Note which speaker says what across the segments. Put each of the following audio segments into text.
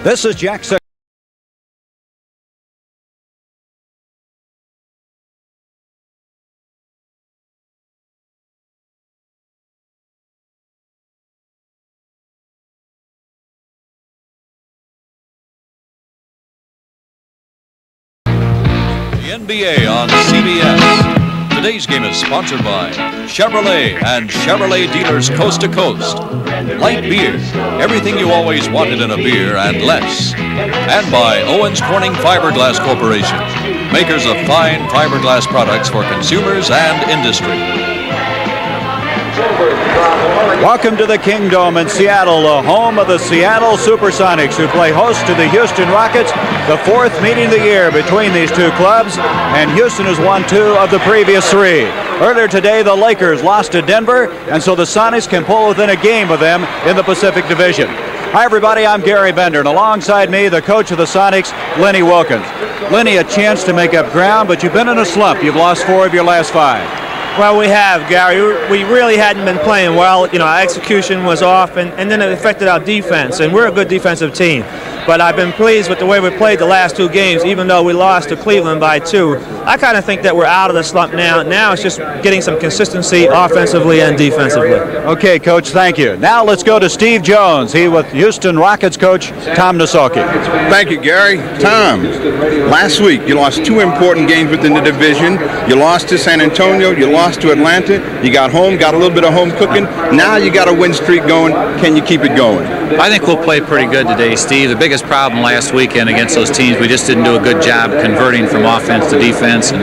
Speaker 1: This is Jack Sikma.
Speaker 2: NBA on CBS. Today's game is sponsored by Chevrolet and Chevrolet dealers coast to coast. Light beer, everything you always wanted in a beer and less. And by Owens Corning Fiberglass Corporation, makers of fine fiberglass products for consumers and industry.
Speaker 1: Welcome to the Kingdome in Seattle, the home of the Seattle SuperSonics, who play host to the Houston Rockets, the fourth meeting of the year between these two clubs, and Houston has won 2 of the previous 3. Earlier today, the Lakers lost to Denver, and so the Sonics can pull within a game of them in the Pacific Division. Hi, everybody. I'm Gary Bender, and alongside me, the coach of the Sonics, Lenny Wilkins. Lenny, a chance to make up ground, but you've been in a slump. You've lost 4 of your last 5.
Speaker 3: Well, we have, Gary. We really hadn't been playing well. You know, our execution was off, and then it affected our defense, and we're a good defensive team. But I've been pleased with the way we played the last 2 games, even though we lost to Cleveland by 2. I kind of think that we're out of the slump now. Now it's just getting some consistency offensively and defensively.
Speaker 1: Okay, Coach, thank you. Now let's go to Steve Jones. He with Houston Rockets coach Tomjanovich.
Speaker 4: Thank you, Gary. Tom, last week you lost 2 important games within the division. You lost to San Antonio, you lost to Atlanta. You got home, got a little bit of home cooking. Now you got a win streak going. Can you keep it going?
Speaker 5: I think we'll play pretty good today, Steve. The biggest problem last weekend against those teams, we just didn't do a good job converting from offense to defense. And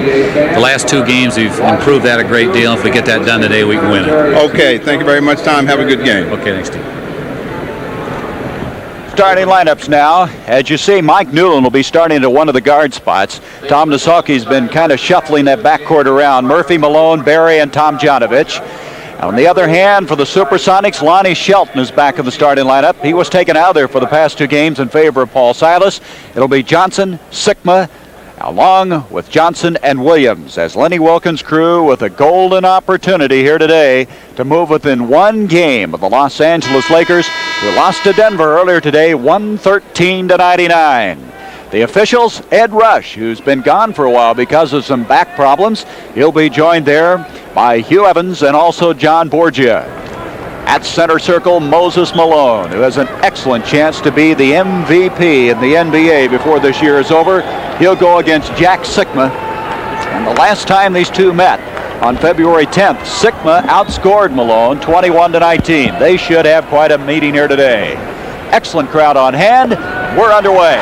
Speaker 5: the last 2 games, we've improved that a great deal. If we get that done today, we can win it.
Speaker 4: Okay, thank you very much, Tom. Have a good game.
Speaker 5: Okay, thanks, Steve.
Speaker 1: Starting lineups now. As you see, Mike Newland will be starting at one of the guard spots. Tom Nasoki's been kind of shuffling that backcourt around. Murphy, Malone, Barry, and Tomjanovich. On the other hand, for the SuperSonics, Lonnie Shelton is back in the starting lineup. He was taken out of there for the past 2 games in favor of Paul Silas. It'll be Johnson, Sikma, along with Johnson and Williams, as Lenny Wilkins' crew with a golden opportunity here today to move within 1 game of the Los Angeles Lakers, who lost to Denver earlier today, 113-99. The officials, Ed Rush, who's been gone for a while because of some back problems. He'll be joined there by Hugh Evans and also John Borgia. At center circle, Moses Malone, who has an excellent chance to be the MVP in the NBA before this year is over. He'll go against Jack Sikma. And the last time these two met, on February 10th, Sikma outscored Malone 21-19. They should have quite a meeting here today. Excellent crowd on hand. We're underway.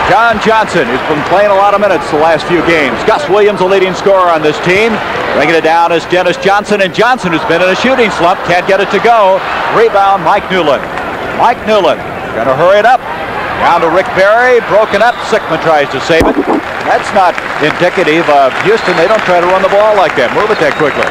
Speaker 1: John Johnson, who's been playing a lot of minutes the last few games. Gus Williams, the leading scorer on this team. Bringing it down is Dennis Johnson, and Johnson, who's been in a shooting slump, can't get it to go. Rebound, Mike Newland. Mike Newland, gonna hurry it up. Down to Rick Barry, broken up. Sikma tries to save it. That's not indicative of Houston. They don't try to run the ball like that. Move it that quickly.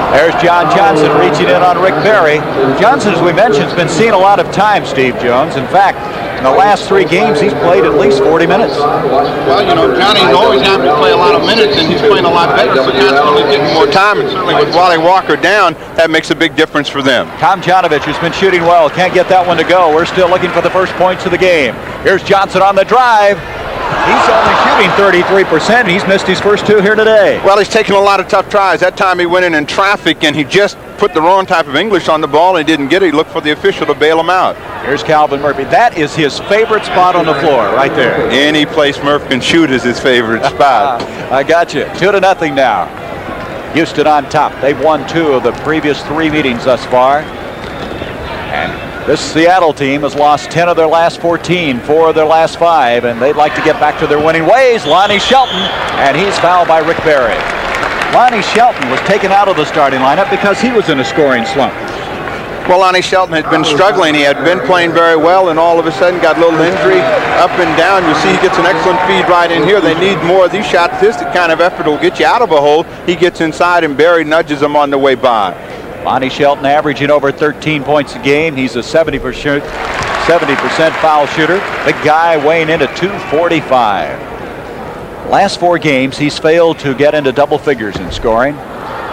Speaker 1: There's John Johnson reaching in on Rick Barry. Johnson, as we mentioned, has been seen a lot of time, Steve Jones. In fact, in the last 3 games, he's played at least 40 minutes.
Speaker 4: Well, you know, Johnny's always happy to play a lot of minutes, and he's playing a lot better, so consequently getting more time. And certainly with Wally Walker down, that makes a big difference for them.
Speaker 1: Tomjanovich has been shooting well. Can't get that one to go. We're still looking for the first points of the game. Here's Johnson on the drive. He's only shooting 33%. He's missed his first 2 here today.
Speaker 4: Well, he's taken a lot of tough tries. That time he went in traffic, and he just put the wrong type of English on the ball and didn't get it. He looked for the official to bail him out.
Speaker 1: Here's Calvin Murphy. That is his favorite spot on the floor, right there.
Speaker 4: Any place Murphy can shoot is his favorite spot.
Speaker 1: I got you. 2-0 now. Houston on top. They've won 2 of the previous 3 meetings thus far. And this Seattle team has lost 10 of their last 14, 4 of their last 5, and they'd like to get back to their winning ways. Lonnie Shelton, and he's fouled by Rick Barry. Lonnie Shelton was taken out of the starting lineup because he was in a scoring slump.
Speaker 4: Well, Lonnie Shelton had been struggling. He had been playing very well, and all of a sudden got a little injury up and down. You see he gets an excellent feed right in here. They need more of these shots. This kind of effort will get you out of a hole. He gets inside, and Barry nudges him on the way by.
Speaker 1: Lonnie Shelton averaging over 13 points a game. He's a 70% foul shooter. Big guy weighing in at 245. Last 4 games, he's failed to get into double figures in scoring.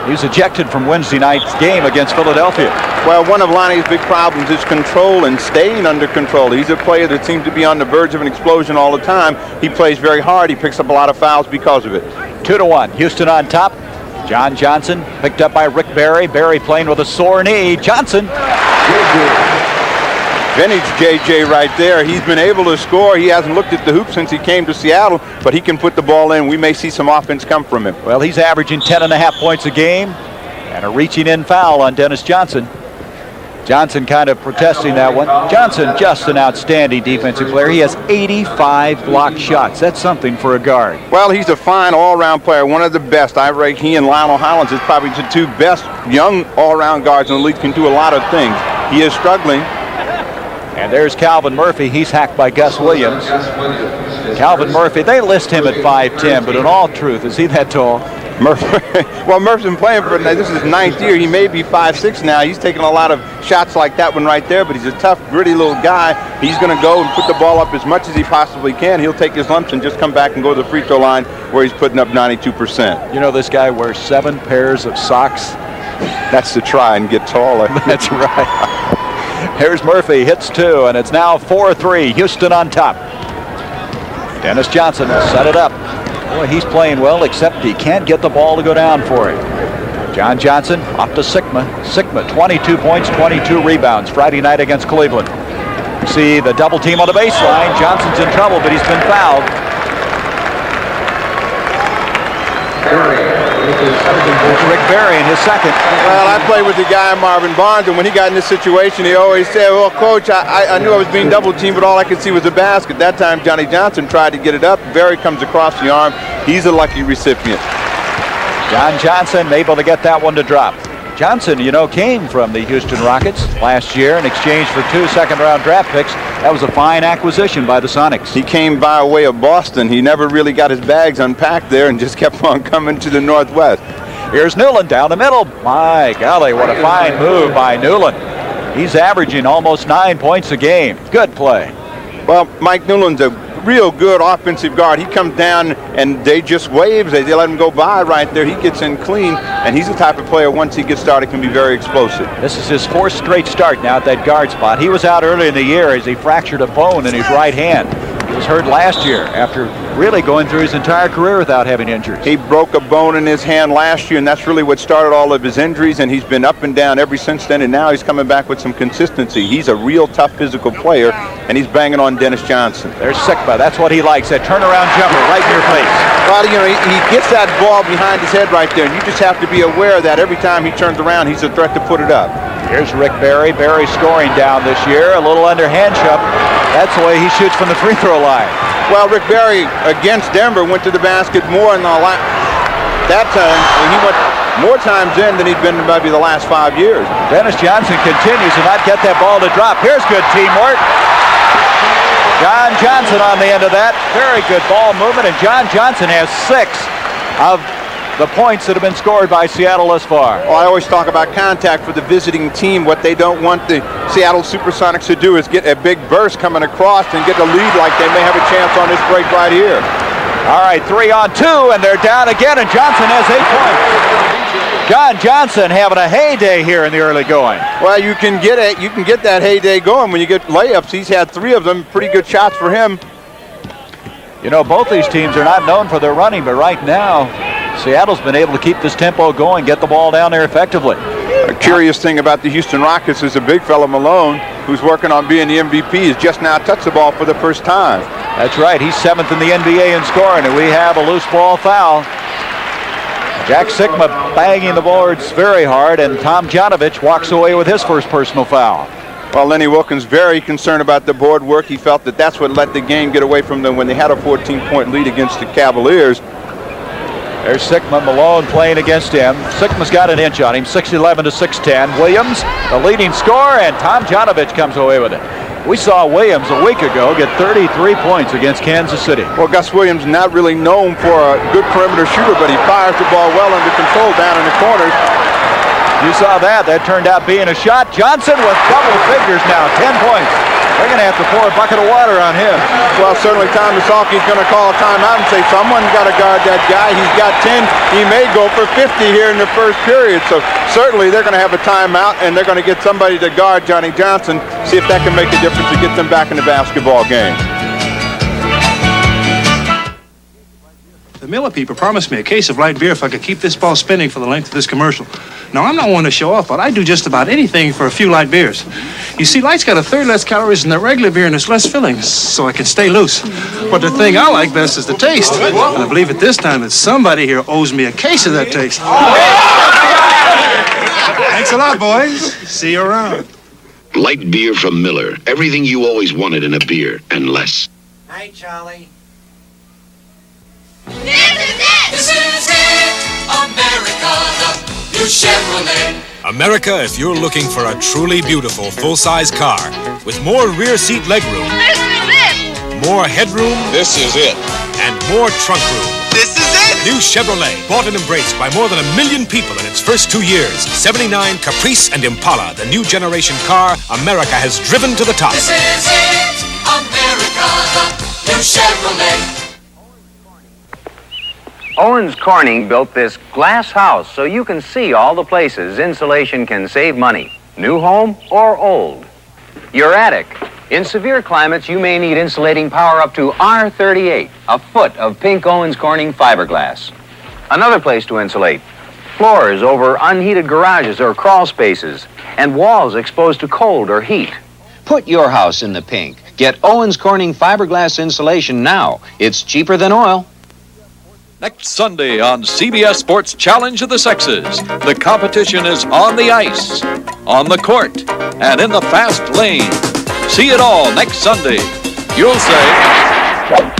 Speaker 1: He was ejected from Wednesday night's game against Philadelphia.
Speaker 4: Well, one of Lonnie's big problems is control and staying under control. He's a player that seems to be on the verge of an explosion all the time. He plays very hard. He picks up a lot of fouls because of it.
Speaker 1: 2-1. Houston on top. John Johnson picked up by Rick Barry. Barry playing with a sore knee. Johnson.
Speaker 4: Vintage JJ right there. He's been able to score. He hasn't looked at the hoop since he came to Seattle, but he can put the ball in. We may see some offense come from him.
Speaker 1: Well, he's averaging 10.5 points a game, and a reaching in foul on Dennis Johnson. Johnson kind of protesting that one. Johnson, just an outstanding defensive player. He has 85 blocked shots. That's something for a guard.
Speaker 4: Well, he's a fine all-around player, one of the best. I rate he and Lionel Hollins is probably the 2 best young all-around guards in the league, can do a lot of things. He is struggling.
Speaker 1: And there's Calvin Murphy. He's hacked by Gus Williams. Calvin Murphy, they list him at 5'10", but in all truth, is he that tall?
Speaker 4: Murphy, well, Murphy's been playing for, this is his 9th year. He may be 5'6" now. He's taking a lot of shots like that one right there, but he's a tough, gritty little guy. He's going to go and put the ball up as much as he possibly can. He'll take his lumps and just come back and go to the free throw line where he's putting up 92%.
Speaker 1: You know, this guy wears 7 pairs of socks.
Speaker 4: That's to try and get taller.
Speaker 1: That's right. Here's Murphy, hits 2, and it's now 4-3. Houston on top. Dennis Johnson will set it up. Boy, he's playing well, except he can't get the ball to go down for him. John Johnson off to Sikma. Sikma, 22 points, 22 rebounds Friday night against Cleveland. See the double team on the baseline. Johnson's in trouble, but he's been fouled. Rick Barry in his second.
Speaker 4: Well, I played with the guy Marvin Barnes, and when he got in this situation, he always said, well, Coach, I knew I was being double teamed, but all I could see was the basket. That time, Johnny Johnson tried to get it up. Barry comes across the arm. He's a lucky recipient.
Speaker 1: John Johnson able to get that one to drop. Johnson, you know, came from the Houston Rockets last year in exchange for 2 second-round draft picks. That was a fine acquisition by the Sonics.
Speaker 4: He came by way of Boston. He never really got his bags unpacked there and just kept on coming to the Northwest.
Speaker 1: Here's Newland down the middle. My golly, what a fine move by Newland. He's averaging almost 9 points a game. Good play.
Speaker 4: Well, Mike Newland's a real good offensive guard. He comes down and they just waves. They let him go by right there. He gets in clean, and he's the type of player, once he gets started, can be very explosive.
Speaker 1: This is his 4th straight start now at that guard spot. He was out early in the year as he fractured a bone in his right hand. He was hurt last year after really going through his entire career without having injuries.
Speaker 4: He broke a bone in his hand last year, and that's really what started all of his injuries, and he's been up and down ever since then, and now he's coming back with some consistency. He's a real tough physical player, and he's banging on Dennis Johnson.
Speaker 1: There's Sikma. That's what he likes, that turnaround jumper right in your face.
Speaker 4: Well, you know, he gets that ball behind his head right there, and you just have to be aware that every time he turns around, he's a threat to put it up.
Speaker 1: Here's Rick Barry. Barry scoring down this year. A little underhand shove. That's the way he shoots from the free throw line.
Speaker 4: Well, Rick Barry against Denver went to the basket more in the that time. He went more times in than he'd been maybe the last 5 years.
Speaker 1: Dennis Johnson continues to not get that ball to drop. Here's good teamwork. John Johnson on the end of that. Very good ball movement, and John Johnson has 6 of the points that have been scored by Seattle thus far.
Speaker 4: Well, I always talk about contact for the visiting team. What they don't want the Seattle SuperSonics to do is get a big burst coming across and get the lead like they may have a chance on this break right here.
Speaker 1: All right, 3 on 2, and they're down again, and Johnson has 8 points. John Johnson having a heyday here in the early going.
Speaker 4: Well, you can get it. You can get that heyday going when you get layups. He's had 3 of them. Pretty good shots for him.
Speaker 1: You know, both these teams are not known for their running, but right now, Seattle's been able to keep this tempo going, get the ball down there effectively.
Speaker 4: A curious thing about the Houston Rockets is a big fella, Malone, who's working on being the MVP, has just now touched the ball for the first time.
Speaker 1: That's right. He's 7th in the NBA in scoring, and we have a loose ball foul. Jack Sikma banging the boards very hard, and Tomjanovich walks away with his first personal foul.
Speaker 4: Well, Lenny Wilkins very concerned about the board work. He felt that that's what let the game get away from them when they had a 14-point lead against the Cavaliers.
Speaker 1: There's Sikma. Malone playing against him. Sikma's got an inch on him, 6'11 to 6'10. Williams, the leading scorer, and Tomjanovich comes away with it. We saw Williams a week ago get 33 points against Kansas City.
Speaker 4: Well, Gus Williams not really known for a good perimeter shooter, but he fires the ball well under control down in the corners.
Speaker 1: You saw that. That turned out being a shot. Johnson with double figures now, 10 points. They're going to have to pour a bucket of water on him.
Speaker 4: Well, certainly Tom Misaki is going to call a timeout and say someone's got to guard that guy. He's got 10. He may go for 50 here in the first period. So certainly they're going to have a timeout, and they're going to get somebody to guard Johnny Johnson, see if that can make a difference to get them back in the basketball game.
Speaker 6: The Miller people promised me a case of light beer if I could keep this ball spinning for the length of this commercial. Now, I'm not one to show off, but I do just about anything for a few light beers. You see, light's got a third less calories than the regular beer and it's less filling, so I can stay loose. But the thing I like best is the taste. And I believe at this time that somebody here owes me a case of that taste. Thanks a lot, boys. See you around.
Speaker 7: Light beer from Miller. Everything you always wanted in a beer, and less.
Speaker 8: Hi, Charlie.
Speaker 9: This is it, America, the new Chevrolet.
Speaker 10: America, if you're looking for a truly beautiful full-size car with more rear seat legroom,
Speaker 9: This is it.
Speaker 10: more headroom,
Speaker 7: This is it.
Speaker 10: and more trunk room.
Speaker 8: This is it.
Speaker 10: New Chevrolet, bought and embraced by more than 1 million people in its first 2 years. 79 Caprice and Impala, the new generation car America has driven to the top.
Speaker 9: This is it, America, the new Chevrolet.
Speaker 11: Owens Corning built this glass house so you can see all the places insulation can save money, new home or old. Your attic. In severe climates, you may need insulating power up to R38, a foot of pink Owens Corning fiberglass. Another place to insulate. Floors over unheated garages or crawl spaces, and walls exposed to cold or heat. Put your house in the pink. Get Owens Corning fiberglass insulation now. It's cheaper than oil.
Speaker 2: Next Sunday on CBS Sports Challenge of the Sexes, the competition is on the ice, on the court, and in the fast lane. See it all next Sunday. You'll say,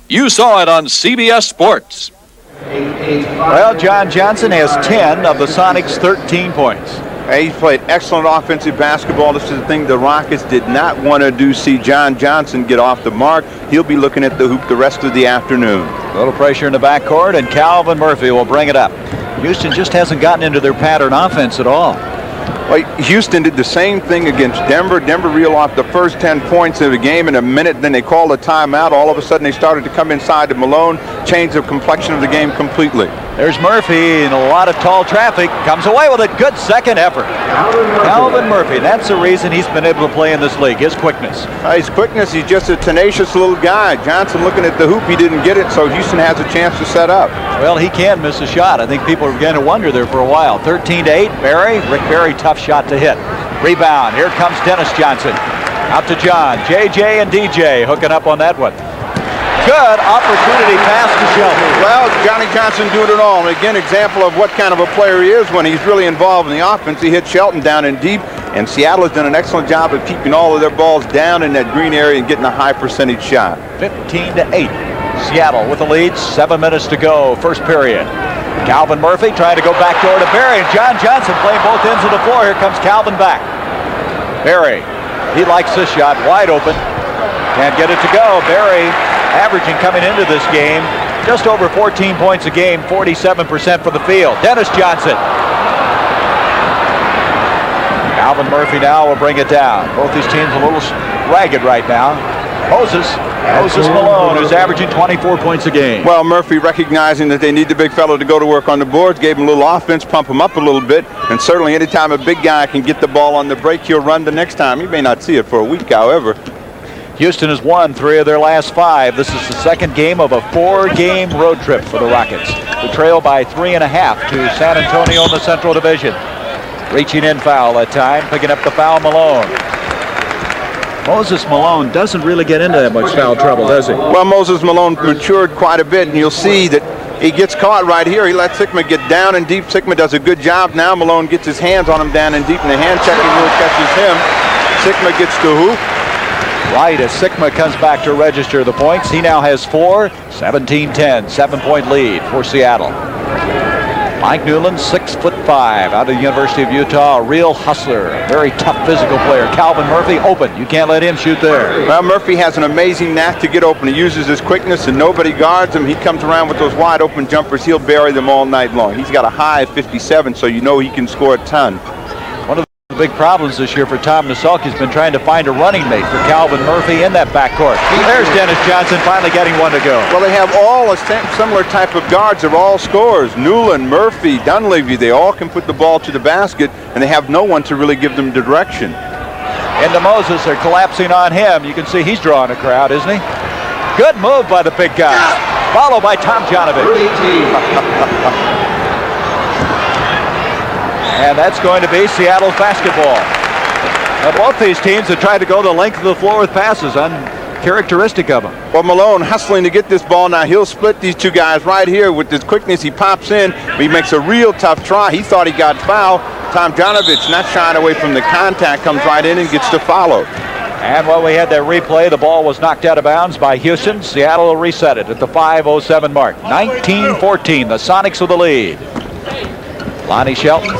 Speaker 2: you saw it on CBS Sports.
Speaker 1: Well, John Johnson has 10 of the Sonics' 13 points.
Speaker 4: He's played excellent offensive basketball. This is the thing the Rockets did not want to do, see John Johnson get off the mark. He'll be looking at the hoop the rest of the afternoon.
Speaker 1: A little pressure in the backcourt, and Calvin Murphy will bring it up. Houston just hasn't gotten into their pattern offense at all.
Speaker 4: Well, Houston did the same thing against Denver. Denver reeled off the first 10 points of the game in a minute. Then they called a timeout. All of a sudden, they started to come inside to Malone, change the complexion of the game completely.
Speaker 1: There's Murphy in a lot of tall traffic. Comes away with a good second effort. Calvin Murphy, that's the reason he's been able to play in this league, his quickness.
Speaker 4: His quickness, he's just a tenacious little guy. Johnson looking at the hoop, he didn't get it, so Houston has a chance to set up.
Speaker 1: Well, he can miss a shot. I think people are beginning to wonder there for a while. 13-8, Barry. Rick Barry, tough shot to hit. Rebound, here comes Dennis Johnson. Out to John. JJ and DJ hooking up on that one. Good opportunity pass to Shelton.
Speaker 4: Well, Johnny Johnson doing it all. And again, example of what kind of a player he is when he's really involved in the offense. He hit Shelton down in deep, and Seattle has done an excellent job of keeping all of their balls down in that green area and getting a high percentage shot.
Speaker 1: 15-8. Seattle with the lead. 7 minutes to go. First period. Calvin Murphy trying to go back door to Barry, and John Johnson playing both ends of the floor. Here comes Calvin back. Barry, he likes this shot, wide open. Can't get it to go. Barry averaging coming into this game just over 14 points a game, 47% for the field. Dennis Johnson. Calvin Murphy now will bring it down. Both these teams a little ragged right now. Moses Malone, who's averaging 24 points a game.
Speaker 4: Well, Murphy recognizing that they need the big fellow to go to work on the boards, gave him a little offense, pump him up a little bit, and certainly anytime a big guy can get the ball on the break, he'll run the next time. He may not see it for a week, however.
Speaker 1: Houston has won 3 of their last 5. This is the second game of a 4-game road trip for the Rockets. The trail by 3.5 to San Antonio in the Central Division. Reaching in foul that time, picking up the foul, Malone. Moses Malone doesn't really get into that much foul trouble, does he?
Speaker 4: Well, Moses Malone matured quite a bit, and you'll see that he gets caught right here. He lets Sikma get down and deep. Sikma does a good job. Now Malone gets his hands on him down and deep, and the hand checking rule catches him. Sikma gets the hoop.
Speaker 1: Right as Sikma comes back to register the points. He now has 4, 17-10, 7-point lead for Seattle. Mike Newland, 6'5", out of the University of Utah, a real hustler, very tough physical player. Calvin Murphy, open. You can't let him shoot there.
Speaker 4: Well, Murphy has an amazing knack to get open. He uses his quickness, and nobody guards him. He comes around with those wide open jumpers. He'll bury them all night long. He's got a high of 57, so you know he can score a ton.
Speaker 1: The big problems this year for Tom Nosalke has been trying to find a running mate for Calvin Murphy in that backcourt. There's Dennis Johnson finally getting one to go.
Speaker 4: Well, they have all a similar type of guards. They're all scorers. Newland, Murphy, Dunleavy, they all can put the ball to the basket, and they have no one to really give them direction.
Speaker 1: Into Moses, they're collapsing on him. You can see he's drawing a crowd, isn't he? Good move by the big guy. Followed by Tomjanovich. And that's going to be Seattle's basketball. Now, both these teams have tried to go the length of the floor with passes, uncharacteristic of them.
Speaker 4: Well, Malone hustling to get this ball. Now he'll split these two guys right here with this quickness. He pops in. He makes a real tough try. He thought he got fouled. Tomjanovich, not shying away from the contact, comes right in and gets to follow.
Speaker 1: And while we had that replay, the ball was knocked out of bounds by Houston. Seattle will reset it at the 5:07 mark. 19-14, the Sonics with the lead. Lonnie Shelton.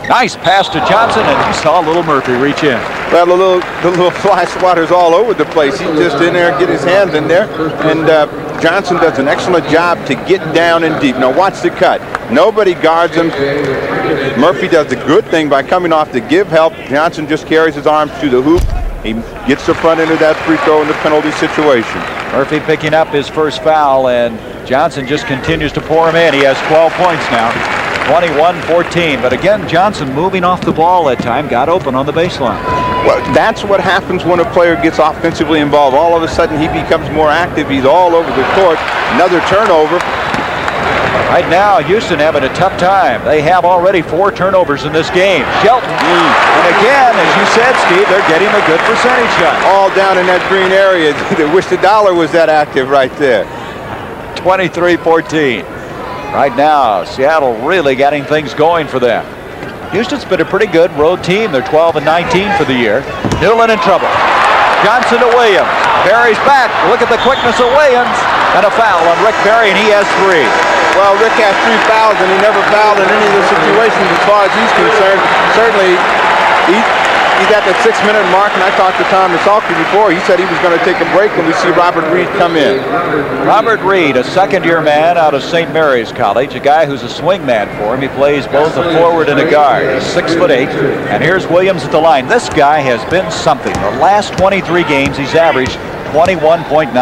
Speaker 1: Nice pass to Johnson, and he saw little Murphy reach in.
Speaker 4: Well, the little fly swatters all over the place. He's just in there, get his hands in there, and Johnson does an excellent job to get down and deep. Now watch the cut. Nobody guards him. Murphy does the good thing by coming off to give help. Johnson just carries his arms to the hoop. He gets the front end of that free throw in the penalty situation.
Speaker 1: Murphy picking up his first foul, and Johnson just continues to pour him in. He has 12 points now. 21-14, but again, Johnson moving off the ball that time, got open on the baseline.
Speaker 4: Well, that's what happens when a player gets offensively involved. All of a sudden, he becomes more active. He's all over the court. Another turnover.
Speaker 1: Right now, Houston having a tough time. They have already 4 turnovers in this game. Shelton, and again, as you said, Steve, they're getting a good percentage shot.
Speaker 4: All down in that green area. They wish the dollar was that active right there.
Speaker 1: 23-14. Right now, Seattle really getting things going for them. Houston's been a pretty good road team. They're 12-19 for the year. Newland in trouble. Johnson to Williams. Barry's back. Look at the quickness of Williams. And a foul on Rick Barry, and he has 3.
Speaker 4: Well, Rick has 3 fouls, and he never fouled in any of the situations as far as he's concerned. Certainly, he's at that 6-minute mark, and I talked to Tom Nosalke before. He said he was going to take a break when we see Robert Reed come in.
Speaker 1: Robert Reed, a second-year man out of St. Mary's College, a guy who's a swing man for him. He plays both a forward and a guard. He's 6'8", and here's Williams at the line. This guy has been something. The last 23 games, he's averaged 21.9.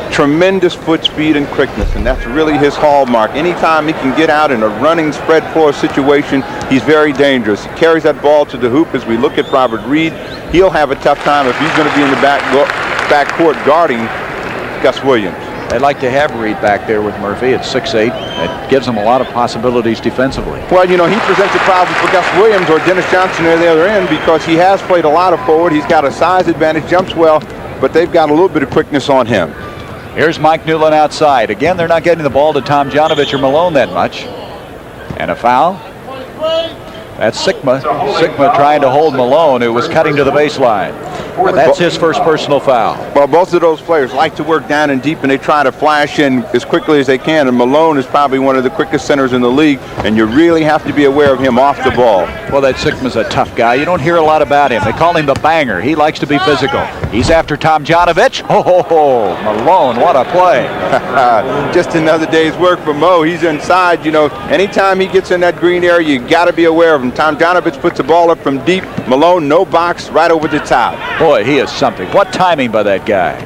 Speaker 4: Tremendous foot speed and quickness, and that's really his hallmark. Anytime he can get out in a running spread floor situation, he's very dangerous. He carries that ball to the hoop. As we look at Robert Reed, he'll have a tough time if he's going to be in the back court guarding Gus Williams.
Speaker 1: They'd like to have Reed back there with Murphy at 6'8". It gives him a lot of possibilities defensively.
Speaker 4: Well, you know, he presents a problem for Gus Williams or Dennis Johnson at the other end because he has played a lot of forward. He's got a size advantage, jumps well, but they've got a little bit of quickness on him.
Speaker 1: Here's Mike Newland outside. Again, they're not getting the ball to Tomjanovich or Malone that much. And a foul. That's Sikma. Sikma trying to hold Malone, who was cutting to the baseline. And that's his first personal foul.
Speaker 4: Well, both of those players like to work down and deep, and they try to flash in as quickly as they can. And Malone is probably one of the quickest centers in the league, and you really have to be aware of him off the ball.
Speaker 1: Well, that Sikma's a tough guy. You don't hear a lot about him. They call him the banger. He likes to be physical. He's after Tomjanovich. Oh, Malone, what a play.
Speaker 4: Just another day's work for Mo. He's inside. You know, anytime he gets in that green area, you got to be aware of him. Tomjanovich puts the ball up from deep. Malone, no box, right over the top.
Speaker 1: Boy, he is something. What timing by that guy.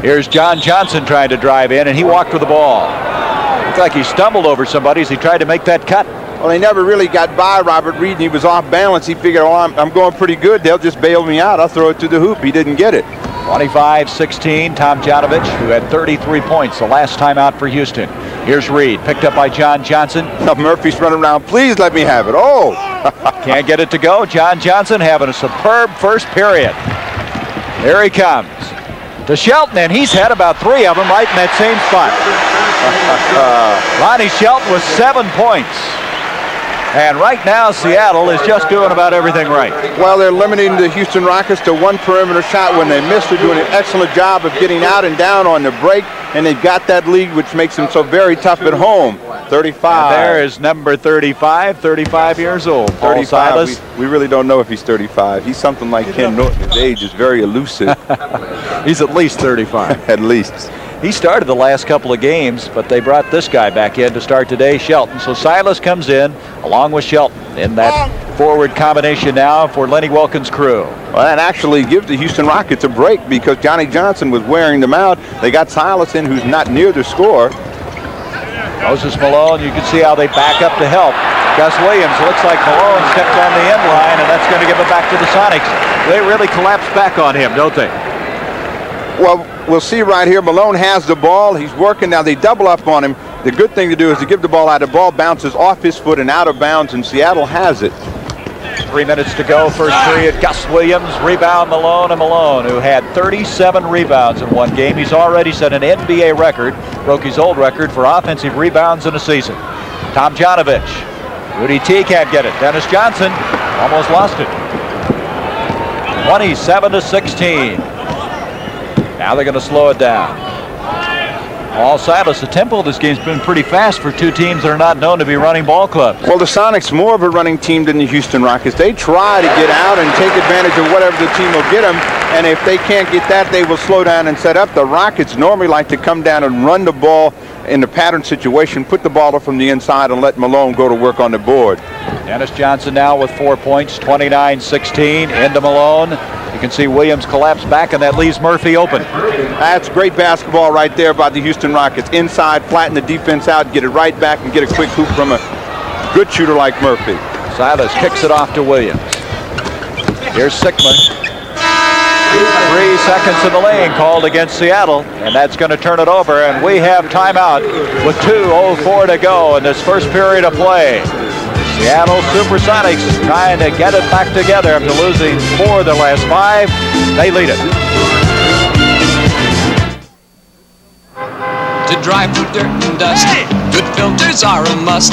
Speaker 1: Here's John Johnson trying to drive in, and he walked with the ball. Looks like he stumbled over somebody as he tried to make that cut.
Speaker 4: Well, they never really got by Robert Reed, and he was off balance. He figured, oh, I'm going pretty good. They'll just bail me out. I'll throw it to the hoop. He didn't get it.
Speaker 1: 25-16, Tomjanovich, who had 33 points the last time out for Houston. Here's Reed, picked up by John Johnson.
Speaker 4: Murphy's running around. Please let me have it. Oh!
Speaker 1: Can't get it to go. John Johnson having a superb first period. Here he comes to Shelton, and he's had about 3 of them right in that same spot. Lonnie Shelton with 7 points. And right now, Seattle is just doing about everything right.
Speaker 4: Well, they're limiting the Houston Rockets to 1 perimeter shot. When they miss, they're doing an excellent job of getting out and down on the break, and they've got that lead, which makes them so very tough at home. 35.
Speaker 1: And there is number 35 years old, Paul Silas.
Speaker 4: We really don't know if he's 35. He's something like Ken Norton. His age is very elusive.
Speaker 1: He's at least 35.
Speaker 4: At least.
Speaker 1: He started the last couple of games, but they brought this guy back in to start today, Shelton. So Silas comes in along with Shelton in that forward combination now for Lenny Wilkins' crew.
Speaker 4: Well, that actually gives the Houston Rockets a break because Johnny Johnson was wearing them out. They got Silas in, who's not near the score.
Speaker 1: Moses Malone, you can see how they back up to help. Gus Williams, looks like Malone stepped on the end line, and that's going to give it back to the Sonics. They really collapse back on him, don't they?
Speaker 4: Well, we'll see right here. Malone has the ball. He's working now. They double up on him. The good thing to do is to give the ball out. The ball bounces off his foot and out of bounds, and Seattle has it.
Speaker 1: 3 minutes to go, first period. Gus Williams, rebound Malone, and Malone, who had 37 rebounds in one game. He's already set an NBA record, broke his old record for offensive rebounds in a season. Tomjanovich. Rudy T can't get it. Dennis Johnson almost lost it. 27-16. Now they're going to slow it down. Paul Silas, the tempo of this game's been pretty fast for two teams that are not known to be running ball clubs.
Speaker 4: Well, the Sonics more of a running team than the Houston Rockets. They try to get out and take advantage of whatever the team will get them, and if they can't get that, they will slow down and set up. The Rockets normally like to come down and run the ball in the pattern situation, put the ball up from the inside, and let Malone go to work on the board.
Speaker 1: Dennis Johnson now with 4 points, 29-16, into Malone. You can see Williams collapse back, and that leaves Murphy open.
Speaker 4: That's great basketball right there by the Houston Rockets. Inside, flatten the defense out, get it right back, and get a quick hoop from a good shooter like Murphy.
Speaker 1: Silas kicks it off to Williams. Here's Sikma. 3 seconds in the lane called against Seattle, and that's going to turn it over, and we have timeout with 2:04 to go in this first period of play. Seattle SuperSonics trying to get it back together after losing 4 of their last 5. They lead it.
Speaker 9: To drive through dirt and dust, good filters are a must.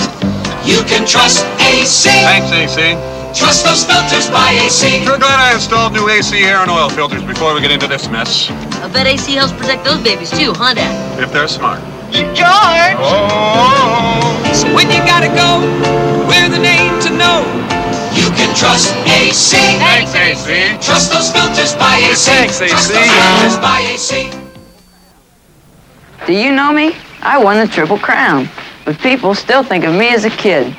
Speaker 9: You can trust AC.
Speaker 6: Thanks, AC.
Speaker 9: Trust those filters by AC.
Speaker 6: Sure glad I installed new AC air and oil filters before we get into this mess.
Speaker 12: I bet AC helps protect those babies too, huh, Dad?
Speaker 6: If they're smart.
Speaker 9: George! Oh! So when you gotta go, we're the name to know. You can trust AC.
Speaker 6: Thanks, AC.
Speaker 9: Trust those filters by AC.
Speaker 6: Thanks, AC.
Speaker 9: Trust those filters by AC.
Speaker 13: Do you know me? I won the Triple Crown, but people still think of me as a kid.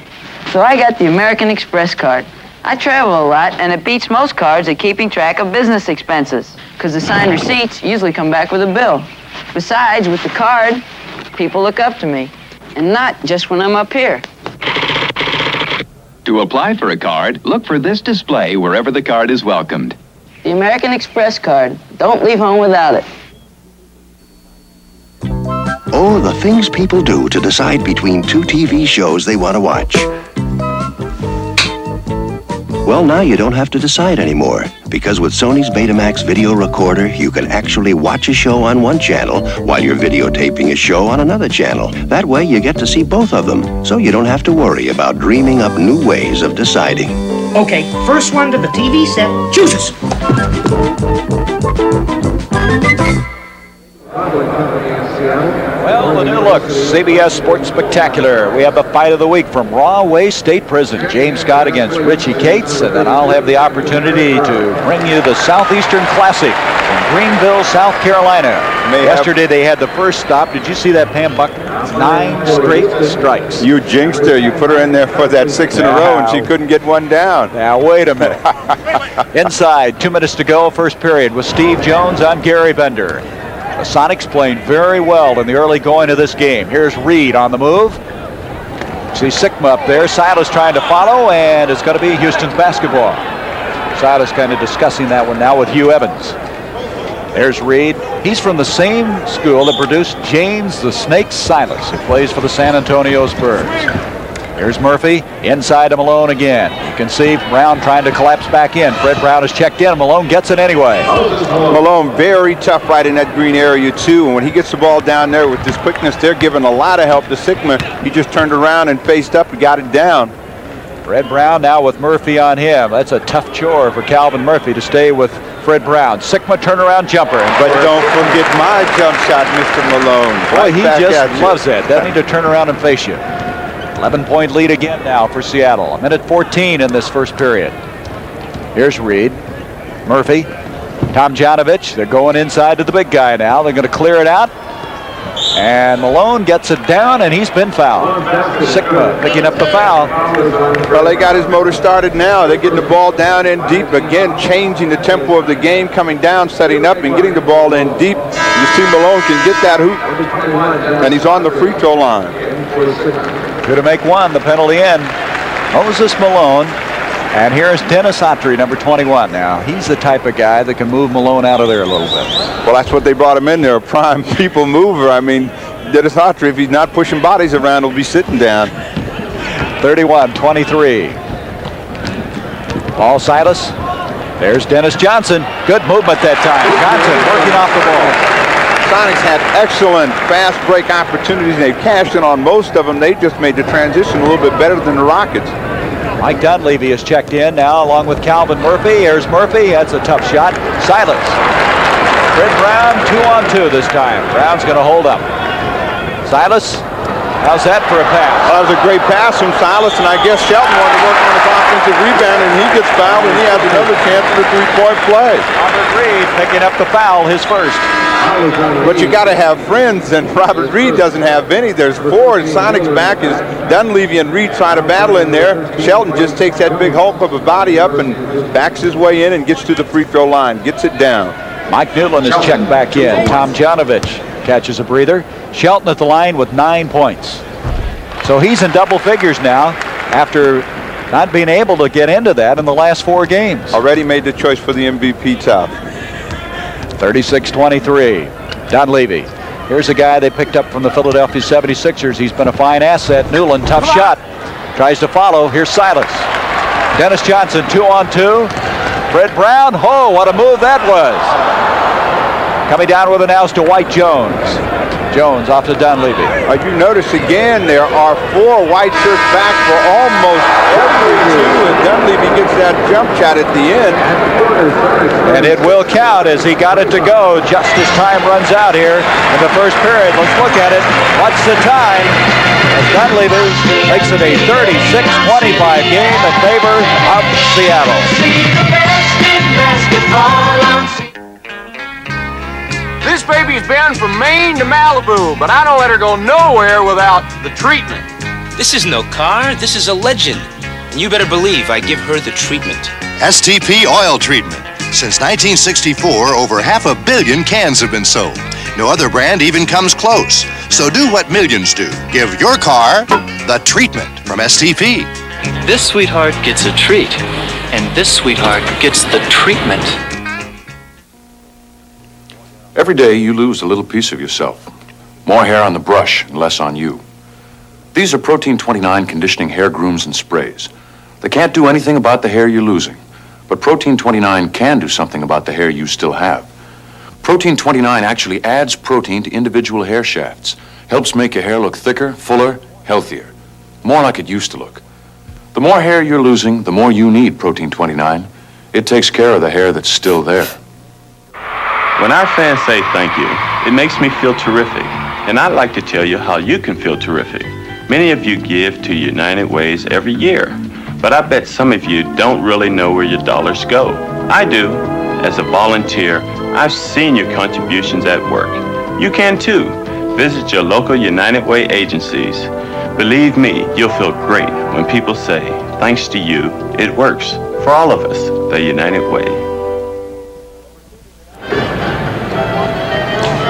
Speaker 13: So I got the American Express card. I travel a lot, and it beats most cards at keeping track of business expenses, because the signed receipts usually come back with a bill. Besides, with the card, people look up to me, and not just when I'm up here.
Speaker 14: To apply for a card, look for this display wherever the card is welcomed.
Speaker 13: The American Express card. Don't leave home without it.
Speaker 15: Oh, the things people do to decide between 2 TV shows they want to watch. Well, now you don't have to decide anymore, because with Sony's Betamax video recorder, you can actually watch a show on one channel while you're videotaping a show on another channel. That way you get to see both of them, so you don't have to worry about dreaming up new ways of deciding.
Speaker 16: Okay, first one to the TV set chooses.
Speaker 1: Well, the new look, CBS Sports Spectacular. We have the fight of the week from Rahway State Prison. James Scott against Richie Cates, and then I'll have the opportunity to bring you the Southeastern Classic in Greenville, South Carolina. Yesterday they had the first stop. Did you see that Pam Buckner? 9 straight strikes.
Speaker 4: You jinxed her. You put her in there for that 6 in a row, and she couldn't get one down.
Speaker 1: Now, wait a minute. Inside, 2 minutes to go, first period, with Steve Jones on Gary Bender. The Sonics playing very well in the early going of this game. Here's Reed on the move. See Sikma up there. Silas trying to follow, and it's going to be Houston's basketball. Silas kind of discussing that one now with Hugh Evans. There's Reed. He's from the same school that produced James the Snake Silas, who plays for the San Antonio Spurs. Here's Murphy, inside to Malone again. You can see Brown trying to collapse back in. Fred Brown has checked in. Malone gets it anyway.
Speaker 4: Malone very tough right in that green area too, and when he gets the ball down there with this quickness, they're giving a lot of help to Sikma. He just turned around and faced up and got it down.
Speaker 1: Fred Brown now with Murphy on him. That's a tough chore for Calvin Murphy to stay with Fred Brown. Sikma turnaround jumper.
Speaker 4: But don't forget my jump shot, Mr. Malone.
Speaker 1: Boy, he just loves that. Doesn't need to turn around and face you. 11-point lead again now for Seattle. 1:14 in this first period. Here's Reed. Murphy. Tomjanovich. They're going inside to the big guy now. They're going to clear it out. And Malone gets it down, and he's been fouled. Sikma picking up the foul.
Speaker 4: Well, they got his motor started now. They're getting the ball down in deep. Again, changing the tempo of the game, coming down, setting up, and getting the ball in deep. You see Malone can get that hoop, and he's on the free throw line.
Speaker 1: Good to make one, the penalty in. Moses Malone. And here's Dennis Autry, number 21 now. He's the type of guy that can move Malone out of there a little bit.
Speaker 4: Well, that's what they brought him in there, a prime people mover. I mean, Dennis Autry, if he's not pushing bodies around, he'll be sitting down.
Speaker 1: 31-23. Paul Silas. There's Dennis Johnson. Good movement that time. Johnson working off the ball.
Speaker 4: Sonics had excellent fast break opportunities. They've cashed in on most of them. They just made the transition a little bit better than the Rockets.
Speaker 1: Mike Dunleavy has checked in now along with Calvin Murphy. Here's Murphy. That's a tough shot. Silas. Fred Brown, 2-on-2 this time. Brown's going to hold up. Silas. How's that for a pass?
Speaker 4: Well, that was a great pass from Silas, and I guess Shelton wanted to work on his offensive rebound, and he gets fouled, and he has another chance for the three-point play.
Speaker 1: Robert Reed picking up the foul, his first.
Speaker 4: But you got to have friends, and Robert Reed doesn't have any. There's four, and Sonic's back is Dunleavy and Reed trying to battle in there. Shelton just takes that big hulk of a body up and backs his way in and gets to the free throw line, gets it down.
Speaker 1: Mike Newland is checked back in. Tomjanovich catches a breather. Shelton at the line with 9 points. So he's in double figures now after not being able to get into that in the last 4 games.
Speaker 4: Already made the choice for the MVP top.
Speaker 1: 36-23. Dunleavy. Here's a guy they picked up from the Philadelphia 76ers. He's been a fine asset. Newland, tough shot. Tries to follow. Here's Silas. Dennis Johnson, 2-on-2. Fred Brown. Oh, what a move that was. Coming down with an oust to White Jones. Jones off to Dunleavy.
Speaker 4: You notice again there are 4 white shirts back for almost every 2, and Dunleavy gets that jump shot at the end.
Speaker 1: And it will count as he got it to go just as time runs out here in the first period. Let's look at it. What's the time? As Dunleavy makes it a 36-25 game in favor of Seattle.
Speaker 17: This baby's been from Maine to Malibu, but I don't let her go nowhere without the treatment.
Speaker 18: This is no car, this is a legend. And you better believe I give her the treatment.
Speaker 19: STP oil treatment. Since 1964, over 500 million cans have been sold. No other brand even comes close. So do what millions do. Give your car the treatment from STP.
Speaker 20: This sweetheart gets a treat, and this sweetheart gets the treatment.
Speaker 21: Every day you lose a little piece of yourself. More hair on the brush and less on you. These are Protein 29 conditioning hair grooms and sprays. They can't do anything about the hair you're losing, but Protein 29 can do something about the hair you still have. Protein 29 actually adds protein to individual hair shafts, helps make your hair look thicker, fuller, healthier, more like it used to look. The more hair you're losing, the more you need Protein 29. It takes care of the hair that's still there.
Speaker 22: When our fans say thank you, it makes me feel terrific. And I'd like to tell you how you can feel terrific. Many of you give to United Ways every year, but I bet some of you don't really know where your dollars go. I do. As a volunteer, I've seen your contributions at work. You can too. Visit your local United Way agencies. Believe me, you'll feel great when people say, thanks to you, it works. For all of us, the United Way.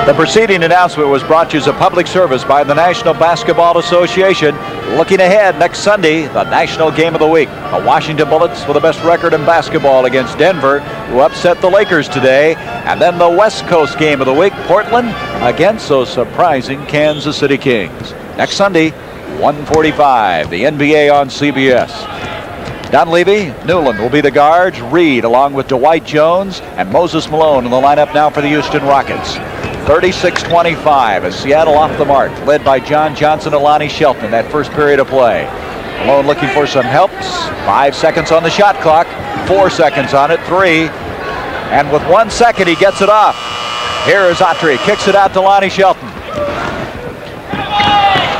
Speaker 1: The preceding announcement was brought to you as a public service by the National Basketball Association. Looking ahead, next Sunday, the National Game of the Week. The Washington Bullets with the best record in basketball against Denver, who upset the Lakers today. And then the West Coast Game of the Week, Portland against those surprising Kansas City Kings. Next Sunday, 1:45, the NBA on CBS. Dunleavy, Newland will be the guards. Reed along with Dwight Jones and Moses Malone in the lineup now for the Houston Rockets. 36-25 as Seattle off the mark, led by John Johnson and Lonnie Shelton that first period of play. Malone looking for some helps. 5 seconds on the shot clock. 4 seconds on it. 3. And with 1 second, he gets it off. Here is Autry. Kicks it out to Lonnie Shelton.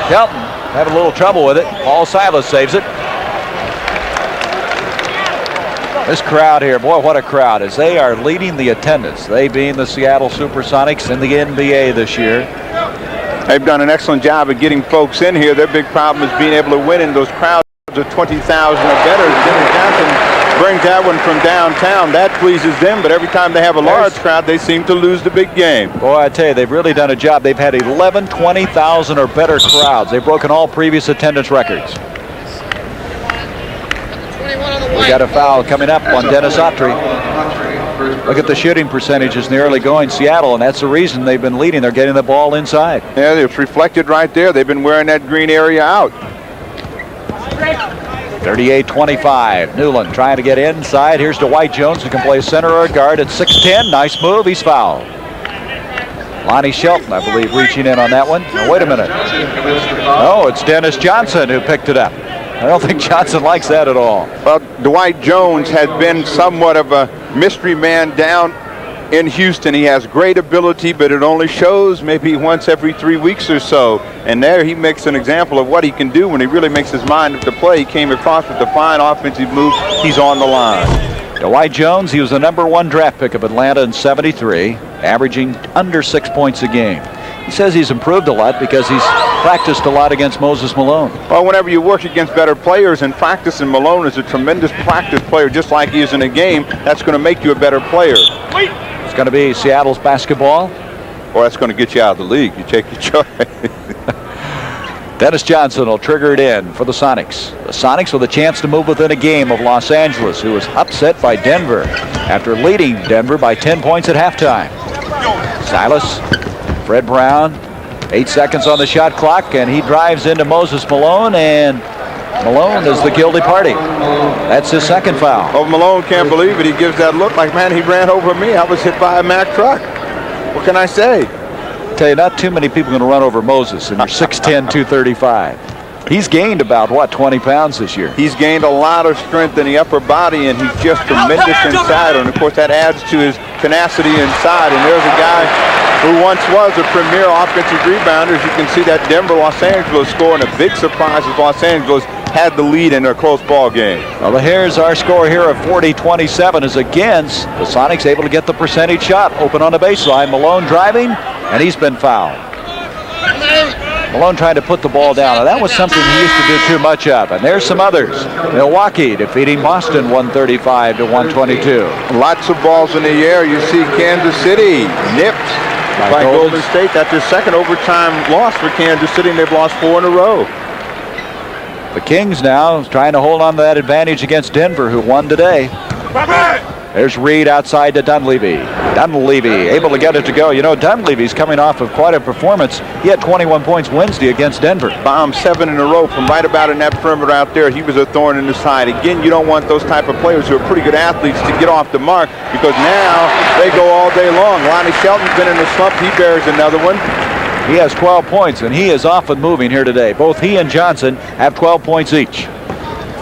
Speaker 1: Shelton having a little trouble with it. Paul Silas saves it. This crowd here, boy, what a crowd, as they are leading the attendance. They being the Seattle SuperSonics in the NBA this year.
Speaker 4: They've done an excellent job of getting folks in here. Their big problem is being able to win in those crowds of 20,000 or better. Dennis Johnson brings that one from downtown. That pleases them, but every time they have a large crowd, they seem to lose the big game.
Speaker 1: Boy, I tell you, they've really done a job. They've had 11, 20,000 or better crowds. They've broken all previous attendance records. We got a foul coming up on Dennis Autry. Look at the shooting percentages in the early going, Seattle, and that's the reason they've been leading. They're getting the ball inside.
Speaker 4: Yeah, it's reflected right there. They've been wearing that green area out.
Speaker 1: 38-25. Newland trying to get inside. Here's Dwight Jones, who can play center or guard at 6'10". Nice move. He's fouled. Lonnie Shelton, I believe, reaching in on that one. Now, wait a minute. No, it's Dennis Johnson who picked it up. I don't think Johnson likes that at all.
Speaker 4: Well, Dwight Jones has been somewhat of a mystery man down in Houston. He has great ability, but it only shows maybe once every 3 weeks or so. And there he makes an example of what he can do when he really makes his mind up to play. He came across with a fine offensive move. He's on the line.
Speaker 1: Dwight Jones, he was the #1 draft pick of Atlanta in '73, averaging under 6 points a game. He says he's improved a lot because he's practiced a lot against Moses Malone.
Speaker 4: Well, whenever you work against better players and practice, and Malone is a tremendous practice player, just like he is in a game, that's going to make you a better player.
Speaker 1: It's going to be Seattle's basketball.
Speaker 4: Or that's going to get you out of the league. You take your choice.
Speaker 1: Dennis Johnson will trigger it in for the Sonics. The Sonics with a chance to move within a game of Los Angeles, who was upset by Denver after leading Denver by 10 points at halftime. Silas, Fred Brown, 8 seconds on the shot clock, and he drives into Moses Malone, and Malone is the guilty party. That's his second foul.
Speaker 4: Oh, Malone can't believe it. He gives that look like, man, he ran over me. I was hit by a Mack truck. What can I say?
Speaker 1: I tell you, not too many people are going to run over Moses, and you're 6'10", 235. He's gained about, 20 pounds this year.
Speaker 4: He's gained a lot of strength in the upper body, and he's just tremendous inside. And, of course, that adds to his tenacity inside. And there's a guy who once was a premier offensive rebounder. As you can see, that Denver-Los Angeles score, and a big surprise is Los Angeles had the lead in a close ball game.
Speaker 1: Well, here's our score here of 40-27 is against the Sonics, able to get the percentage shot open on the baseline. Malone driving, and he's been fouled. Malone trying to put the ball down. Now, that was something he used to do too much of. And there's some others. Milwaukee defeating Boston 135-122.
Speaker 4: Lots of balls in the air. You see Kansas City nipped by Golden State. That's their second overtime loss for Kansas City, and they've lost 4 in a row.
Speaker 1: The Kings now trying to hold on to that advantage against Denver, who won today. There's Reed outside to Dunleavy. Dunleavy able to get it to go. You know, Dunleavy's coming off of quite a performance. He had 21 points Wednesday against Denver.
Speaker 4: Bombed 7 in a row from right about in that perimeter out there. He was a thorn in the side. Again, you don't want those type of players who are pretty good athletes to get off the mark, because now they go all day long. Lonnie Shelton's been in a slump. He bears another one.
Speaker 1: He has 12 points, and he is often moving here today. Both he and Johnson have 12 points each.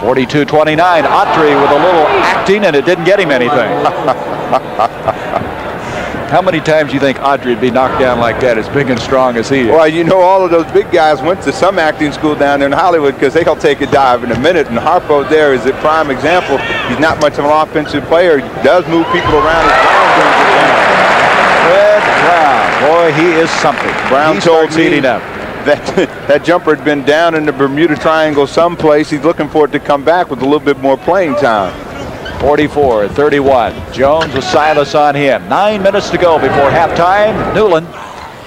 Speaker 1: 42-29. Autry with a little acting, and it didn't get him anything. How many times do you think Autry would be knocked down like that, as big and strong as he is?
Speaker 4: Well, you know, all of those big guys went to some acting school down there in Hollywood, because they'll take a dive in a minute. And Harpo there is a prime example. He's not much of an offensive player. He does move people around his ground.
Speaker 1: Fred Brown, boy, he is something.
Speaker 4: Brown
Speaker 1: told me up.
Speaker 4: That jumper had been down in the Bermuda Triangle someplace. He's looking for it to come back with a little bit more playing time.
Speaker 1: 44-31. Jones with Silas on him. 9 minutes to go before halftime. Newland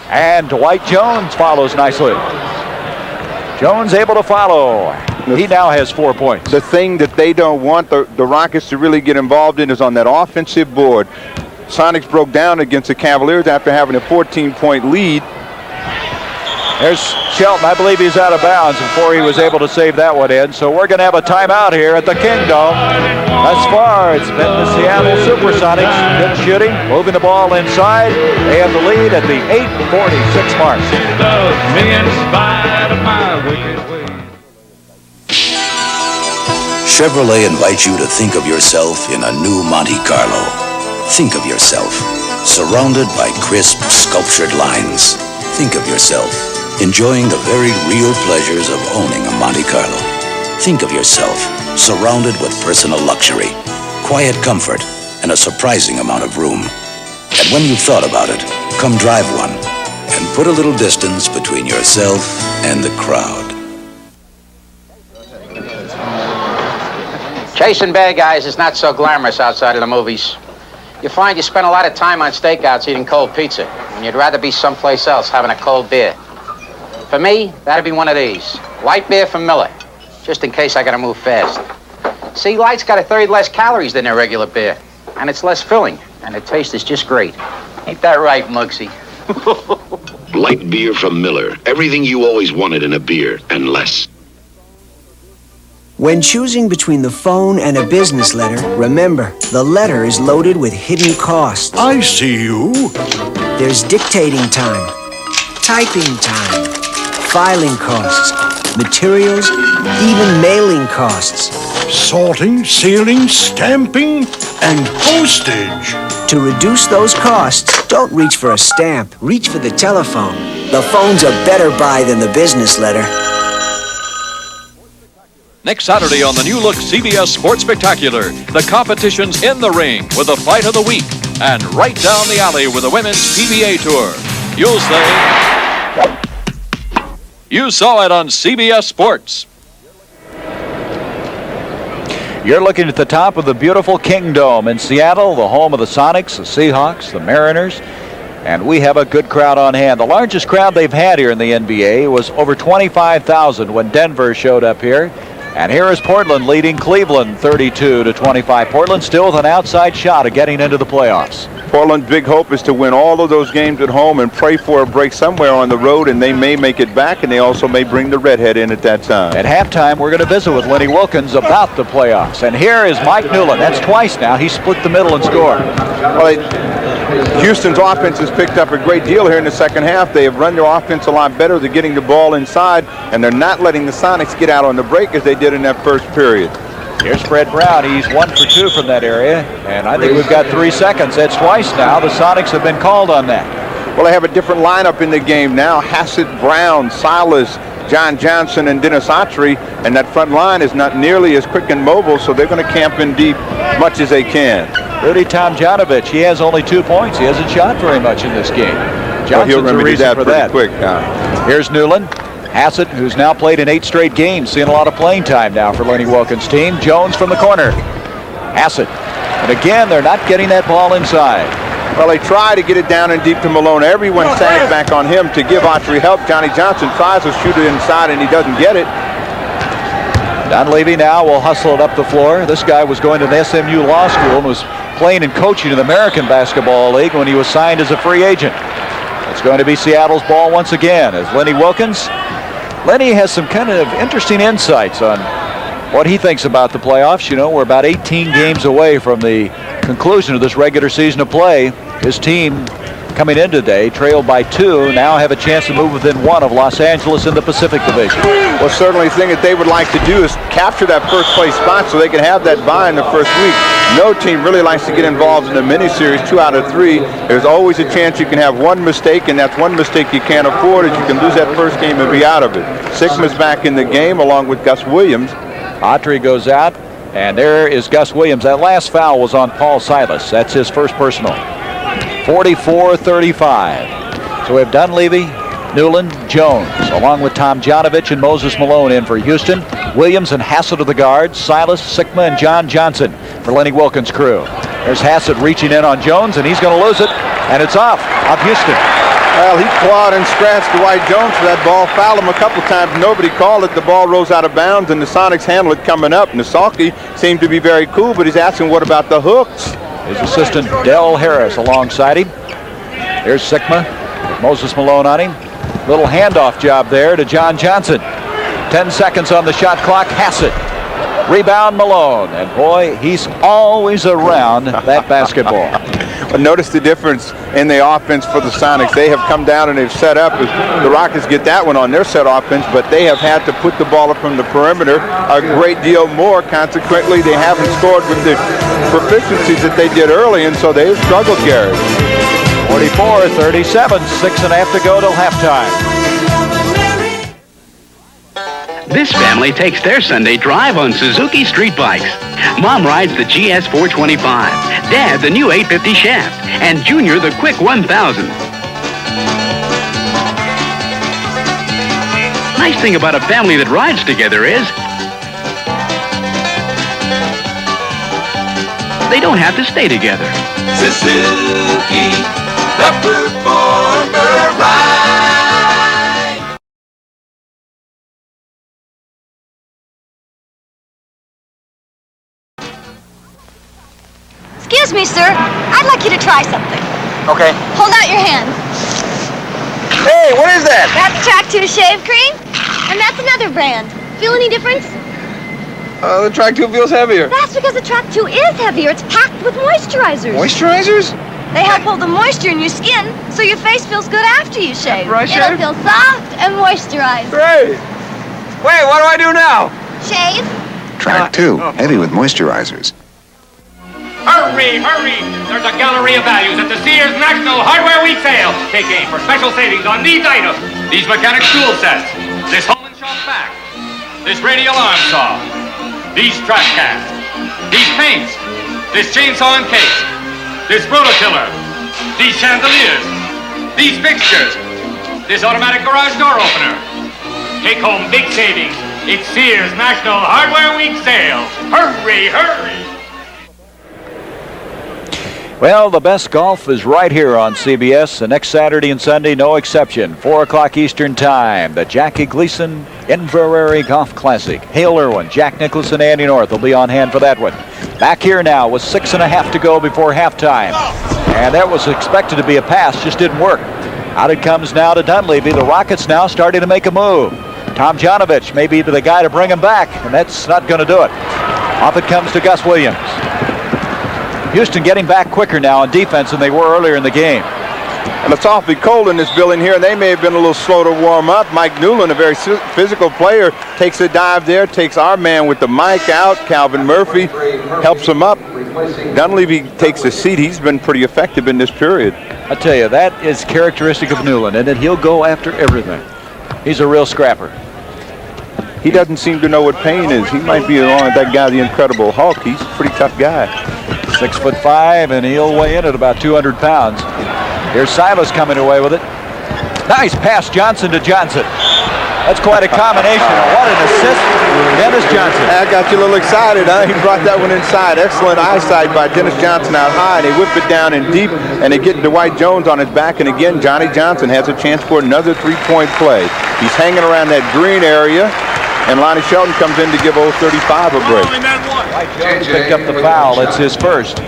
Speaker 1: and Dwight Jones follows nicely. Jones able to follow. He now has 4 points.
Speaker 4: The thing that they don't want the Rockets to really get involved in is on that offensive board. Sonics broke down against the Cavaliers after having a 14-point lead.
Speaker 1: There's Shelton. I believe he's out of bounds before he was able to save that one in. So we're going to have a timeout here at the Kingdom. Thus far, it's been the Seattle SuperSonics. Good shooting, moving the ball inside. They have the lead at the 8:46 mark.
Speaker 3: Love me in spite of my wicked ways.
Speaker 5: Chevrolet invites you to think of yourself in a new Monte Carlo. Think of yourself surrounded by crisp, sculptured lines. Think of yourself enjoying the very real pleasures of owning a Monte Carlo. Think of yourself surrounded with personal luxury, quiet comfort, and a surprising amount of room. And when you've thought about it, come drive one. and put a little distance between yourself and the crowd.
Speaker 7: Chasing bad guys is not so glamorous outside of the movies. You find you spend a lot of time on stakeouts eating cold pizza, when you'd rather be someplace else having a cold beer. For me, that'd be one of these. Light beer from Miller, just in case I gotta move fast. See, Light's got a third less calories than their regular beer, and it's less filling, and the taste is just great. Ain't that right, Muggsy?
Speaker 8: Light beer from Miller. Everything you always wanted in a beer, and less.
Speaker 23: When choosing between the phone and a business letter, remember, the letter is loaded with hidden costs.
Speaker 24: I see you.
Speaker 23: There's dictating time, typing time, filing costs, materials, even mailing costs.
Speaker 24: Sorting, sealing, stamping, and postage.
Speaker 23: To reduce those costs, don't reach for a stamp, reach for the telephone. The phone's a better buy than the business letter.
Speaker 2: Next Saturday on the new look CBS Sports Spectacular, the competition's in the ring with the fight of the week, and right down the alley with the women's PBA tour. You'll say, you saw it on CBS Sports.
Speaker 1: You're looking at the top of the beautiful Kingdome in Seattle, the home of the Sonics, the Seahawks, the Mariners, and we have a good crowd on hand. The largest crowd they've had here in the NBA was over 25,000 when Denver showed up here. And here is Portland leading Cleveland 32-25. Portland still with an outside shot of getting into the playoffs.
Speaker 4: Portland's big hope is to win all of those games at home and pray for a break somewhere on the road, and they may make it back, and they also may bring the redhead in at that time.
Speaker 1: At halftime, we're going to visit with Lenny Wilkins about the playoffs. And here is Mike Newland. That's twice now. He split the middle and scored.
Speaker 4: Well, Houston's offense has picked up a great deal here in the second half. They have run their offense a lot better. They're getting the ball inside, and they're not letting the Sonics get out on the break as they did in that first period.
Speaker 1: Here's Fred Brown. He's 1 for 2 from that area, and I think we've got 3 seconds. That's twice now. The Sonics have been called on that.
Speaker 4: Well, they have a different lineup in the game now. Hassett, Brown, Silas, John Johnson, and Dennis Autry, and that front line is not nearly as quick and mobile, so they're going to camp in deep much as they can.
Speaker 1: Rudy Tomjanovich, he has only 2 points. He hasn't shot very much in this game. Johnson's
Speaker 4: he'll remedy that pretty quick.
Speaker 1: Here's Newland. Hassett, who's now played in 8 straight games, seeing a lot of playing time now for Lenny Wilkins' team. Jones from the corner. Hassett. And again, they're not getting that ball inside.
Speaker 4: Well, they try to get it down and deep to Malone. Everyone sags back on him to give Autry help. Johnny Johnson tries to shoot it inside, and he doesn't get it.
Speaker 1: Dunleavy now will hustle it up the floor. This guy was going to the SMU Law School and was playing and coaching in the American Basketball League when he was signed as a free agent. It's going to be Seattle's ball once again as Lenny Wilkins. Lenny has some kind of interesting insights on what he thinks about the playoffs. You know, we're about 18 games away from the conclusion of this regular season of play. His team, coming in today, trailed by 2, now have a chance to move within 1 of Los Angeles in the Pacific Division.
Speaker 4: Well, certainly the thing that they would like to do is capture that first place spot so they can have that bye in the first week. No team really likes to get involved in a mini-series 2 out of 3. There's always a chance you can have 1 mistake, and that's 1 mistake you can't afford, is you can lose that first game and be out of it. Sikma's back in the game along with Gus Williams.
Speaker 1: Autry goes out, and there is Gus Williams. That last foul was on Paul Silas. That's his first personal. 44-35. So we have Dunleavy, Newland, Jones, along with Tomjanovich and Moses Malone in for Houston. Williams and Hassett are the guards. Silas, Sikma, and John Johnson for Lenny Wilkins' crew. There's Hassett reaching in on Jones, and he's going to lose it, and it's off Houston.
Speaker 4: Well, he clawed and scratched Dwight Jones for that ball. Fouled him a couple times. Nobody called it. The ball rolls out of bounds, and the Sonics handle it coming up. Nasaki seemed to be very cool, but he's asking, what about the hooks?
Speaker 1: His assistant, Del Harris, alongside him. Here's Sikma, Moses Malone on him. Little handoff job there to John Johnson. 10 seconds on the shot clock. Hassett. Rebound Malone. And boy, he's always around that basketball.
Speaker 4: But notice the difference in the offense for the Sonics. They have come down and they've set up. The Rockets get that one on their set offense, but they have had to put the ball up from the perimeter a great deal more. Consequently, they haven't scored with the proficiencies that they did early, and so they've struggled, Gary.
Speaker 1: 44-37, 6.5 to go till halftime.
Speaker 25: This family takes their Sunday drive on Suzuki street bikes. Mom rides the GS 425, Dad the new 850 Shaft, and Junior the Quick 1000. nice thing about a family that rides together is they don't have to stay together.
Speaker 3: Suzuki, the performer ride.
Speaker 6: Excuse me, sir. I'd like you to try something.
Speaker 4: Okay.
Speaker 6: Hold out your hand.
Speaker 4: Hey, what is that?
Speaker 6: That's Track 2 shave cream, and that's another brand. Feel any difference?
Speaker 4: The Track 2 feels heavier.
Speaker 6: That's because the Track 2 is heavier. It's packed with moisturizers.
Speaker 4: Moisturizers?
Speaker 6: They help hold the moisture in your skin so your face feels good after you shave.
Speaker 4: After I shave?
Speaker 6: It'll feel soft and moisturized.
Speaker 4: Great. Wait, what do I do now?
Speaker 6: Shave?
Speaker 9: Track 2, heavy with moisturizers.
Speaker 10: Hurry, hurry! There's a gallery of values at the Sears National Hardware Week sale. Take aim for special savings on these items. These mechanic tool sets. This home and shop vac. This radial arm saw. These trash cans. These paints. This chainsaw and case. This rototiller. These chandeliers. These fixtures. This automatic garage door opener. Take home big savings. It's Sears National Hardware Week sale. Hurry, hurry!
Speaker 1: Well, the best golf is right here on CBS. The next Saturday and Sunday, no exception. 4 o'clock Eastern Time. The Jackie Gleason Inverary Golf Classic. Hale Irwin, Jack Nicklaus, and Andy North will be on hand for that one. Back here now with 6.5 to go before halftime. And that was expected to be a pass, just didn't work. Out it comes now to Dunleavy. The Rockets now starting to make a move. Tomjanovich may be the guy to bring him back, and that's not going to do it. Off it comes to Gus Williams. Houston getting back quicker now on defense than they were earlier in the game.
Speaker 4: And it's awfully cold in this building here, and they may have been a little slow to warm up. Mike Newland, a very physical player, takes a dive there, takes our man with the mic out. Calvin Murphy helps him up. Dunleavy takes a seat. He's been pretty effective in this period.
Speaker 1: I tell you, that is characteristic of Newland, and that he'll go after everything. He's a real scrapper.
Speaker 4: He doesn't seem to know what pain is. He might be along with that guy, the Incredible Hulk. He's a pretty tough guy.
Speaker 1: 6'5", and he'll weigh in at about 200 pounds. Here's Silas coming away with it. Nice pass, Johnson to Johnson. That's quite a combination. What an assist, Dennis Johnson.
Speaker 4: I got you a little excited, huh? He brought that one inside. Excellent eyesight by Dennis Johnson out high. They whip it down in deep, and they get Dwight Jones on his back. And again, Johnny Johnson has a chance for another three-point play. He's hanging around that green area, and Lonnie Shelton comes in to give old 35 a break.
Speaker 1: Dwight Jones picked up the foul. It's his first.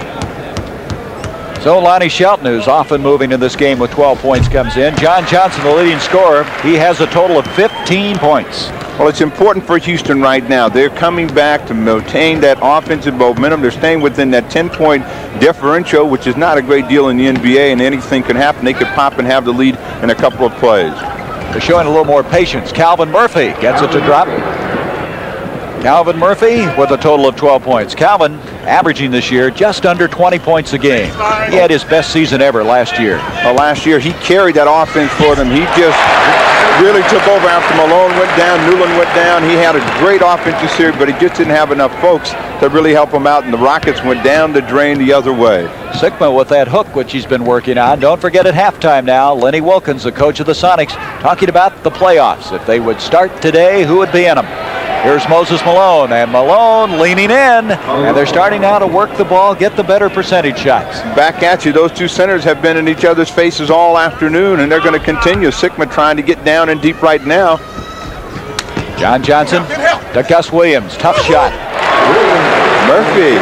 Speaker 1: So Lonnie Shelton, who's often moving in this game with 12 points, comes in. John Johnson, the leading scorer. He has a total of 15 points.
Speaker 4: Well, it's important for Houston right now. They're coming back to maintain that offensive momentum. They're staying within that 10-point differential, which is not a great deal in the NBA, and anything can happen. They could pop and have the lead in a couple of plays.
Speaker 1: They're showing a little more patience. Calvin Murphy gets it to drop. Calvin Murphy with a total of 12 points. Calvin averaging this year just under 20 points a game. He had his best season ever last year.
Speaker 4: Well, last year he carried that offense for them. He just really took over after Malone went down, Newland went down. He had a great offensive series, but he just didn't have enough folks to really help him out, and the Rockets went down the drain the other way.
Speaker 1: Sikma with that hook, which he's been working on. Don't forget at halftime now, Lenny Wilkins, the coach of the Sonics, talking about the playoffs. If they would start today, who would be in them? Here's Moses Malone, and Malone leaning in, and they're starting now to work the ball, get the better percentage shots.
Speaker 4: Back at you. Those two centers have been in each other's faces all afternoon, and they're going to continue. Sikma trying to get down and deep right now.
Speaker 1: John Johnson to Gus Williams. Tough shot.
Speaker 4: Murphy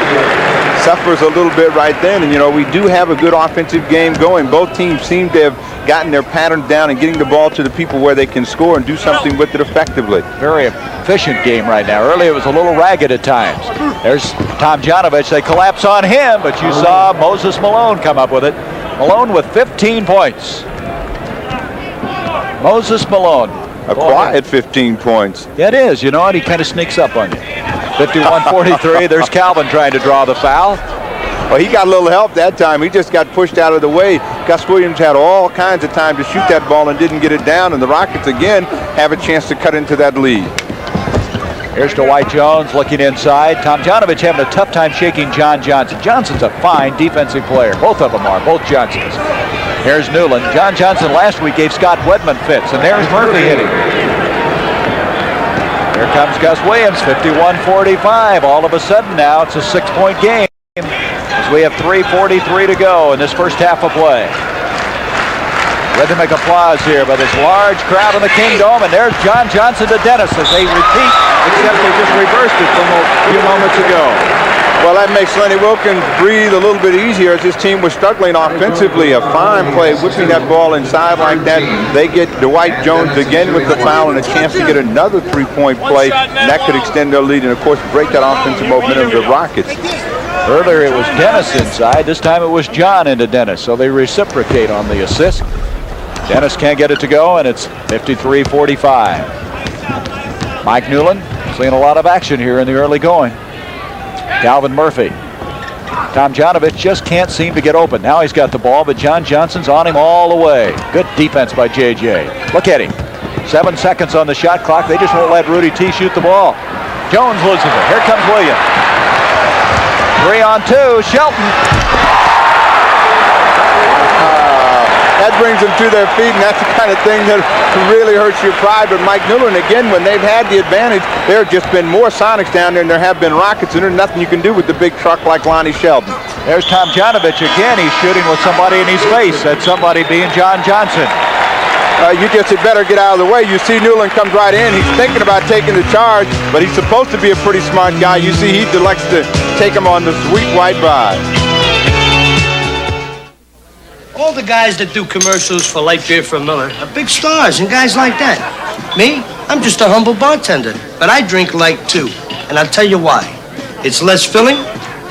Speaker 4: suffers a little bit right then, and you know, we do have a good offensive game going. Both teams seem to have gotten their pattern down and getting the ball to the people where they can score and do something with it effectively.
Speaker 1: Very efficient game right now. Earlier it was a little ragged at times. There's Tomjanovich. They collapse on him, but you saw Moses Malone come up with it. Malone with 15 points. Moses Malone.
Speaker 4: A quiet 15 points.
Speaker 1: Yeah, it is. You know, and he kind of sneaks up on you. 51-43. There's Calvin trying to draw the foul.
Speaker 4: Well, he got a little help that time. He just got pushed out of the way. Gus Williams had all kinds of time to shoot that ball and didn't get it down, and the Rockets again have a chance to cut into that lead.
Speaker 1: Here's Dwight Jones looking inside. Tomjanovich having a tough time shaking John Johnson. Johnson's a fine defensive player. Both of them are, both Johnsons. Here's Newland. John Johnson last week gave Scott Wedman fits, and there's Murphy hitting. Here comes Gus Williams, 51-45. All of a sudden now it's a 6-point game as we have 3:43 to go in this first half of play. Rhythmic applause here by this large crowd in the Kingdome, and there's John Johnson to Dennis as they repeat, except they just reversed it from a few moments ago.
Speaker 4: Well, that makes Lenny Wilkins breathe a little bit easier as his team was struggling offensively. A fine play, whipping that ball inside like that. They get Dwight Jones again with the foul and a chance to get another three-point play, and that could extend their lead and, of course, break that offensive momentum of the Rockets.
Speaker 1: Earlier it was Dennis inside. This time it was John into Dennis, so they reciprocate on the assist. Dennis can't get it to go, and it's 53-45. Mike Newland seeing a lot of action here in the early going. Calvin Murphy. Tomjanovich just can't seem to get open. Now he's got the ball, but John Johnson's on him all the way. Good defense by JJ. Look at him. 7 seconds on the shot clock. They just won't let Rudy T shoot the ball. Jones loses it. Here comes Williams. 3-on-2. Shelton.
Speaker 4: That brings them to their feet, and that's the kind of thing that really hurts your pride. But Mike Newland, again, when they've had the advantage, there have just been more Sonics down there than there have been Rockets, and there's nothing you can do with the big truck like Lonnie Shelton.
Speaker 1: There's Tomjanovich again. He's shooting with somebody in his face. That somebody being John Johnson.
Speaker 4: You just had better get out of the way. You see Newland comes right in. He's thinking about taking the charge, but he's supposed to be a pretty smart guy. You see he elects to take him on the sweet white ride.
Speaker 16: All the guys that do commercials for light beer from Miller are big stars and guys like that. Me, I'm just a humble bartender, but I drink light too. And I'll tell you why. It's less filling,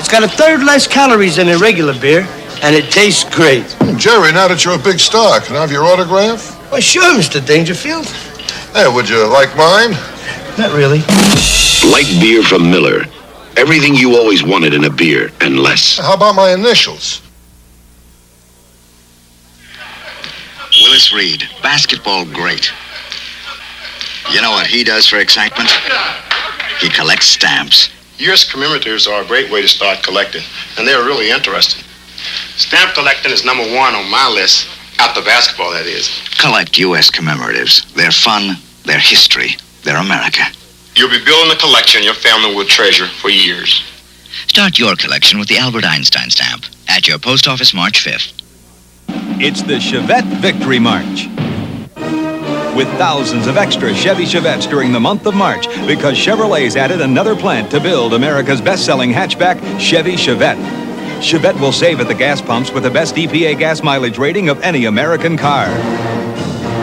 Speaker 16: it's got 1/3 less calories than a regular beer, and it tastes great.
Speaker 11: Jerry, now that you're a big star, can I have your autograph?
Speaker 16: Well, sure, Mr. Dangerfield.
Speaker 11: Hey, would you like mine?
Speaker 16: Not really.
Speaker 8: Light beer from Miller. Everything you always wanted in a beer, and less.
Speaker 11: How about my initials?
Speaker 12: Willis Reed, basketball great. You know what he does for excitement? He collects stamps.
Speaker 13: U.S. commemoratives are a great way to start collecting, and they're really interesting. Stamp collecting is number 1 on my list, after basketball, that is.
Speaker 12: Collect U.S. commemoratives. They're fun, they're history, they're America.
Speaker 13: You'll be building a collection your family will treasure for years.
Speaker 12: Start your collection with the Albert Einstein stamp at your post office March 5th.
Speaker 2: It's the Chevette Victory March. With thousands of extra Chevy Chevettes during the month of March, because Chevrolet's added another plant to build America's best-selling hatchback, Chevy Chevette. Chevette will save at the gas pumps with the best EPA gas mileage rating of any American car.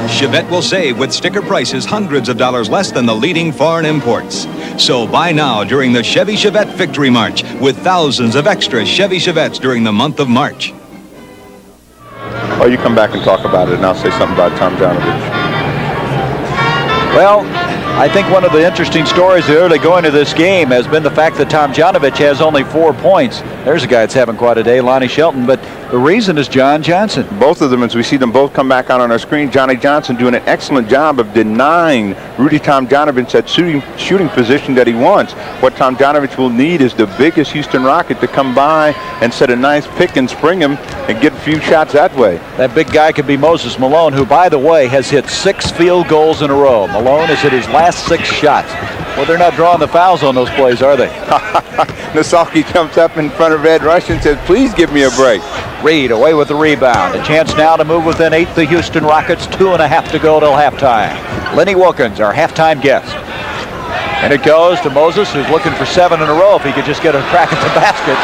Speaker 2: Chevette will save with sticker prices hundreds of dollars less than the leading foreign imports. So buy now during the Chevy Chevette Victory March with thousands of extra Chevy Chevettes during the month of March.
Speaker 4: Oh, you come back and talk about it, and I'll say something about Tomjanovich.
Speaker 1: Well, I think one of the interesting stories early going to this game has been the fact that Tomjanovich has only 4 points. There's a guy that's having quite a day, Lonnie Shelton, but the reason is John Johnson.
Speaker 4: Both of them, as we see them both come back out on our screen, Johnny Johnson doing an excellent job of denying Rudy Tomjanovich that shooting position that he wants. What Tomjanovich will need is the biggest Houston Rocket to come by and set a nice pick and spring him and get a few shots that way.
Speaker 1: That big guy could be Moses Malone, who, by the way, has hit 6 field goals in a row. Malone has hit his last 6 shots. Well, they're not drawing the fouls on those plays, are they?
Speaker 4: Nasaki jumps up in front of Ed Rush and says, please give me a break.
Speaker 1: Reed away with the rebound. A chance now to move within 8, the Houston Rockets. 2.5 to go till halftime. Lenny Wilkins, our halftime guest. And it goes to Moses, who's looking for 7 in a row if he could just get a crack at the basket.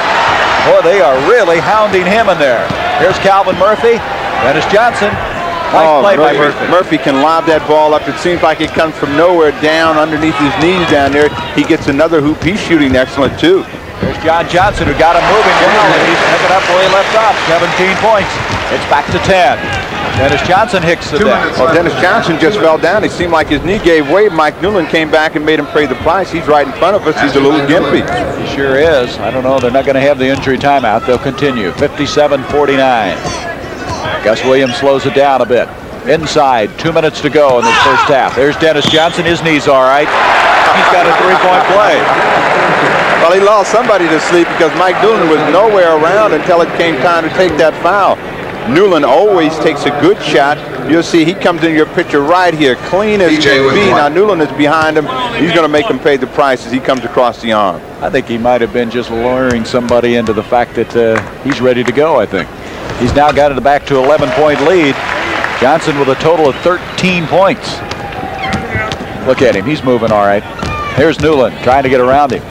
Speaker 1: Boy, they are really hounding him in there. Here's Calvin Murphy. Dennis Johnson. Nice play by Murphy.
Speaker 4: Murphy can lob that ball up. It seems like it comes from nowhere down underneath his knees down there. He gets another hoop. He's shooting excellent, too.
Speaker 1: There's John Johnson, who got him moving down, and he's picking up where he left off. 17 points. It's back to 10. Dennis Johnson hits the deck.
Speaker 4: Well, Dennis Johnson just fell down. It seemed like his knee gave way. Mike Newland came back and made him pay the price. He's right in front of us. He's a little gimpy.
Speaker 1: He sure is. I don't know. They're not going to have the injury timeout. They'll continue. 57-49. Gus Williams slows it down a bit. Inside, 2 minutes to go in this first half. There's Dennis Johnson. His knee's all right. He's got a 3-point play.
Speaker 4: Well, he lost somebody to sleep because Mike Newland was nowhere around until it came time to take that foul. Newland always takes a good shot. You'll see he comes in your picture right here, clean as can be. Now Newland is behind him. He's going to make him pay the price as he comes across the arm.
Speaker 1: I think he might have been just luring somebody into the fact that he's ready to go, I think. He's now got it back to 11-point lead. Johnson with a total of 13 points. Look at him. He's moving all right. Here's Newland trying to get around him.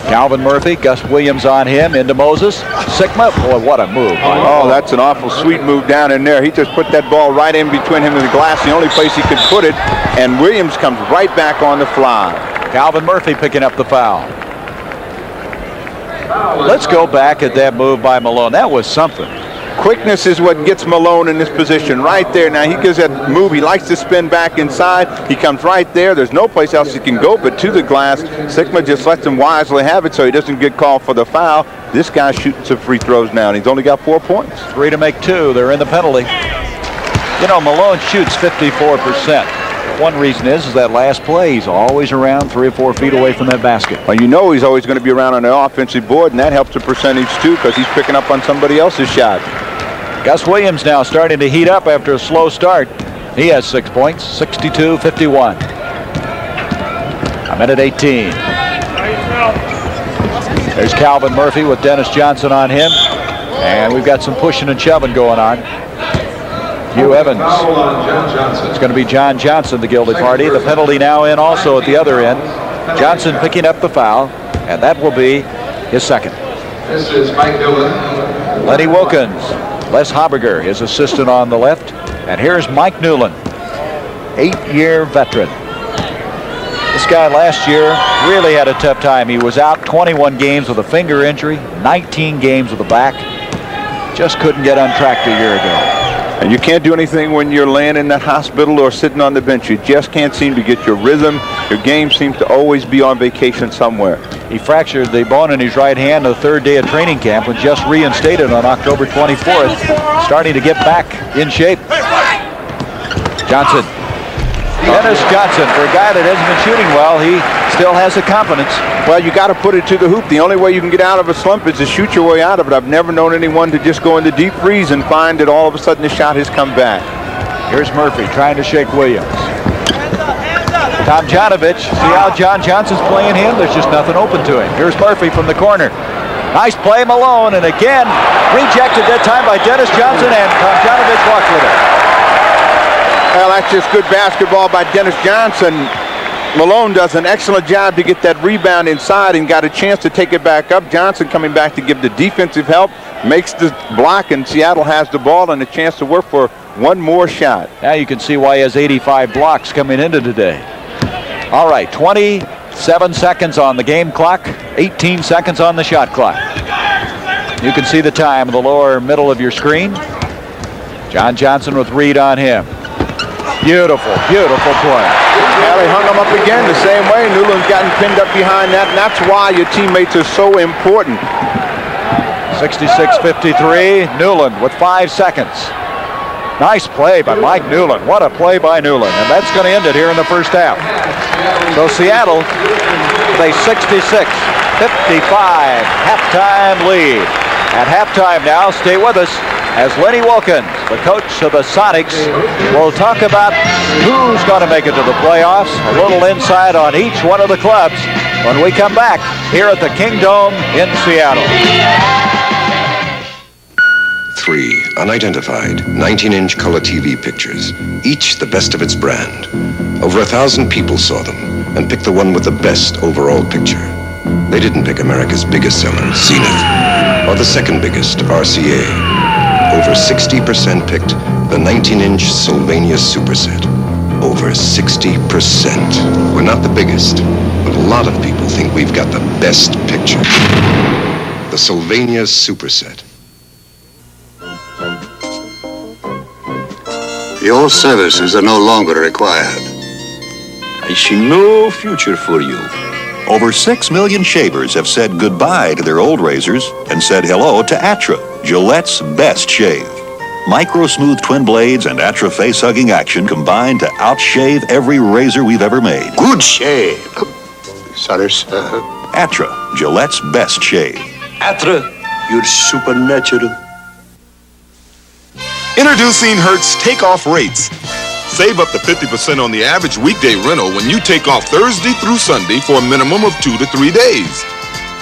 Speaker 1: Calvin Murphy, Gus Williams on him, into Moses. Sikma, boy, what a move.
Speaker 4: Oh, that's an awful sweet move down in there. He just put that ball right in between him and the glass, the only place he could put it, and Williams comes right back on the fly.
Speaker 1: Calvin Murphy picking up the foul. Let's go back at that move by Malone. That was something.
Speaker 4: Quickness is what gets Malone in this position right there. Now he gives that move. He likes to spin back inside. He comes right there. There's no place else he can go but to the glass. Sikma just lets him wisely have it so he doesn't get called for the foul. This guy's shooting some free throws now, and he's only got 4 points.
Speaker 1: 3 to make 2. They're in the penalty. You know, Malone shoots 54%. One reason is that last play, he's always around 3 or 4 feet away from that basket.
Speaker 4: Well, you know he's always going to be around on the offensive board, and that helps the percentage too because he's picking up on somebody else's shot.
Speaker 1: Gus Williams now starting to heat up after a slow start. He has 6 points, 62-51. A minute 18. There's Calvin Murphy with Dennis Johnson on him. And we've got some pushing and shoving going on. Hugh Evans. It's going to be John Johnson, the guilty party. The penalty now in also at the other end. Johnson picking up the foul, and that will be his second.
Speaker 14: This is Mike Newland.
Speaker 1: Lenny Wilkins. Les Haberger, his assistant on the left. And here's Mike Newland, 8-year veteran. This guy last year really had a tough time. He was out 21 games with a finger injury, 19 games with a back. Just couldn't get on track a year ago.
Speaker 4: And you can't do anything when you're laying in that hospital or sitting on the bench. You just can't seem to get your rhythm. Your game seems to always be on vacation somewhere.
Speaker 1: He fractured the bone in his right hand the 3rd day of training camp and just reinstated on October 24th, starting to get back in shape. Johnson. Dennis Johnson, for a guy that hasn't been shooting well, he still has the confidence.
Speaker 4: Well, you got to put it to the hoop. The only way you can get out of a slump is to shoot your way out of it. I've never known anyone to just go into deep freeze and find that all of a sudden the shot has come back.
Speaker 1: Here's Murphy trying to shake Williams. Tomjanovich, see how John Johnson's playing him? There's just nothing open to him. Here's Murphy from the corner. Nice play, Malone, and again, rejected that time by Dennis Johnson, and Tomjanovich walked with it.
Speaker 4: Well, that's just good basketball by Dennis Johnson. Malone does an excellent job to get that rebound inside and got a chance to take it back up. Johnson coming back to give the defensive help, makes the block, and Seattle has the ball and a chance to work for one more shot.
Speaker 1: Now you can see why he has 85 blocks coming into today. All right, 27 seconds on the game clock, 18 seconds on the shot clock. You can see the time in the lower middle of your screen. John Johnson with Reed on him. Beautiful, beautiful play.
Speaker 4: Yeah, they hung him up again the same way. Newland's gotten pinned up behind that, and that's why your teammates are so important.
Speaker 1: 66-53, Newland with 5 seconds. Nice play by Mike Newland. What a play by Newland, and that's going to end it here in the first half. So Seattle with a 66-55 halftime lead. At halftime now, stay with us as Lenny Wilkins, the coach of the Sonics, will talk about who's going to make it to the playoffs, a little insight on each one of the clubs when we come back here at the Kingdome in Seattle.
Speaker 15: 3 unidentified 19-inch color TV pictures, each the best of its brand. Over 1,000 people saw them and picked the one with the best overall picture. They didn't pick America's biggest seller, Zenith, or the second biggest, RCA. Over 60% picked the 19-inch Sylvania Superset. Over 60%. We're not the biggest, but a lot of people think we've got the best picture. The Sylvania Superset.
Speaker 17: Your services are no longer required.
Speaker 18: I see no future for you. Over 6 million shavers have said goodbye to their old razors and said hello to Atra, Gillette's best shave. Micro smooth twin blades and Atra face-hugging action combine to outshave every razor we've ever made.
Speaker 17: Good shave. Sorry, sir.
Speaker 18: Atra, Gillette's best shave.
Speaker 17: Atra, you're supernatural.
Speaker 5: Introducing Hertz takeoff rates. Save up to 50% on the average weekday rental when you take off Thursday through Sunday for a minimum of 2 to 3 days.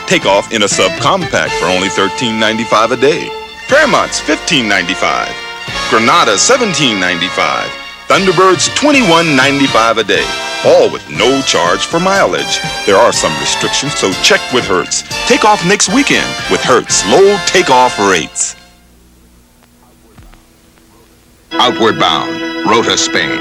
Speaker 5: Take off in a subcompact for only $13.95 a day. Paramont's $15.95. Granada $17.95. Thunderbird's $21.95 a day. All with no charge for mileage. There are some restrictions, so check with Hertz. Take off next weekend with Hertz low takeoff rates.
Speaker 19: Outward Bound, Rota, Spain.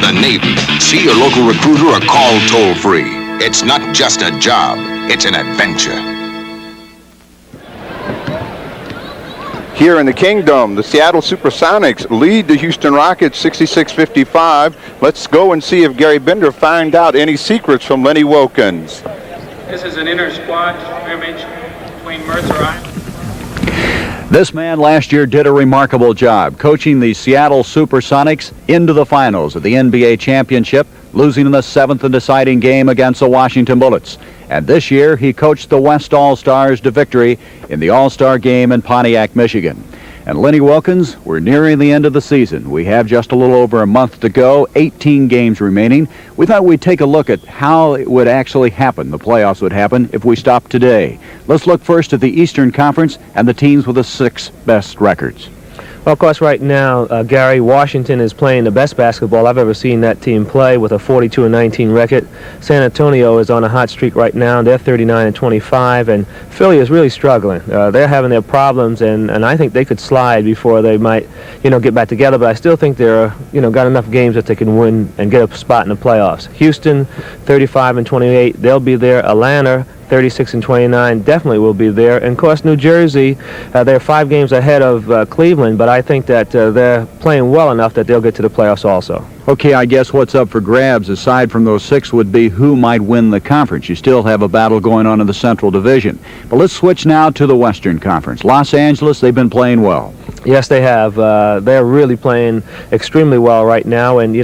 Speaker 19: The Navy. See your local recruiter or call toll-free. It's not just a job, it's an adventure.
Speaker 4: Here in the Kingdom, the Seattle SuperSonics lead the Houston Rockets 66-55. Let's go and see if Gary Bender found out any secrets from Lenny Wilkins.
Speaker 20: This is an inter-squad scrimmage between Mercer Island.
Speaker 1: This man last year did a remarkable job coaching the Seattle SuperSonics into the finals of the NBA championship, losing in the 7th and deciding game against the Washington Bullets. And this year, he coached the West All-Stars to victory in the All-Star game in Pontiac, Michigan. And Lenny Wilkins, we're nearing the end of the season. We have just a little over a month to go, 18 games remaining. We thought we'd take a look at how it would actually happen, the playoffs would happen, if we stopped today. Let's look first at the Eastern Conference and the teams with the 6 best records.
Speaker 21: Well, of course, right now, Gary, Washington is playing the best basketball I've ever seen that team play with a 42-19 record. San Antonio is on a hot streak right now. They're 39-25, and Philly is really struggling. They're having their problems, and I think they could slide before they might, get back together. But I still think they're, got enough games that they can win and get a spot in the playoffs. Houston, 35-28, they'll be there. Atlanta, 36-29, definitely will be there. And of course, New Jersey, they're 5 games ahead of Cleveland, but I think that they're playing well enough that they'll get to the playoffs also.
Speaker 1: Okay, I guess what's up for grabs aside from those 6 would be who might win the conference. You still have a battle going on in the Central Division. But let's switch now to the Western Conference. Los Angeles, they've been playing well.
Speaker 21: Yes, they have. They're really playing extremely well right now. And,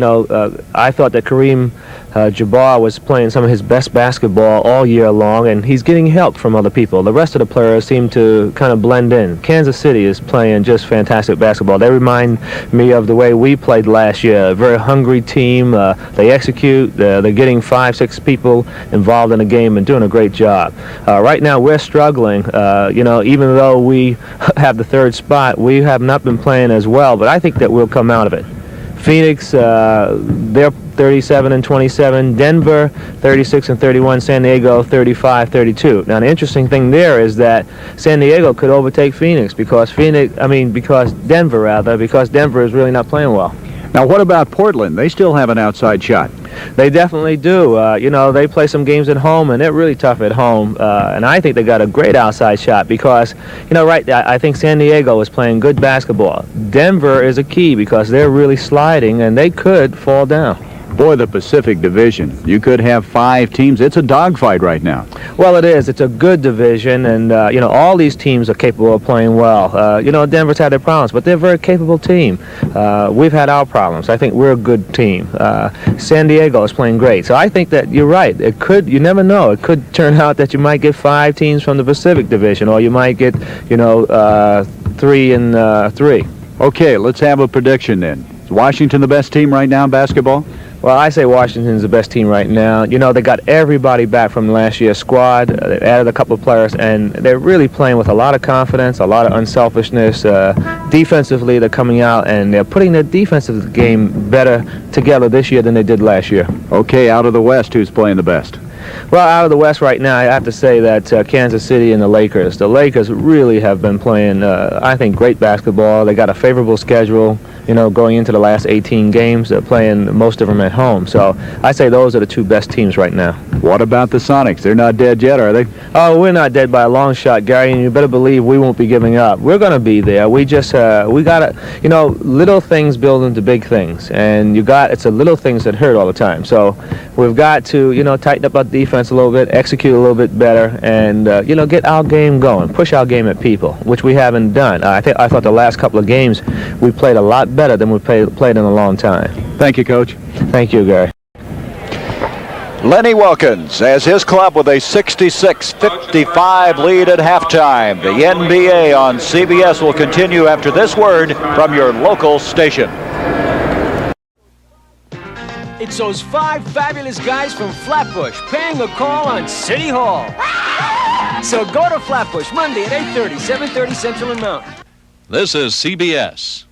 Speaker 21: I thought that Kareem Jabbar was playing some of his best basketball all year long, and he's getting help from other people. The rest of the players seem to kind of blend in. Kansas City is playing just fantastic basketball. They remind me of the way we played last year. A very hungry team. They execute. They're getting 5-6 people involved in the game and doing a great job. Right now, we're struggling. Even though we have the 3rd spot, we have not been playing as well, but I think that we'll come out of it. Phoenix, they're 37-27. Denver, 36-31. San Diego, 35-32. Now, the interesting thing there is that San Diego could overtake Phoenix because Denver is really not playing well.
Speaker 1: Now, what about Portland? They still have an outside shot.
Speaker 21: They definitely do. They play some games at home, and they're really tough at home. And I think they got a great outside shot because, I think San Diego is playing good basketball. Denver is a key because they're really sliding, and they could fall down.
Speaker 1: Boy, the Pacific Division. You could have 5 teams. It's a dogfight right now.
Speaker 21: Well, it is. It's a good division, and, all these teams are capable of playing well. Denver's had their problems, but they're a very capable team. We've had our problems. I think we're a good team. San Diego is playing great. So I think that you're right. You never know. It could turn out that you might get 5 teams from the Pacific Division, or you might get, 3 and 3.
Speaker 1: Okay, let's have a prediction then. Is Washington the best team right now in basketball?
Speaker 21: Well, I say Washington's the best team right now. They got everybody back from last year's squad. They added a couple of players, and they're really playing with a lot of confidence, a lot of unselfishness. Defensively, they're coming out, and they're putting their defensive game better together this year than they did last year.
Speaker 1: Okay, out of the West, who's playing the best?
Speaker 21: Well, out of the West right now, I have to say that Kansas City and the Lakers. The Lakers really have been playing, I think, great basketball. They got a favorable schedule, going into the last 18 games. They're playing most of them at home. So I say those are the 2 best teams right now.
Speaker 1: What about the Sonics? They're not dead yet, are they?
Speaker 21: Oh, we're not dead by a long shot, Gary, and you better believe we won't be giving up. We're going to be there. We just, we got to, you know, little things build into big things, and it's the little things that hurt all the time. So we've got to, you know, tighten up our defense a little bit, execute a little bit better, and, you know, get our game going, push our game at people, which we haven't done. I thought the last couple of games we played a lot better than we played in a long time.
Speaker 1: Thank you, Coach.
Speaker 21: Thank you, Gary.
Speaker 1: Lenny Wilkins has his club with a 66-55 lead at halftime. The NBA on CBS will continue after this word from your local station.
Speaker 7: It's those 5 fabulous guys from Flatbush paying a call on City Hall. So go to Flatbush Monday at 8:30, 7:30 Central and Mountain.
Speaker 2: This is CBS.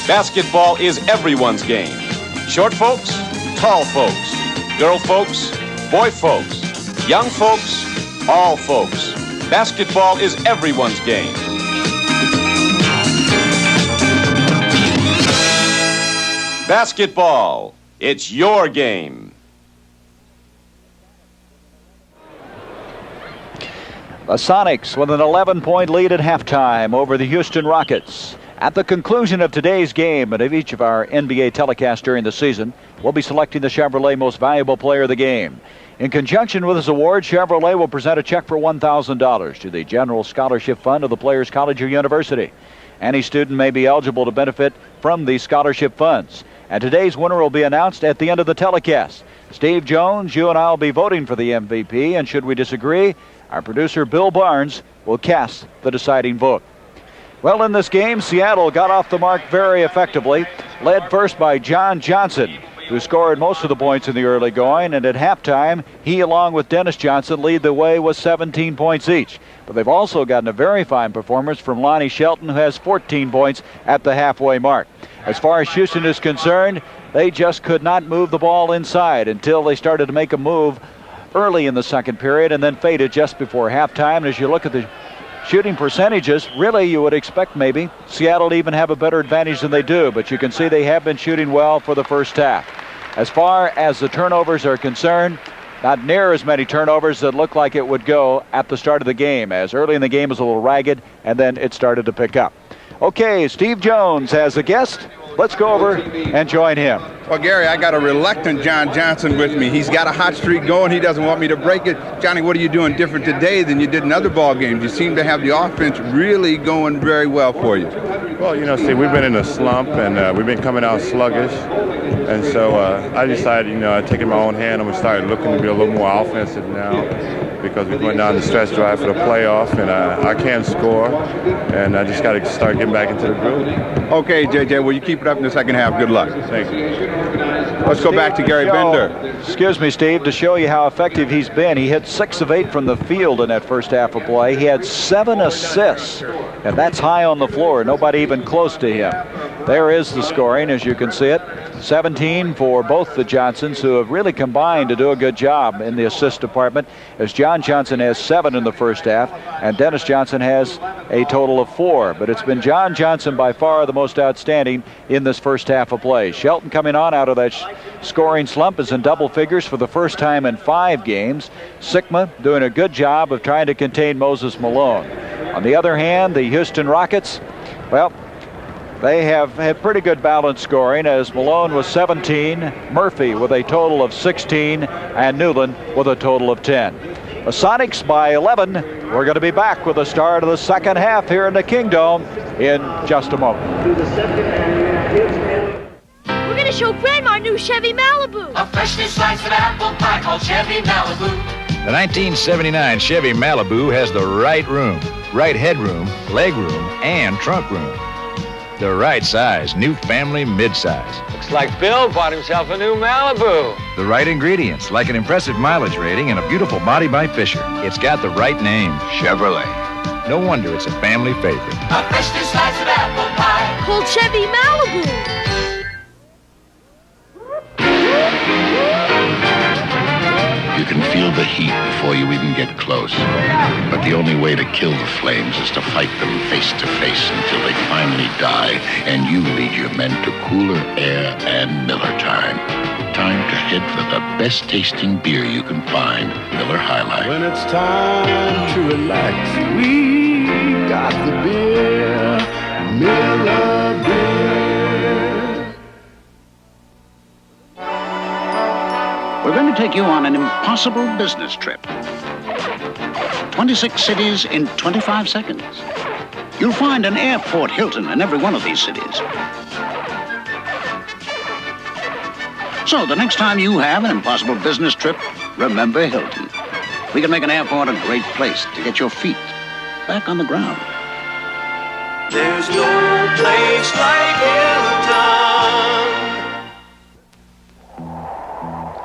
Speaker 22: Basketball is everyone's game. Short folks, tall folks, girl folks, boy folks, young folks, all folks. Basketball is everyone's game. Basketball, it's your game.
Speaker 1: The Sonics with an 11-point lead at halftime over the Houston Rockets. At the conclusion of today's game and of each of our NBA telecasts during the season, we'll be selecting the Chevrolet Most Valuable Player of the Game. In conjunction with this award, Chevrolet will present a check for $1,000 to the General Scholarship Fund of the Players College or University. Any student may be eligible to benefit from these scholarship funds. And today's winner will be announced at the end of the telecast. Steve Jones, you and I will be voting for the MVP, and should we disagree, our producer Bill Barnes will cast the deciding vote. Well, in this game, Seattle got off the mark very effectively, led first by John Johnson, who scored most of the points in the early going, and at halftime, he along with Dennis Johnson lead the way with 17 points each. But they've also gotten a very fine performance from Lonnie Shelton, who has 14 points at the halfway mark. As far as Houston is concerned, they just could not move the ball inside until they started to make a move early in the second period and then faded just before halftime. And as you look at the shooting percentages, really you would expect maybe Seattle to even have a better advantage than they do, but you can see they have been shooting well for the first half. As far as the turnovers are concerned, not near as many turnovers that looked like it would go at the start of the game, as early in the game was a little ragged and then it started to pick up. Okay, Steve Jones has a guest. Let's go over and join him.
Speaker 4: Well, Gary, I got a reluctant John Johnson with me. He's got a hot streak going. He doesn't want me to break it. Johnny, what are you doing different today than you did in other ball games? You seem to have the offense really going very well for you.
Speaker 23: Well, you know, see, we've been in a slump, and we've been coming out sluggish. And so I decided, you know, I'd take it in my own hand, and we started looking to be a little more offensive now, because we're going down the stretch drive for the playoff, and I can't score, and I just got to start getting back into the groove.
Speaker 4: Okay, JJ, well, you keep it up in the second half. Good luck.
Speaker 23: Thank you.
Speaker 4: Let's go back to Gary Bender.
Speaker 1: Excuse me, Steve, to show you how effective he's been. He hit 6 of 8 from the field in that first half of play. He had 7 assists, and that's high on the floor. Nobody even close to him. There is the scoring, as you can see it. 17 for both the Johnsons, who have really combined to do a good job in the assist department, as John Johnson has 7 in the first half, and Dennis Johnson has a total of 4. But it's been John Johnson by far the most outstanding in this first half of play. Shelton coming on out of that scoring slump is in double figures for the first time in 5 games. Sikma doing a good job of trying to contain Moses Malone. On the other hand, the Houston Rockets, well, they have had pretty good balanced scoring, as Malone was 17, Murphy with a total of 16, and Newland with a total of 10. The Sonics by 11. We're going to be back with the start of the second half here in the Kingdome in just a moment.
Speaker 3: We're going to show Grandma our new Chevy Malibu.
Speaker 6: A freshly sliced apple pie called Chevy Malibu.
Speaker 9: The 1979 Chevy Malibu has the right room, right headroom, leg room, and trunk room. The right size, new family midsize.
Speaker 7: Looks like Bill bought himself a new Malibu.
Speaker 9: The right ingredients, like an impressive mileage rating and a beautiful body by Fisher. It's got the right name, Chevrolet. No wonder it's a family favorite.
Speaker 6: A freshly sliced apple pie
Speaker 3: called Chevy Malibu.
Speaker 8: You can feel the heat before you even get close. But the only way to kill the flames is to fight them face to face until they finally die, and you lead your men to cooler air and Miller time. Time to head for the best tasting beer you can find, Miller High Life.
Speaker 6: When it's time to relax, we got the beer, Miller beer.
Speaker 24: We're going to take you on an impossible business trip. 26 cities in 25 seconds. You'll find an airport Hilton in every one of these cities. So the next time you have an impossible business trip, remember Hilton. We can make an airport a great place to get your feet back on the ground.
Speaker 6: There's no place like Hilton.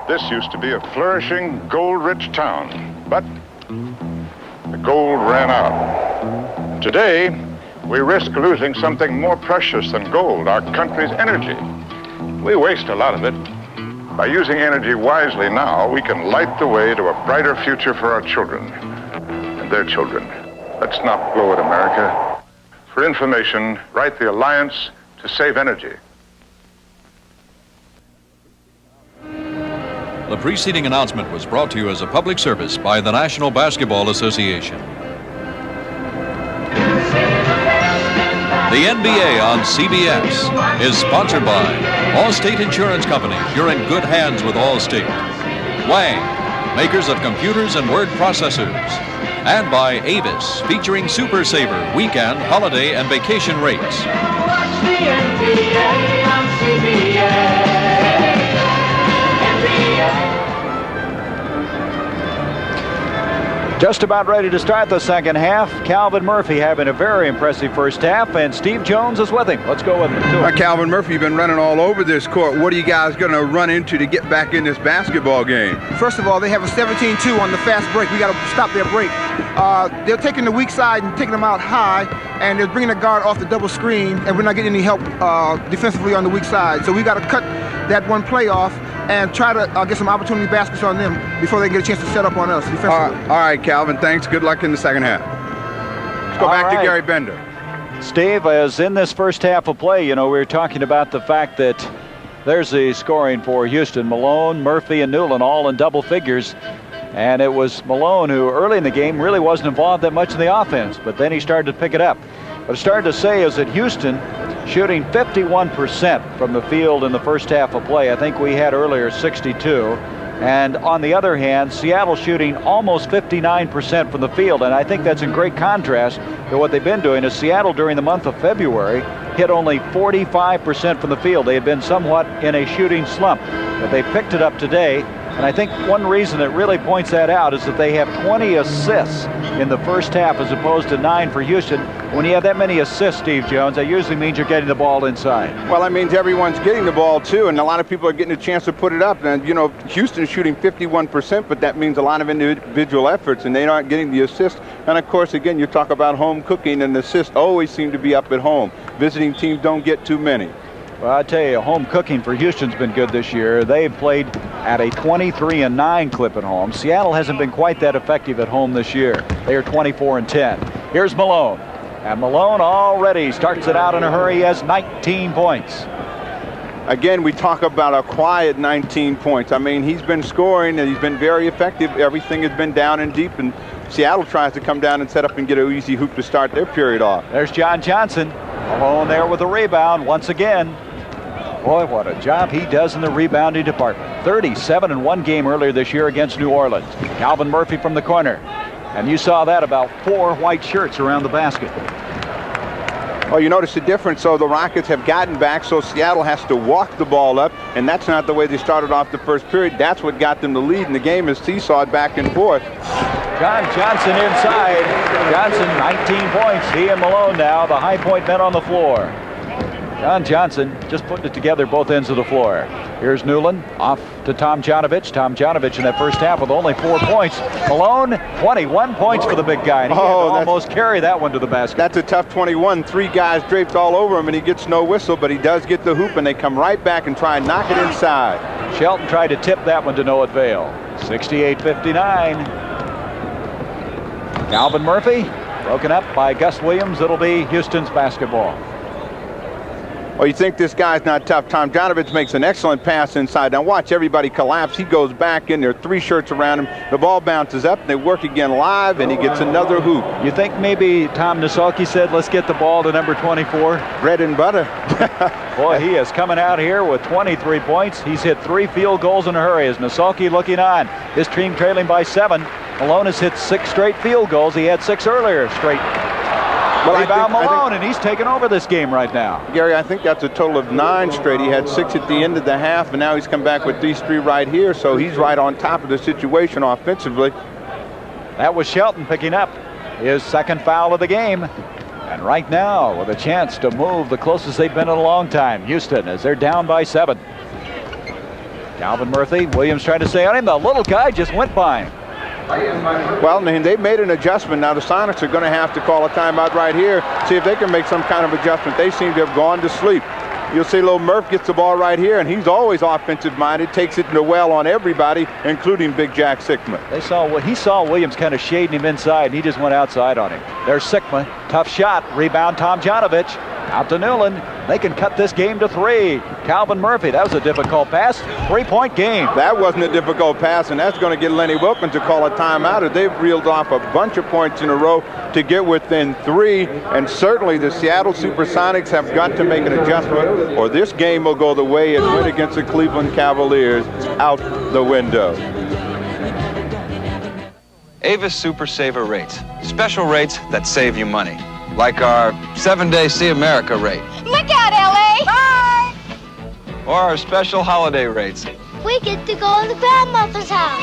Speaker 23: This used to be a flourishing, gold-rich town, but the gold ran out. Today, we risk losing something more precious than gold, our country's energy. We waste a lot of it. By using energy wisely now, we can light the way to a brighter future for our children and their children. Let's not blow it, America. For information, write the Alliance to Save Energy.
Speaker 2: The preceding announcement was brought to you as a public service by the National Basketball Association. The NBA on CBS is sponsored by Allstate Insurance Company. You're in good hands with Allstate. Wang, makers of computers and word processors. And by Avis, featuring Super Saver, weekend, holiday, and vacation rates.
Speaker 6: Watch the NBA on CBS.
Speaker 1: Just about ready to start the second half. Calvin Murphy having a very impressive first half, and Steve Jones is with him. Let's go with him.
Speaker 4: Calvin Murphy, you've been running all over this court. What are you guys going to run into to get back in this basketball game?
Speaker 25: First of all, they have a 17-2 on the fast break. We got to stop their break. They're taking the weak side and taking them out high, and they're bringing the guard off the double screen, and we're not getting any help defensively on the weak side. So we got to cut that one play off and try to get some opportunity baskets on them before they get a chance to set up on us defensively.
Speaker 4: All right, Calvin, thanks. Good luck in the second half. Let's go back to Gary Bender.
Speaker 1: Steve, as in this first half of play, we were talking about the fact that there's the scoring for Houston. Malone, Murphy, and Newland all in double figures. And it was Malone who early in the game really wasn't involved that much in the offense, but then he started to pick it up. What I started to say is that Houston shooting 51% from the field in the first half of play. I think we had earlier 62. And on the other hand, Seattle shooting almost 59% from the field. And I think that's in great contrast to what they've been doing. As Seattle during the month of February hit only 45% from the field. They had been somewhat in a shooting slump, but they picked it up today. And I think one reason that really points that out is that they have 20 assists in the first half as opposed to 9 for Houston. When you have that many assists, Steve Jones, that usually means you're getting the ball inside.
Speaker 4: Well, that means everyone's getting the ball, too, and a lot of people are getting a chance to put it up. And, Houston's shooting 51%, but that means a lot of individual efforts, and they aren't getting the assist. And, of course, again, you talk about home cooking, and the assists always seem to be up at home. Visiting teams don't get too many.
Speaker 1: Well, I tell you, home cooking for Houston's been good this year. They've played at a 23-9 clip at home. Seattle hasn't been quite that effective at home this year. They are 24-10. Here's Malone. And Malone already starts it out in a hurry. He has 19 points.
Speaker 4: Again, we talk about a quiet 19 points. I mean, he's been scoring and he's been very effective. Everything has been down and deep, and Seattle tries to come down and set up and get an easy hoop to start their period off.
Speaker 1: There's John Johnson. Malone there with a rebound once again. Boy, what a job he does in the rebounding department. 37 in one game earlier this year against New Orleans. Calvin Murphy from the corner. And you saw that, about 4 white shirts around the basket.
Speaker 4: Oh, you notice the difference. So the Rockets have gotten back, so Seattle has to walk the ball up, and that's not the way they started off the first period. That's what got them the lead, and the game is seesawed back and forth.
Speaker 1: John Johnson inside. Johnson, 19 points. He and Malone now, the high point men on the floor. John Johnson just putting it together both ends of the floor. Here's Newland off to Tomjanovich. Tomjanovich in that first half with only 4 points. Malone, 21 points for the big guy. And he had to almost carry that one to the basket.
Speaker 4: That's a tough 21. 3 guys draped all over him, and he gets no whistle, but he does get the hoop, and they come right back and try and knock it inside.
Speaker 1: Shelton tried to tip that one to no avail. 68-59. Calvin Murphy broken up by Gus Williams. It'll be Houston's basketball.
Speaker 4: Oh, you think this guy's not tough. Tomjanovich makes an excellent pass inside. Now watch everybody collapse. He goes back in there, 3 shirts around him. The ball bounces up, and they work again live, and he gets another hoop.
Speaker 1: You think maybe Tom Nasoki said, let's get the ball to number 24?
Speaker 4: Bread and butter.
Speaker 1: Boy, he is coming out here with 23 points. He's hit 3 field goals in a hurry. As Nasoki looking on, his team trailing by 7. Malone has hit 6 straight field goals. He had 6 earlier straight. Well, rebound Malone, and he's taking over this game right now.
Speaker 4: Gary, I think that's a total of 9 straight. He had 6 at the end of the half, and now he's come back with these 3 right here, so he's right on top of the situation offensively.
Speaker 1: That was Shelton picking up his 2nd foul of the game. And right now, with a chance to move the closest they've been in a long time, Houston, as they're down by 7. Calvin Murphy, Williams trying to stay on him. The little guy just went by him.
Speaker 4: Well, they've made an adjustment. Now the Sonics are going to have to call a timeout right here, see if they can make some kind of adjustment. They seem to have gone to sleep. You'll see little Murph gets the ball right here, and he's always offensive-minded, takes it in the well on everybody, including Big Jack Sikma.
Speaker 1: He saw Williams kind of shading him inside, and he just went outside on him. There's Sikma, tough shot, rebound Tomjanovich, out to Newland. They can cut this game to 3. Calvin Murphy, that was a difficult pass. 3-point game.
Speaker 4: That wasn't a difficult pass, and that's going to get Lenny Wilkins to call a timeout, as they've reeled off a bunch of points in a row to get within 3. And certainly the Seattle SuperSonics have got to make an adjustment, or this game will go the way it went against the Cleveland Cavaliers, out the window.
Speaker 10: Avis Super Saver rates. Special rates that save you money. Like our 7-day See America rate.
Speaker 3: Look out, L.A. Bye.
Speaker 10: Or our special holiday rates.
Speaker 3: We get to go to the grandmother's house.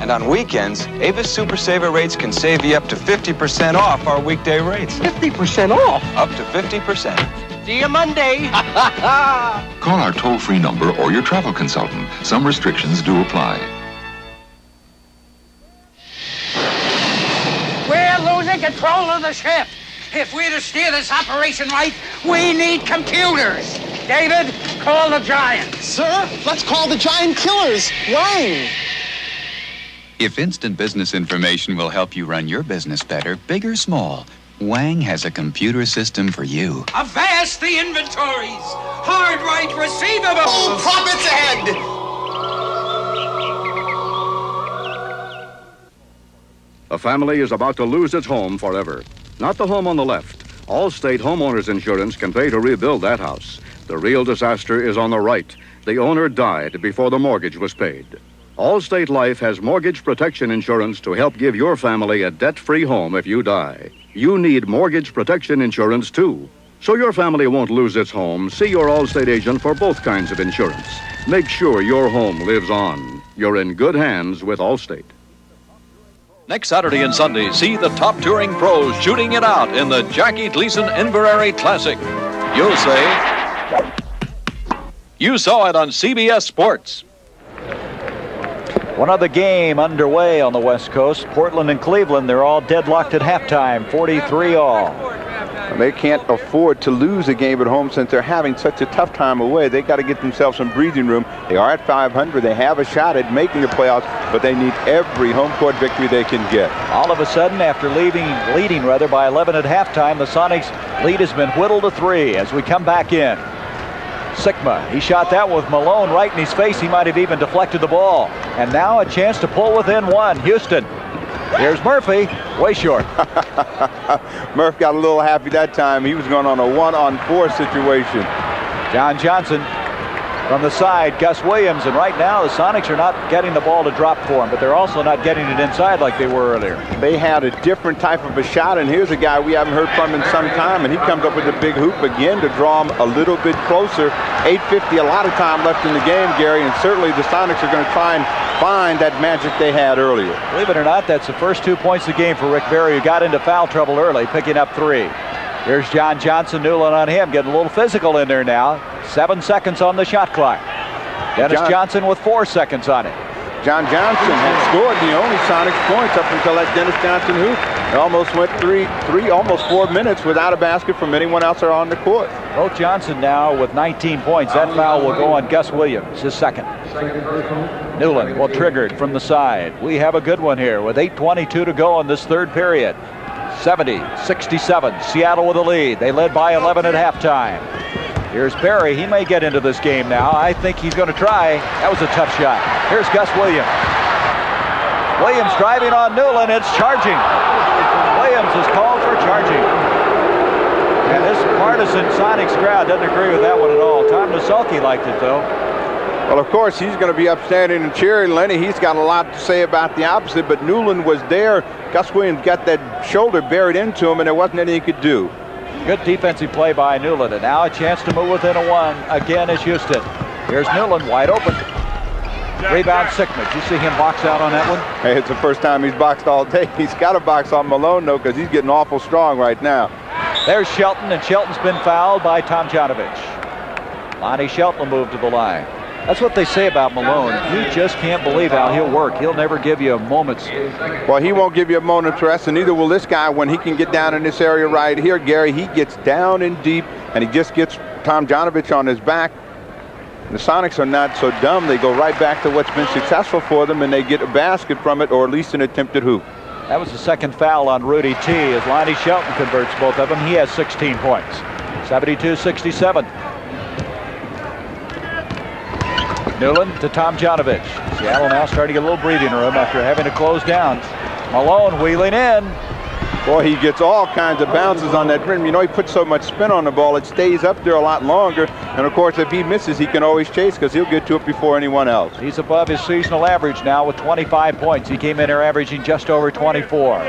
Speaker 10: And on weekends, Avis Super Saver rates can save you up to 50% off our weekday rates.
Speaker 11: 50% off?
Speaker 10: Up to 50%.
Speaker 11: See you Monday.
Speaker 12: Call our toll-free number or your travel consultant. Some restrictions do apply.
Speaker 11: We're losing control of the ship. If we're to steer this operation right, we need computers. David, call the giant.
Speaker 13: Sir, let's call the giant killers. Wang.
Speaker 16: If instant business information will help you run your business better, big or small, Wang has a computer system for you.
Speaker 11: Avast the inventories. Hard right receivables.
Speaker 13: Full profits ahead.
Speaker 26: A family is about to lose its home forever. Not the home on the left. Allstate Homeowners Insurance can pay to rebuild that house. The real disaster is on the right. The owner died before the mortgage was paid. Allstate Life has mortgage protection insurance to help give your family a debt-free home if you die. You need mortgage protection insurance, too. So your family won't lose its home, see your Allstate agent for both kinds of insurance. Make sure your home lives on. You're in good hands with Allstate.
Speaker 2: Next Saturday and Sunday, see the top touring pros shooting it out in the Jackie Gleason Inverary Classic. You'll say, you saw it on CBS Sports.
Speaker 1: One other game underway on the West Coast. Portland and Cleveland, they're all deadlocked at halftime, 43 all.
Speaker 4: They can't afford to lose a game at home since they're having such a tough time away. They got to get themselves some breathing room. They are at 500. They have a shot at making the playoffs, but they need every home court victory they can get.
Speaker 1: All of a sudden, after leading by 11 at halftime, the Sonics lead has been whittled to 3 as we come back in. Sikma, he shot that with Malone right in his face. He might have even deflected the ball. And now a chance to pull within 1. Houston. Here's Murphy, way short.
Speaker 4: Murph got a little happy that time. He was going on a 1-on-4 situation.
Speaker 1: John Johnson from the side, Gus Williams, and right now the Sonics are not getting the ball to drop for him, but they're also not getting it inside like they were earlier.
Speaker 4: They had a different type of a shot, and here's a guy we haven't heard from in some time, and he comes up with a big hoop again to draw him a little bit closer. 8:50, a lot of time left in the game, Gary, and certainly the Sonics are going to try and find that magic they had earlier.
Speaker 1: Believe it or not, that's the first 2 points of the game for Rick Barry, who got into foul trouble early, picking up 3. Here's John Johnson, Newland on him, getting a little physical in there now. 7 seconds on the shot clock. Dennis Johnson with 4 seconds on it.
Speaker 4: John Johnson had scored the only Sonics points up until that Dennis Johnson hoop. It almost went almost 4 minutes without a basket from anyone else on the court.
Speaker 1: Both Johnson now with 19 points. That foul will go on Gus Williams, his second. Newland will trigger it from the side. We have a good one here with 8:22 to go in this third period. 70-67, Seattle with a lead. They led by 11 at halftime. Here's Barry. He may get into this game now. I think he's going to try. That was a tough shot. Here's Gus Williams. Williams driving on Newland. It's charging. Williams is called for charging. And this partisan Sonics crowd doesn't agree with that one at all. Tom Nasulke liked it, though.
Speaker 4: Well, of course, he's going to be upstanding and cheering. Lenny, he's got a lot to say about the opposite, but Newland was there. Gus Williams got that shoulder buried into him, and there wasn't anything he could do.
Speaker 1: Good defensive play by Newland, and now a chance to move within a 1 again is Houston. Here's Newland wide open. Rebound Sikma. Did you see him box out on that one?
Speaker 4: Hey, it's the first time he's boxed all day. He's got to box on Malone, though, because he's getting awful strong right now.
Speaker 1: There's Shelton, and Shelton's been fouled by Tomjanovich. Lonnie Shelton will move to the line. That's what they say about Malone. You just can't believe how he'll work. He'll never give you a moment's.
Speaker 4: Well, he won't give you a moment's rest, and neither will this guy when he can get down in this area right here. Gary, he gets down and deep, and he just gets Tomjanovich on his back. The Sonics are not so dumb. They go right back to what's been successful for them, and they get a basket from it, or at least an attempted hoop.
Speaker 1: That was the second foul on Rudy T. as Lonnie Shelton converts both of them. He has 16 points. 72-67. Newland to Tomjanovich. Seattle now starting to get a little breathing room after having to close down. Malone wheeling in.
Speaker 4: Boy, he gets all kinds of bounces on that rim. You know, he puts so much spin on the ball, it stays up there a lot longer. And, of course, if he misses, he can always chase because he'll get to it before anyone else.
Speaker 1: He's above his seasonal average now with 25 points. He came in here averaging just over 24.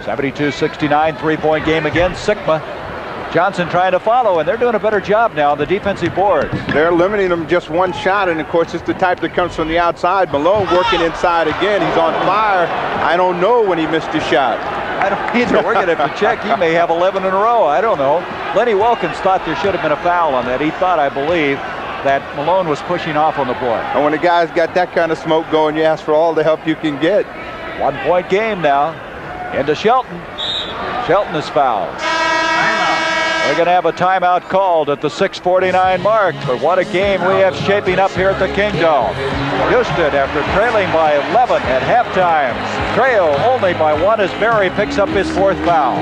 Speaker 1: 72-69, three-point game again. Sikma. Johnson trying to follow, and they're doing a better job now on the defensive boards.
Speaker 4: They're limiting him just one shot, and of course it's the type that comes from the outside. Malone working inside again. He's on fire. I don't know when he missed a shot.
Speaker 1: I don't either. We're going to have to check. He may have 11 in a row. I don't know. Lenny Wilkins thought there should have been a foul on that. He thought, I believe, that Malone was pushing off on the play.
Speaker 4: And when a guy's got that kind of smoke going, you ask for all the help you can get.
Speaker 1: 1-point game now. Into Shelton. Shelton is fouled. We're going to have a timeout called at the 6:49 mark, but what a game we have shaping up here at the Kingdome. Houston, after trailing by 11 at halftime, trail only by 1 as Barry picks up his 4th foul.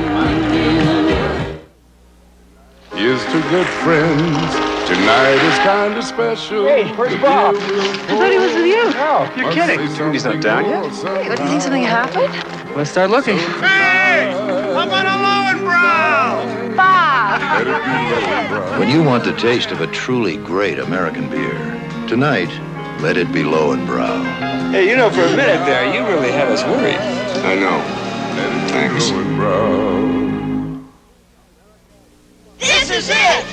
Speaker 5: Here's to good friends. Tonight is kind of special.
Speaker 7: Hey, where's Bob?
Speaker 14: I thought he was with you.
Speaker 7: No, you're kidding.
Speaker 14: He's not down yet. Hey, what, do you think something happened?
Speaker 7: Let's start looking.
Speaker 6: Hey! How about a Lowenbrow?
Speaker 14: Bob!
Speaker 15: When you want the taste of a truly great American beer, tonight, let it be Lowenbrow.
Speaker 14: Hey, you know, for a minute there, you really had us worried.
Speaker 5: I know. Thanks.
Speaker 6: This is it!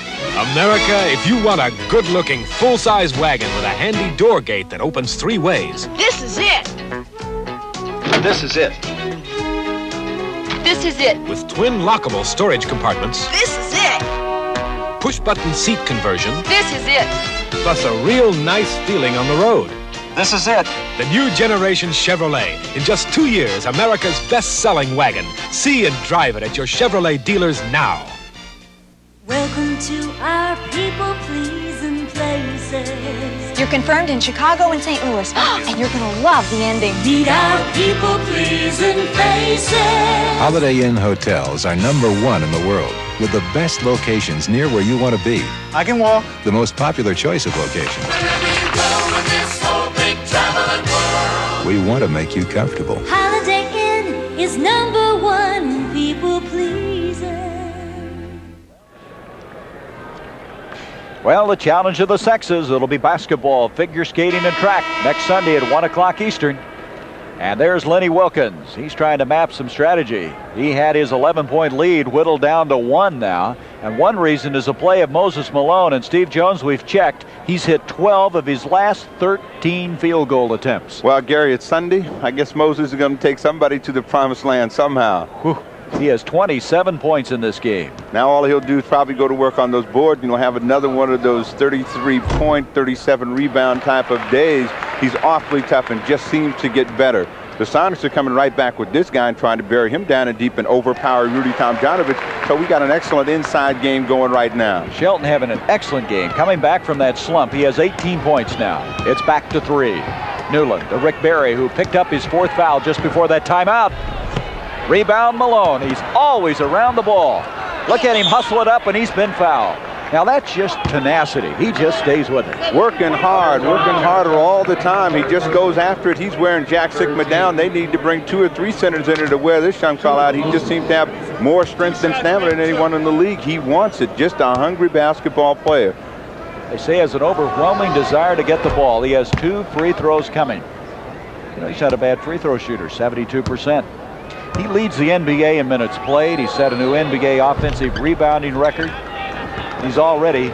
Speaker 17: America, if you want a good-looking, full-size wagon with a handy door gate that opens 3 ways.
Speaker 3: This is it.
Speaker 15: This is it.
Speaker 3: This is it.
Speaker 17: With twin lockable storage compartments.
Speaker 3: This is it.
Speaker 17: Push-button seat conversion.
Speaker 3: This is it.
Speaker 17: Plus a real nice feeling on the road.
Speaker 14: This is it.
Speaker 17: The new generation Chevrolet. In just 2 years, America's best-selling wagon. See and drive it at your Chevrolet dealers now.
Speaker 9: our people-pleasing places.
Speaker 18: You're confirmed in Chicago and St. Louis, and you're going to love the ending.
Speaker 9: Meet our people-pleasing faces.
Speaker 19: Holiday Inn Hotels are #1 in the world, with the best locations near where you want to be.
Speaker 4: I can walk.
Speaker 19: The most popular choice of locations. We want to make you comfortable.
Speaker 9: Holiday Inn is #1 people-pleasing.
Speaker 1: Well, the challenge of the sexes, it'll be basketball, figure skating, and track next Sunday at 1 o'clock Eastern. And there's Lenny Wilkins. He's trying to map some strategy. He had his 11-point lead whittled down to 1 now. And one reason is a play of Moses Malone. And Steve Jones, we've checked, he's hit 12 of his last 13 field goal attempts.
Speaker 4: Well, Gary, it's Sunday. I guess Moses is going to take somebody to the promised land somehow.
Speaker 1: Whew. He has 27 points in this game.
Speaker 4: Now all he'll do is probably go to work on those boards, and he'll have another one of those 33-point, 37-rebound type of days. He's awfully tough and just seems to get better. The Sonics are coming right back with this guy and trying to bury him down and deep and overpower Rudy Tomjanovich. So we got an excellent inside game going right now.
Speaker 1: Shelton having an excellent game. Coming back from that slump, he has 18 points now. It's back to 3. Newland to Rick Barry, who picked up his 4th foul just before that timeout. Rebound Malone. He's always around the ball. Look at him hustle it up, and he's been fouled. Now that's just tenacity. He just stays with it.
Speaker 4: Working harder all the time. He just goes after it. He's wearing Jack Sikma down. They need to bring 2 or 3 centers in there to wear this young fellow out. He just seems to have more strength and stamina than anyone in the league. He wants it. Just a hungry basketball player.
Speaker 1: They say he has an overwhelming desire to get the ball. He has 2 free throws coming. You know, he's not a bad free throw shooter, 72%. He leads the NBA in minutes played. He set a new NBA offensive rebounding record. He's already,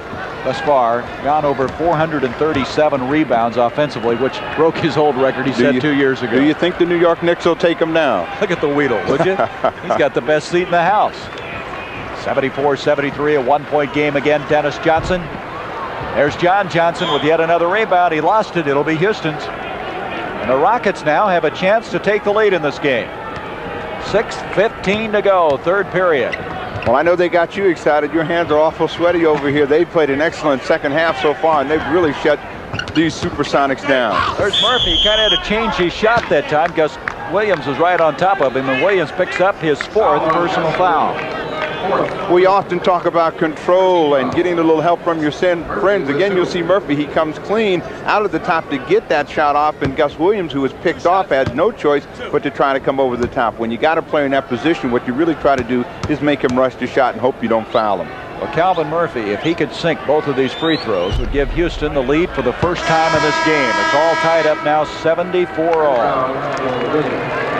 Speaker 1: thus far, gone over 437 rebounds offensively, which broke his old record he set 2 years ago.
Speaker 4: Do you think the New York Knicks will take him now?
Speaker 1: Look at the Weedle, would you? He's got the best seat in the house. 74-73, a 1-point game again. Dennis Johnson. There's John Johnson with yet another rebound. He lost it. It'll be Houston's. And the Rockets now have a chance to take the lead in this game. 6:15 to go, 3rd period.
Speaker 4: Well, I know they got you excited. Your hands are awful sweaty over here. They've played an excellent second half so far, and they've really shut these Supersonics down.
Speaker 1: There's Murphy. He kind of had to change his shot that time because Williams was right on top of him, and Williams picks up his 4th personal foul.
Speaker 4: We often talk about control and getting a little help from your friends. Again, you'll see Murphy. He comes clean out of the top to get that shot off, and Gus Williams, who was picked off, had no choice but to try to come over the top. When you got a player in that position, what you really try to do is make him rush the shot and hope you don't foul him.
Speaker 1: Well, Calvin Murphy, if he could sink both of these free throws, would give Houston the lead for the first time in this game. It's all tied up now, 74-all.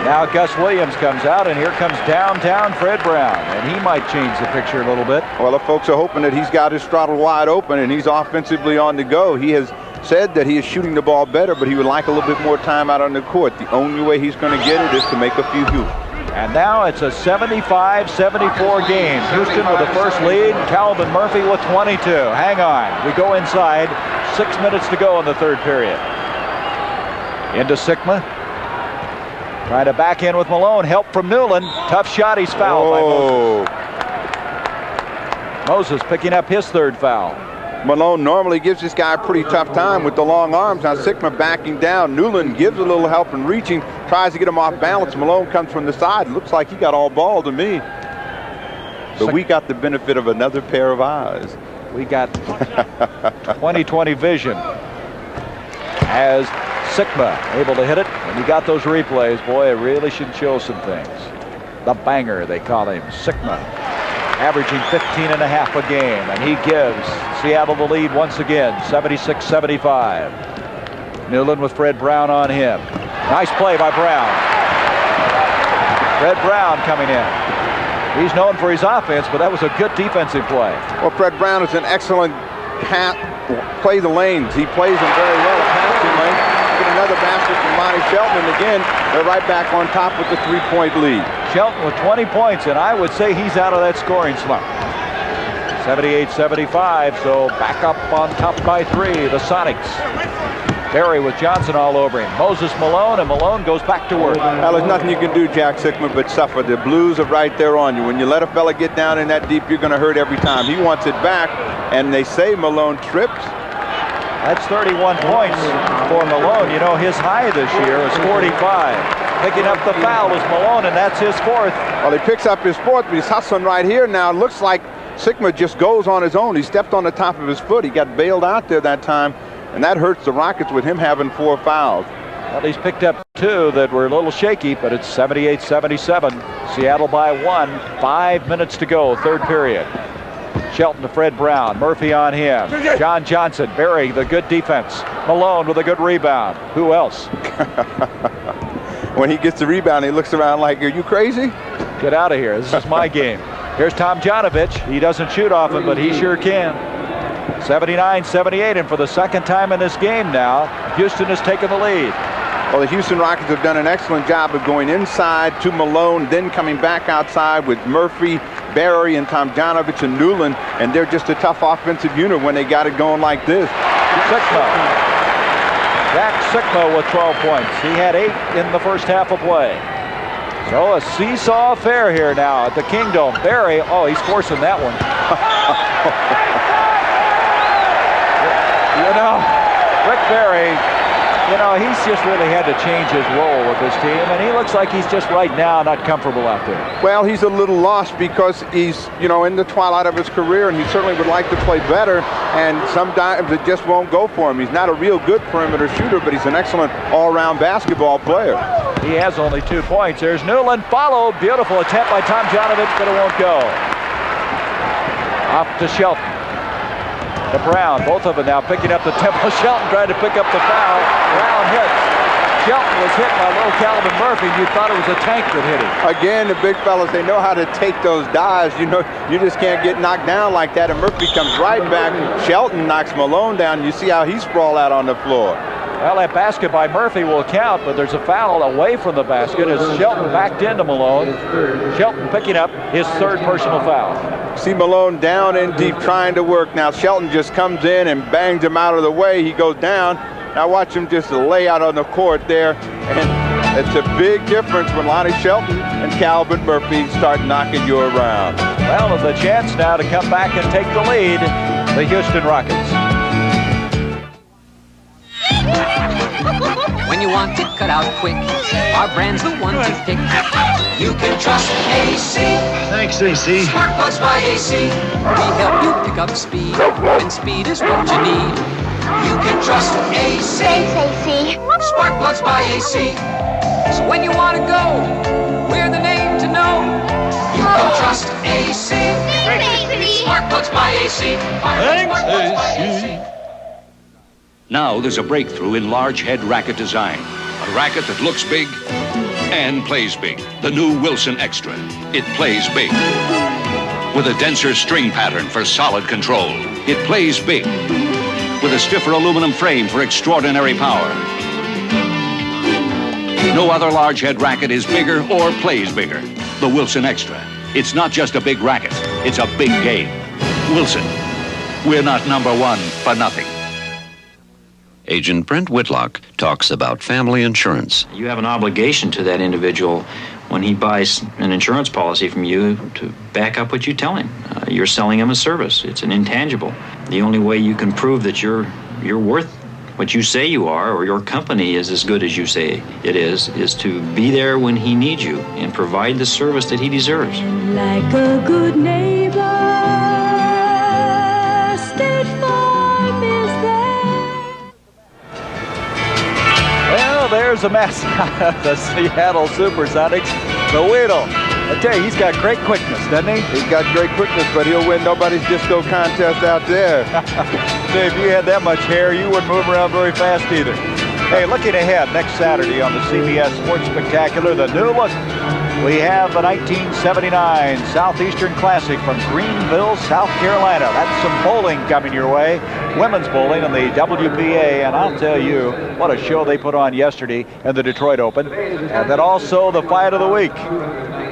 Speaker 1: Now Gus Williams comes out, and here comes downtown Fred Brown, and he might change the picture a little bit.
Speaker 4: Well, the folks are hoping that he's got his throttle wide open, and he's offensively on the go. He has said that he is shooting the ball better, but he would like a little bit more time out on the court. The only way he's going to get it is to make a few hoops.
Speaker 1: And now it's a 75-74 game. Houston with the first lead. Calvin Murphy with 22. Hang on. We go inside. 6 minutes to go in the 3rd period. Into Sikma. Trying to back in with Malone. Help from Newland. Tough shot. He's fouled by Moses. Moses picking up his 3rd foul.
Speaker 4: Malone normally gives this guy a pretty tough time with the long arms. Now Sikma backing down. Newland gives a little help and reaching. Tries to get him off balance. Malone comes from the side. Looks like he got all ball to me. But we got the benefit of another pair of eyes.
Speaker 1: We got 20/20 vision. As Sikma able to hit it. When you got those replays, boy, it really should show some things. The banger, they call him, Sikma. Averaging 15.5 a game, and he gives Seattle the lead once again, 76-75. Newland with Fred Brown on him. Nice play by Brown. Fred Brown coming in. He's known for his offense, but that was a good defensive play.
Speaker 4: Well, Fred Brown is an excellent play the lanes. He plays them very well at passing lane. Get another basket from Lonnie Shelton, and again, they're right back on top with the 3-point lead.
Speaker 1: Shelton with 20 points, and I would say he's out of that scoring slump. 78-75, so back up on top by 3, the Sonics. Barry with Johnson all over him. Moses Malone, and Malone goes back to work.
Speaker 4: Well, there's nothing you can do, Jack Sikma, but suffer. The Blues are right there on you. When you let a fella get down in that deep, you're going to hurt every time. He wants it back, and they say Malone tripped.
Speaker 1: That's 31 points for Malone. You know, his high this year is 45. Picking up the foul is Malone, and that's his fourth.
Speaker 4: Well, he picks up his fourth, but he's hustling right here now. It looks like Sikma just goes on his own. He stepped on the top of his foot. He got bailed out there that time, and that hurts the Rockets with him having 4 fouls.
Speaker 1: Well, he's picked up 2 that were a little shaky, but it's 78-77. Seattle by 1. 5 minutes to go, third period. Shelton to Fred Brown. Murphy on him. John Johnson. Barry, the good defense. Malone with a good rebound. Who else?
Speaker 4: When he gets the rebound, he looks around like, are you crazy?
Speaker 1: Get out of here. This is my game. Here's Tomjanovich. He doesn't shoot often, but he sure can. 79-78, and for the second time in this game now, Houston has taken the lead.
Speaker 4: Well, the Houston Rockets have done an excellent job of going inside to Malone, then coming back outside with Murphy, Barry, and Tomjanovich and Newland, and they're just a tough offensive unit when they got it going like this.
Speaker 1: Sikma. Jack Sikma with 12 points. He had 8 in the first half of play. So a seesaw affair here now at the Kingdom. Barry, oh, he's forcing that one. You know, Rick Barry, you know, he's just really had to change his role with this team, and he looks like he's just right now not comfortable out there.
Speaker 4: Well, he's a little lost because he's, you know, in the twilight of his career, and he certainly would like to play better, and sometimes it just won't go for him. He's not a real good perimeter shooter, but he's an excellent all-around basketball player.
Speaker 1: He has only 2 points. There's Newland, followed. Beautiful attempt by Tomjanovich, but it won't go. Off to Shelton. To Brown, both of them now picking up the tempo. Shelton trying to pick up the foul. Brown hits. Shelton was hit by little Calvin Murphy. You thought it was a tank that hit him.
Speaker 4: Again, the big fellas, they know how to take those dives. You know, you just can't get knocked down like that, and Murphy comes right back. Shelton knocks Malone down. You see how he sprawled out on the floor.
Speaker 1: Well, that basket by Murphy will count, but there's a foul away from the basket as Shelton backed into Malone. Shelton picking up his 3rd personal foul.
Speaker 4: See Malone down in deep trying to work. Now Shelton just comes in and bangs him out of the way. He goes down. Now watch him just lay out on the court there. And it's a big difference when Lonnie Shelton and Calvin Murphy start knocking you around.
Speaker 1: Well, there's a chance now to come back and take the lead, the Houston Rockets.
Speaker 8: When you want it cut out quick, our brand's the one to pick. You can trust AC.
Speaker 20: Thanks, AC.
Speaker 8: Spark plugs by AC. We help you pick up speed when speed is what you need. You can trust AC.
Speaker 9: Thanks, AC.
Speaker 8: Spark plugs by AC. So when you want to go, we're the name to know. You can trust AC.
Speaker 9: Thanks, AC.
Speaker 8: Spark plugs by AC.
Speaker 20: Thanks, AC.
Speaker 2: Now there's a breakthrough in large head racket design. A racket that looks big and plays big. The new Wilson Extra. It plays big. With a denser string pattern for solid control. It plays big. With a stiffer aluminum frame for extraordinary power. No other large head racket is bigger or plays bigger. The Wilson Extra. It's not just a big racket. It's a big game. Wilson. We're not number 1 for nothing.
Speaker 21: Agent Brent Whitlock talks about family insurance.
Speaker 22: You have an obligation to that individual when he buys an insurance policy from you to back up what you tell him. You're selling him a service. It's an intangible. The only way you can prove that you're worth what you say you are, or your company is as good as you say it is to be there when he needs you and provide the service that he deserves.
Speaker 9: Like a good neighbor, State Farm is there.
Speaker 1: Well, there's a mascot of the Seattle SuperSonics, the Weedle. I tell you, he's got great quickness, doesn't he?
Speaker 4: He's got great quickness, but he'll win nobody's disco contest out there.
Speaker 1: Say, if you had that much hair, you wouldn't move around very fast either. Hey, looking ahead, next Saturday on the CBS Sports Spectacular, the new look. We have the 1979 Southeastern Classic from Greenville, South Carolina. That's some bowling coming your way. Women's bowling in the WBA, and I'll tell you, what a show they put on yesterday in the Detroit Open. And then also the fight of the week.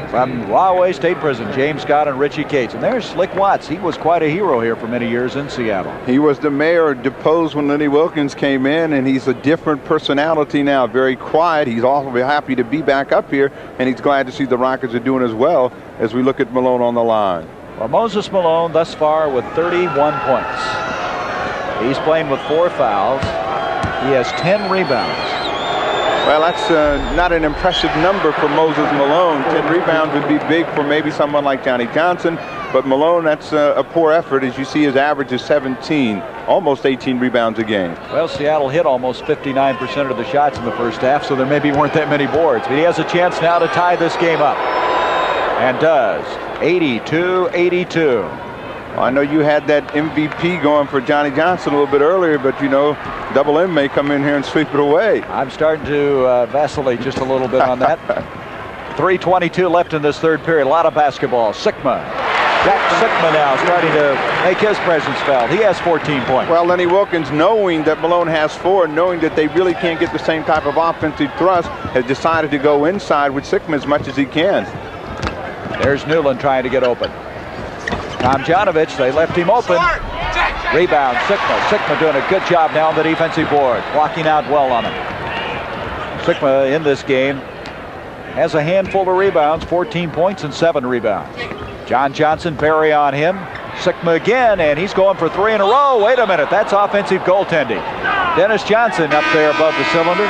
Speaker 1: from Rahway State Prison, James Scott and Richie Cates. And there's Slick Watts. He was quite a hero here for many years in Seattle.
Speaker 4: He was the mayor, deposed when Lenny Wilkens came in, and he's a different personality now, very quiet. He's awfully happy to be back up here, and he's glad to see the Rockets are doing as well as we look at Malone on the line.
Speaker 1: Well, Moses Malone thus far with 31 points. He's playing with 4 fouls. He has 10 rebounds.
Speaker 4: Well, that's not an impressive number for Moses Malone. 10 rebounds would be big for maybe someone like Johnny Johnson, but Malone, that's a poor effort. As you see, his average is 17, almost 18 rebounds a game.
Speaker 1: Well, Seattle hit almost 59% of the shots in the first half, so there maybe weren't that many boards, but he has a chance now to tie this game up, and does. 82-82.
Speaker 4: I know you had that MVP going for Johnny Johnson a little bit earlier, but you know, Double M may come in here and sweep it away.
Speaker 1: I'm starting to vacillate just a little bit on that. 3:22 left in this third period. A lot of basketball. Sikma. Jack Sikma now starting to make his presence felt. He has 14 points.
Speaker 4: Well, Lenny Wilkens, knowing that Malone has 4, knowing that they really can't get the same type of offensive thrust, has decided to go inside with Sikma as much as he can.
Speaker 1: There's Newland trying to get open. Tomjanovich, they left him open. Rebound, Sikma. Sikma doing a good job now on the defensive board, blocking out well on him. Sikma in this game has a handful of rebounds, 14 points and 7 rebounds. John Johnson, Barry on him. Sikma again, and he's going for 3 in a row. Wait a minute, that's offensive goaltending. Dennis Johnson up there above the cylinder.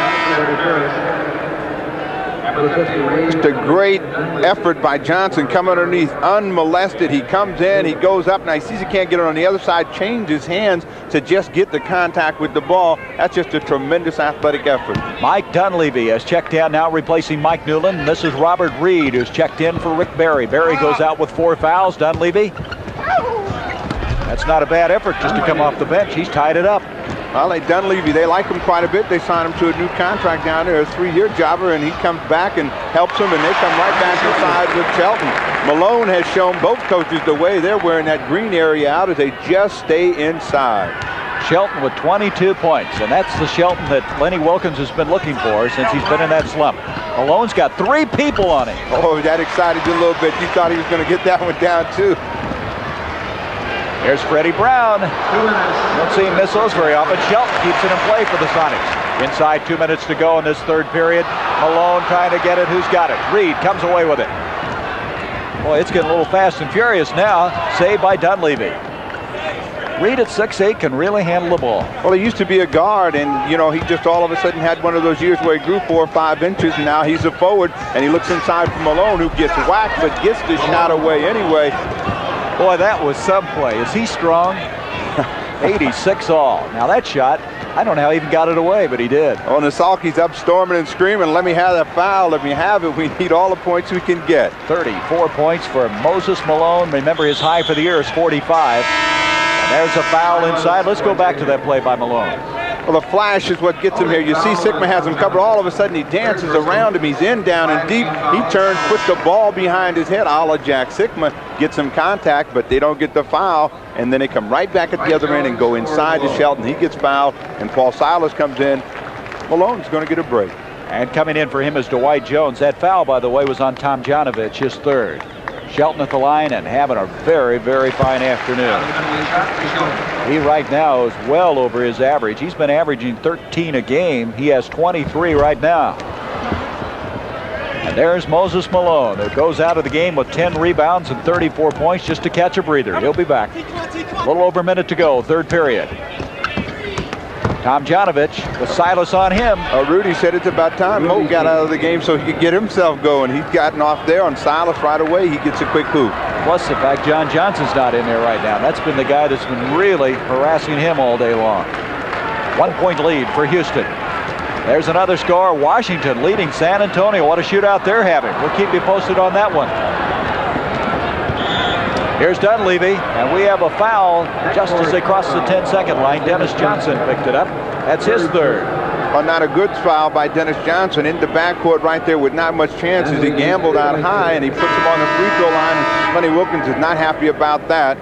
Speaker 4: Just a great effort by Johnson, coming underneath unmolested. He comes in, he goes up, now he sees he can't get it on the other side, changes hands to just get the contact with the ball. That's just a tremendous athletic effort.
Speaker 1: Mike Dunleavy has checked in now, replacing Mike Newland. And this is Robert Reed, who's checked in for Rick Barry. Barry goes out with 4 fouls. Dunleavy, that's not a bad effort just to come off the bench. He's tied it up.
Speaker 4: Well, Dunleavy, they like him quite a bit. They signed him to a new contract down there, a 3-year jobber, and he comes back and helps them, and they come right back inside with Shelton. Malone has shown both coaches the way. They're wearing that green area out as they just stay inside.
Speaker 1: Shelton with 22 points, and that's the Shelton that Lenny Wilkens has been looking for since he's been in that slump. Malone's got 3 people on him.
Speaker 4: Oh, that excited you a little bit. You thought he was going to get that one down, too.
Speaker 1: Here's Freddie Brown. Don't see him miss those very often. Shelton keeps it in play for the Sonics. Inside 2 minutes to go in this third period. Malone trying to get it. Who's got it? Reed comes away with it. Boy, it's getting a little fast and furious now. Saved by Dunleavy. Reed at 6'8" can really handle the ball.
Speaker 4: Well, he used to be a guard, and, you know, he just all of a sudden had one of those years where he grew 4 or 5 inches, and now he's a forward, and he looks inside for Malone, who gets whacked, but gets the shot away anyway.
Speaker 1: Boy, that was some play. Is he strong? 86 all. Now that shot, I don't know how he even got it away, but he did.
Speaker 4: Oh, Nasalki's up storming and screaming, let me have that foul, let me have it. We need all the points we can get.
Speaker 1: 34 points for Moses Malone. Remember, his high for the year is 45. And there's a foul inside. Let's go back to that play by Malone.
Speaker 4: Well, the flash is what gets him here. You see Sikma has him covered. All of a sudden, he dances around him. He's in, down, and deep. He turns, puts the ball behind his head. A la Jack Sikma gets some contact, but they don't get the foul. And then they come right back at the other end and go inside to Shelton. He gets fouled, and Paul Silas comes in. Malone's going to get a break.
Speaker 1: And coming in for him is Dwight Jones. That foul, by the way, was on Tomjanovich, his 3rd. Shelton at the line and having a very, very fine afternoon. He right now is well over his average. He's been averaging 13 a game. He has 23 right now. And there's Moses Malone, who goes out of the game with 10 rebounds and 34 points just to catch a breather. He'll be back. A little over a minute to go, third period. Tomjanovich with Silas on him.
Speaker 4: Rudy said it's about time Mo got out of the game so he could get himself going. He's gotten off there on Silas right away. He gets a quick hoop.
Speaker 1: Plus the fact John Johnson's not in there right now. That's been the guy that's been really harassing him all day long. 1 point lead for Houston. There's another score. Washington leading San Antonio. What a shootout they're having. We'll keep you posted on that one. Here's Dunleavy, and we have a foul just as they cross the 10-second line. Dennis Johnson picked it up. That's his 3rd.
Speaker 4: Well, not a good foul by Dennis Johnson in the backcourt right there with not much chances. He gambled out high, and he puts him on the free throw line. And Lenny Wilkens is not happy about that.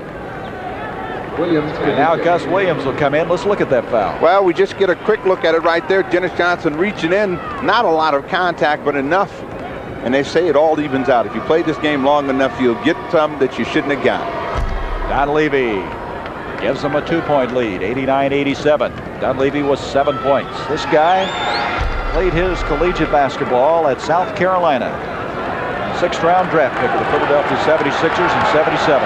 Speaker 1: And now Gus Williams will come in. Let's look at that foul.
Speaker 4: Well, we just get a quick look at it right there. Dennis Johnson reaching in. Not a lot of contact, but enough And they say it all evens out. If you play this game long enough, you'll get some that you shouldn't have got.
Speaker 1: Dunleavy gives them a 2-point lead, 89-87. Dunleavy was 7 points. This guy played his collegiate basketball at South Carolina. 6th round draft pick of the Philadelphia 76ers in 77.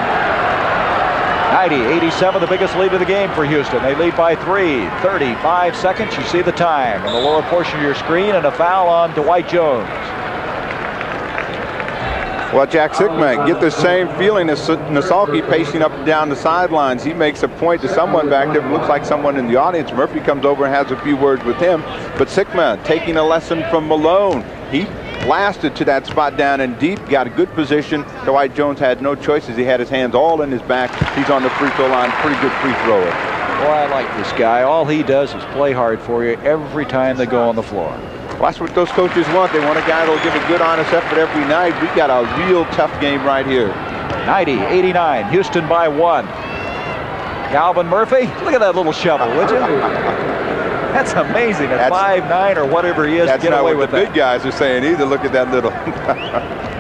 Speaker 1: 90-87, the biggest lead of the game for Houston. They lead by 3, 35 seconds. You see the time in the lower portion of your screen, and a foul on Dwight Jones.
Speaker 4: Well, Jack Sikma, get the same feeling as Nasalki pacing up and down the sidelines. He makes a point to someone back there. It looks like someone in the audience. Murphy comes over and has a few words with him. But Sikma taking a lesson from Malone. He blasted to that spot down and deep, got a good position. Dwight Jones had no choices. He had his hands all in his back. He's on the free throw line. Pretty good free thrower.
Speaker 1: Boy, I like this guy. All he does is play hard for you every time they go on the floor.
Speaker 4: Well, that's what those coaches want. They want a guy that'll give a good, honest effort every night. We got a real tough game right here.
Speaker 1: 90-89, Houston by 1. Calvin Murphy, look at that little shovel, would you? That's amazing. At 5'9" or whatever he is, to get away with that.
Speaker 4: That's not what the big guys are saying either. Look at that little.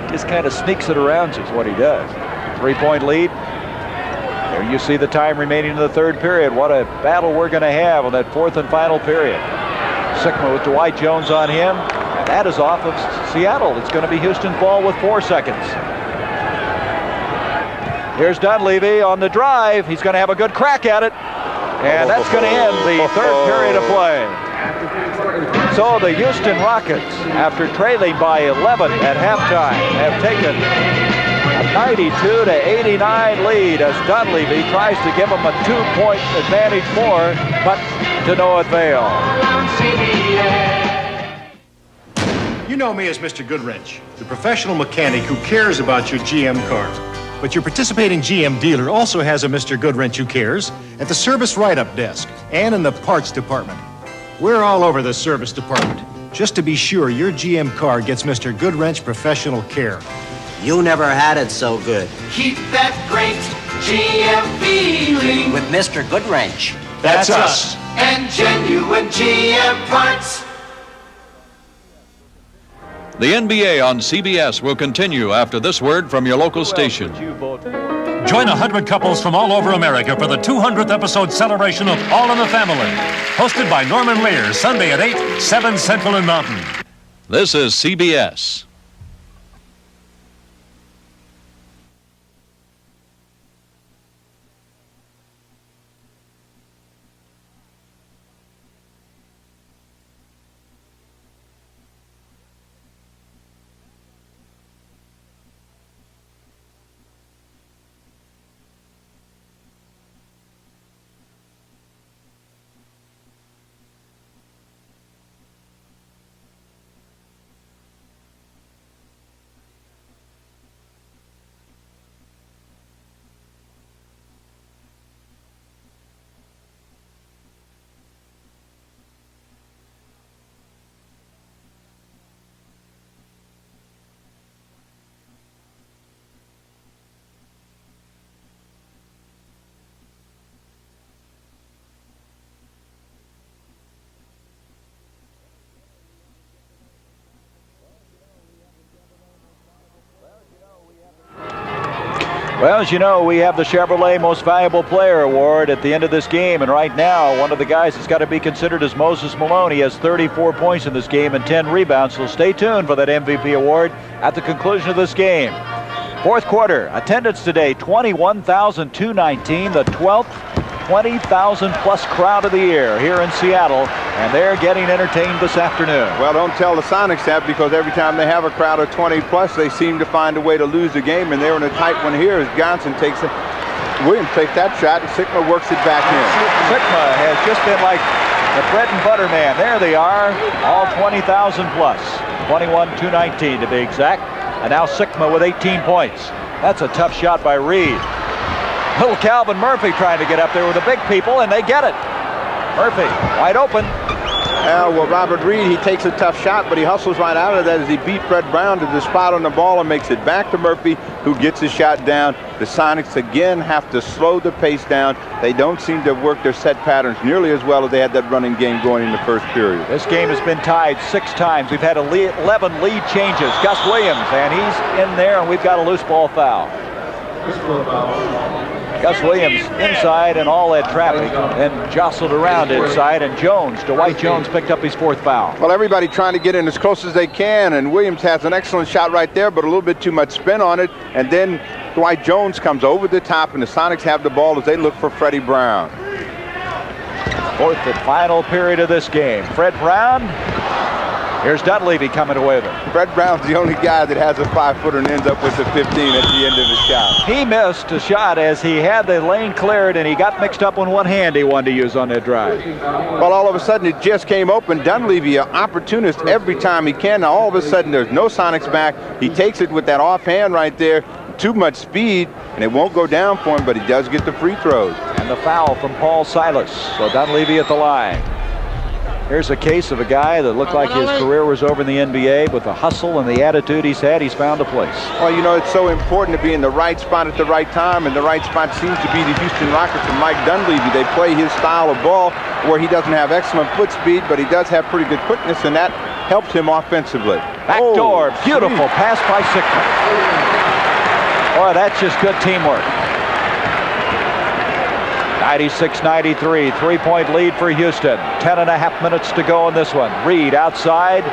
Speaker 1: Just kind of sneaks it around you is what he does. 3-point lead. There you see the time remaining in the 3rd period. What a battle we're going to have on that 4th and final period. Sikma with Dwight Jones on him. That is off of Seattle. It's going to be Houston's ball with 4 seconds. Here's Dunleavy on the drive. He's going to have a good crack at it. And that's going to end the 3rd period of play. So the Houston Rockets, after trailing by 11 at halftime, have taken a 92-89 lead as Dunleavy tries to give them a 2-point advantage more, but to no avail.
Speaker 10: You know me as Mr. Goodwrench, the professional mechanic who cares about your GM car. But your participating GM dealer also has a Mr. Goodwrench who cares at the service write-up desk and in the parts department. We're all over the service department, just to be sure your GM car gets Mr. Goodwrench professional care.
Speaker 12: You never had it so good.
Speaker 6: Keep that great GM feeling
Speaker 12: With Mr. Goodwrench.
Speaker 10: That's us.
Speaker 6: And genuine GM parts.
Speaker 2: The NBA on CBS will continue after this word from your local station.
Speaker 16: Join 100 couples from all over America for the 200th episode celebration of All in the Family. Hosted by Norman Lear, Sunday at 8, 7 Central and Mountain.
Speaker 2: This is CBS.
Speaker 1: Well, as you know, we have the Chevrolet Most Valuable Player Award at the end of this game, and right now, one of the guys that's got to be considered is Moses Malone. He has 34 points in this game and 10 rebounds, so stay tuned for that MVP award at the conclusion of this game. 4th quarter, attendance today, 21,219, the 12th 20,000-plus crowd of the year here in Seattle, and they're getting entertained this afternoon.
Speaker 4: Well, don't tell the Sonics that, because every time they have a crowd of 20-plus, they seem to find a way to lose the game, and they're in a tight one here as Johnson takes it. Williams takes that shot, and Sikma works it back in.
Speaker 1: Sikma has just been like the bread and butter man. There they are, all 20,000-plus, 21,219 to be exact, and now Sikma with 18 points. That's a tough shot by Reed. Little Calvin Murphy trying to get up there with the big people, and they get it. Murphy, wide open.
Speaker 4: Well, Robert Reed, he takes a tough shot, but he hustles right out of that as he beat Fred Brown to the spot on the ball and makes it back to Murphy, who gets his shot down. The Sonics again have to slow the pace down. They don't seem to work their set patterns nearly as well as they had that running game going in the first period.
Speaker 1: This game has been tied 6 times. We've had 11 lead changes. Gus Williams, and he's in there, and we've got a loose ball foul. Gus Williams inside and all that traffic, and jostled around inside, and Dwight Jones picked up his 4th foul.
Speaker 4: Well, everybody trying to get in as close as they can, and Williams has an excellent shot right there, but a little bit too much spin on it, and then Dwight Jones comes over the top, and the Sonics have the ball as they look for Freddie Brown.
Speaker 1: 4th and final period of this game. Fred Brown. Here's Dunleavy coming away with it.
Speaker 4: Fred Brown's the only guy that has a 5-footer and ends up with the 15 at the end of the shot.
Speaker 1: He missed a shot as he had the lane cleared, and he got mixed up on one hand he wanted to use on that drive.
Speaker 4: Well, all of a sudden it just came open. Dunleavy, an opportunist every time he can. Now all of a sudden there's no Sonics back. He takes it with that offhand right there. Too much speed, and it won't go down for him, but he does get the free throws.
Speaker 1: And the foul from Paul Silas. So Dunleavy at the line. Here's a case of a guy that looked like his career was over in the NBA. With the hustle and the attitude he's had, he's found a place.
Speaker 4: Well, you know, it's so important to be in the right spot at the right time, and the right spot seems to be the Houston Rockets and Mike Dunleavy. They play his style of ball where he doesn't have excellent foot speed, but he does have pretty good quickness, and that helps him offensively.
Speaker 1: Backdoor, beautiful pass by Sikma. Boy, that's just good teamwork. 96-93, 3-point lead for Houston. 10.5 minutes to go in this one. Reed outside.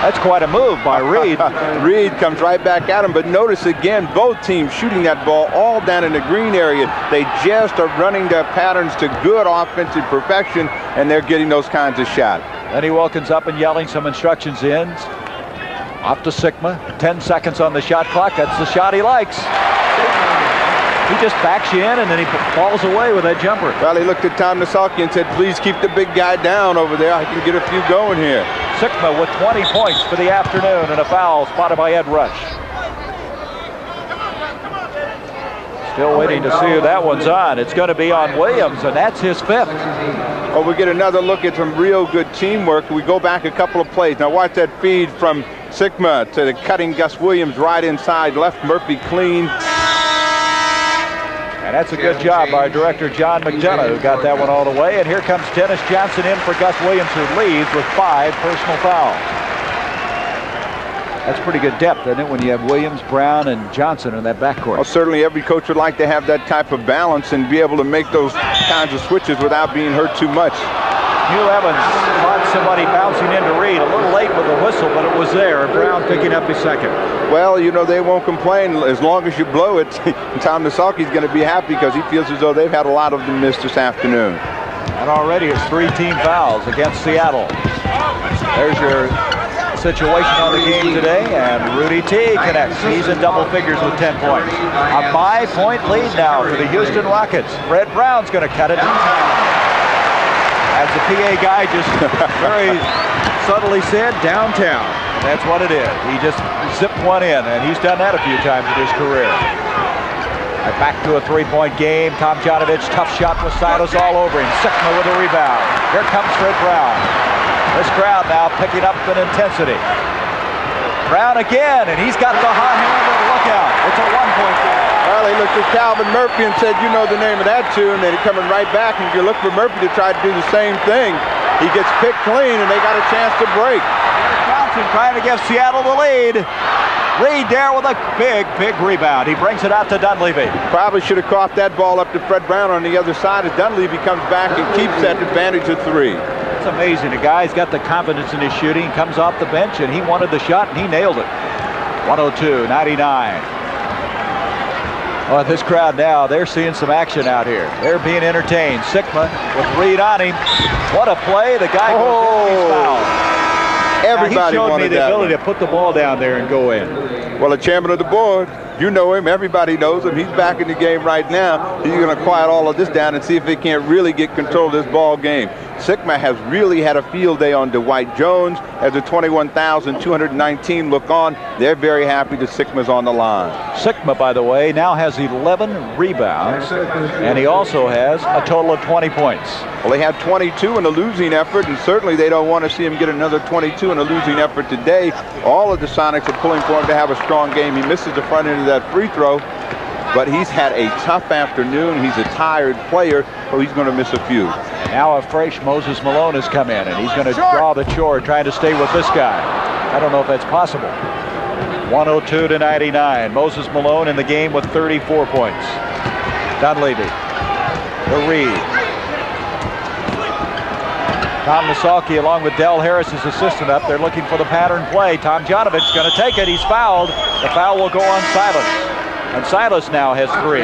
Speaker 1: That's quite a move by Reed.
Speaker 4: Reed comes right back at him, but notice again, both teams shooting that ball all down in the green area. They just are running their patterns to good offensive perfection, and they're getting those kinds of shots.
Speaker 1: Lenny Wilkins up and yelling some instructions in. Off to Sikma. 10 seconds on the shot clock. That's the shot he likes. He just backs you in, and then he falls away with that jumper.
Speaker 4: Well, he looked at Tomjanovich and said, please keep the big guy down over there. I can get a few going here.
Speaker 1: Sikma with 20 points for the afternoon, and a foul spotted by Ed Rush. Still waiting to see who that one's on. It's going to be on Williams, and that's his 5th.
Speaker 4: Well, we get another look at some real good teamwork. We go back a couple of plays. Now watch that feed from Sikma to the cutting Gus Williams right inside. Left Murphy clean.
Speaker 1: And that's a good job by director John McDonough, who got that one all the way. And here comes Dennis Johnson in for Gus Williams, who leads with 5 personal fouls. That's pretty good depth, isn't it, when you have Williams, Brown, and Johnson in that backcourt?
Speaker 4: Well, certainly every coach would like to have that type of balance and be able to make those kinds of switches without being hurt too much.
Speaker 1: Hugh Evans caught somebody bouncing into Reed. A little late with the whistle, but it was there. Brown picking up his 2nd.
Speaker 4: Well, you know, they won't complain as long as you blow it. Tom Nasaki's going to be happy because he feels as though they've had a lot of them missed this afternoon.
Speaker 1: And already it's 3 team fouls against Seattle. There's your situation on the game today, and Rudy T connects. He's in double figures with 10 points. A 5-point lead now for the Houston Rockets. Fred Brown's going to cut it. As the PA guy just very subtly said, downtown. And that's what it is. He just zipped one in, and he's done that a few times in his career. Right back to a 3-point game. Tomjanovich, tough shot with Silas all over him. Sikma with a rebound. Here comes Fred Brown. This crowd now picking up in intensity. Brown again, and he's got the hot hand and look out. It's a 1-point game.
Speaker 4: Well, they looked at Calvin Murphy and said, you know the name of that tune. They're coming right back, and you look for Murphy to try to do the same thing. He gets picked clean, and they got a chance to break.
Speaker 1: Johnson trying to give Seattle the lead. Reed there with a big rebound. He brings it out to Dunleavy.
Speaker 4: Probably should have caught that ball up to Fred Brown on the other side as Dunleavy comes back and keeps that advantage of 3.
Speaker 1: It's amazing. The guy's got the confidence in his shooting. Comes off the bench, and he wanted the shot, and he nailed it. 102-99. Well, this crowd now, they're seeing some action out here. They're being entertained. Sikma with Reed on him. What a play. The guy goes in, he's fouled.
Speaker 4: Everybody
Speaker 1: now, he showed
Speaker 4: wanted
Speaker 1: me the
Speaker 4: that
Speaker 1: ability
Speaker 4: one.
Speaker 1: to put the ball down there and go in.
Speaker 4: Well, the chairman of the board, you know him, everybody knows him. He's back in the game right now. He's going to quiet all of this down and see if he can't really get control of this ball game. Sikma has really had a field day on Dwight Jones. As the 21,219 look on, they're very happy that Sikma's on the line.
Speaker 1: Sikma, by the way, now has 11 rebounds, and he also has a total of 20 points.
Speaker 4: Well, they had 22 in a losing effort, and certainly they don't want to see him get another 22 in a losing effort today. All of the Sonics are pulling for him to have a strong game. He misses the front end of that free throw, but he's had a tough afternoon. He's a tired player, so he's going to miss a few.
Speaker 1: And now a fresh Moses Malone has come in, and he's going to draw the chore trying to stay with this guy. I don't know if that's possible. 102-99. Moses Malone in the game with 34 points. Dunleavy. The Reed. Tom Nissalke along with Del Harris, his assistant up. They're looking for the pattern play. Tomjanovich going to take it. He's fouled. The foul will go on Silas. And Silas now has 3.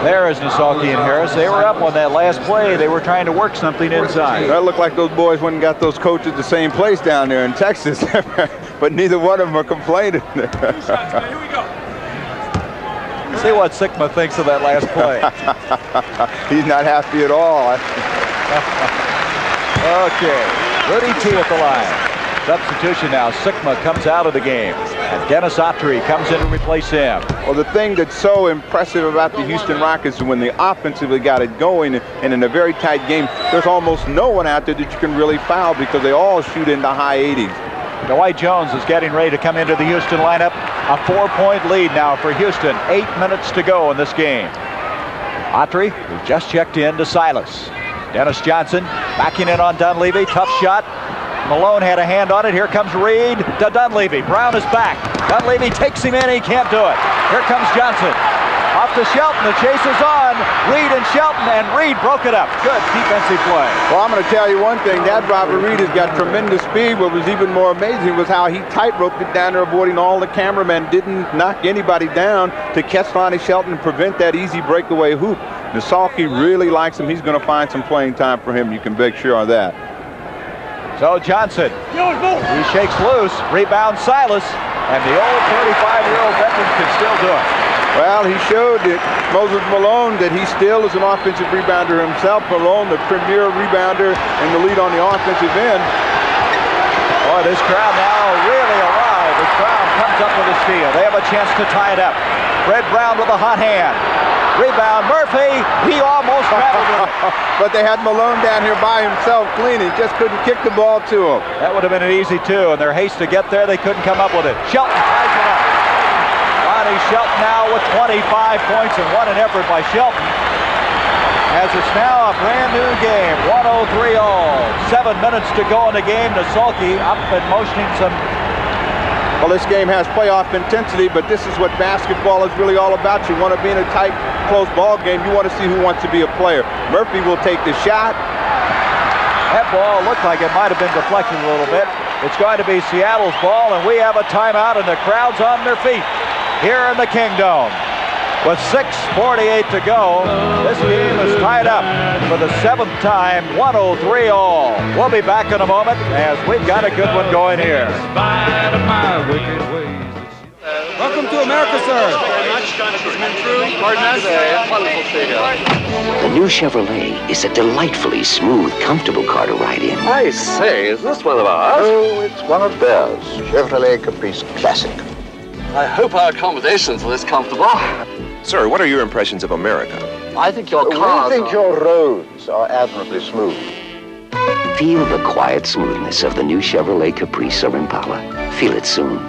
Speaker 1: There is Nissalke and Harris. They were up on that last play. They were trying to work something inside.
Speaker 4: That looked like those boys went and got those coaches the same place down there in Texas. But neither one of them are complaining.
Speaker 1: See what Sikma thinks of that last play.
Speaker 4: He's not happy at all.
Speaker 1: Okay, Rudy T at the line. Substitution now. Sikma comes out of the game, and Dennis Autry comes in to replace him.
Speaker 4: Well, the thing that's so impressive about the Houston Rockets is when they offensively got it going, and in a very tight game, there's almost no one out there that you can really foul because they all shoot in the high 80s.
Speaker 1: Dwight Jones is getting ready to come into the Houston lineup. A 4-point lead now for Houston. 8 minutes to go in this game. Autry, who just checked in, to Silas. Dennis Johnson backing in on Dunleavy. Tough shot. Malone had a hand on it. Here comes Reed to Dunleavy. Brown is back. Dunleavy takes him in. He can't do it. Here comes Johnson. Off to Shelton. The chase is on. Reed and Shelton, and Reed broke it up. Good defensive play.
Speaker 4: Well, I'm going to tell you one thing. That Robert Reed has got tremendous speed. What was even more amazing was how he tight-roped it down there, avoiding all the cameramen, didn't knock anybody down to catch Lonnie Shelton and prevent that easy breakaway hoop. Nissalke really likes him. He's going to find some playing time for him. You can be sure of that.
Speaker 1: So Johnson, he shakes loose, rebounds Silas, and the old 35-year-old veteran can still do it.
Speaker 4: Well, he showed that Moses Malone that he still is an offensive rebounder himself. Malone, the premier rebounder and the lead on the offensive end.
Speaker 1: Boy, this crowd now really alive. The crowd comes up with a steal. They have a chance to tie it up. Fred Brown with a hot hand. Rebound, Murphy, he almost traveled with it.
Speaker 4: But they had Malone down here by himself cleaning, just couldn't kick the ball to him.
Speaker 1: That would have been an easy 2. In their haste to get there, they couldn't come up with it. Shelton ties it up. Lonnie Shelton now with 25 points, and what an effort by Shelton. As it's now a brand new game, 103 all. 7 minutes to go in the game. Nissalke up and motioning some.
Speaker 4: Well, this game has playoff intensity, but this is what basketball is really all about. You want to be in a tight, close ball game. You want to see who wants to be a player. Murphy will take the shot.
Speaker 1: That ball looked like it might have been deflected a little bit. It's going to be Seattle's ball, and we have a timeout, and the crowd's on their feet here in the Kingdome. With 6:48 to go, this game is tied up for the 7th time, 103 all. We'll be back in a moment as we've got a good one going here.
Speaker 11: Welcome to America, sir.
Speaker 13: The new Chevrolet is a delightfully smooth, comfortable car to ride in.
Speaker 23: I say, is this one of ours?
Speaker 15: Oh, it's one of theirs. Chevrolet Caprice Classic.
Speaker 23: I hope our accommodations are this comfortable.
Speaker 24: Sir, what are your impressions of America?
Speaker 23: I think your cars
Speaker 15: We think your roads are admirably smooth.
Speaker 13: Feel the quiet smoothness of the new Chevrolet Caprice or Impala. Feel it soon.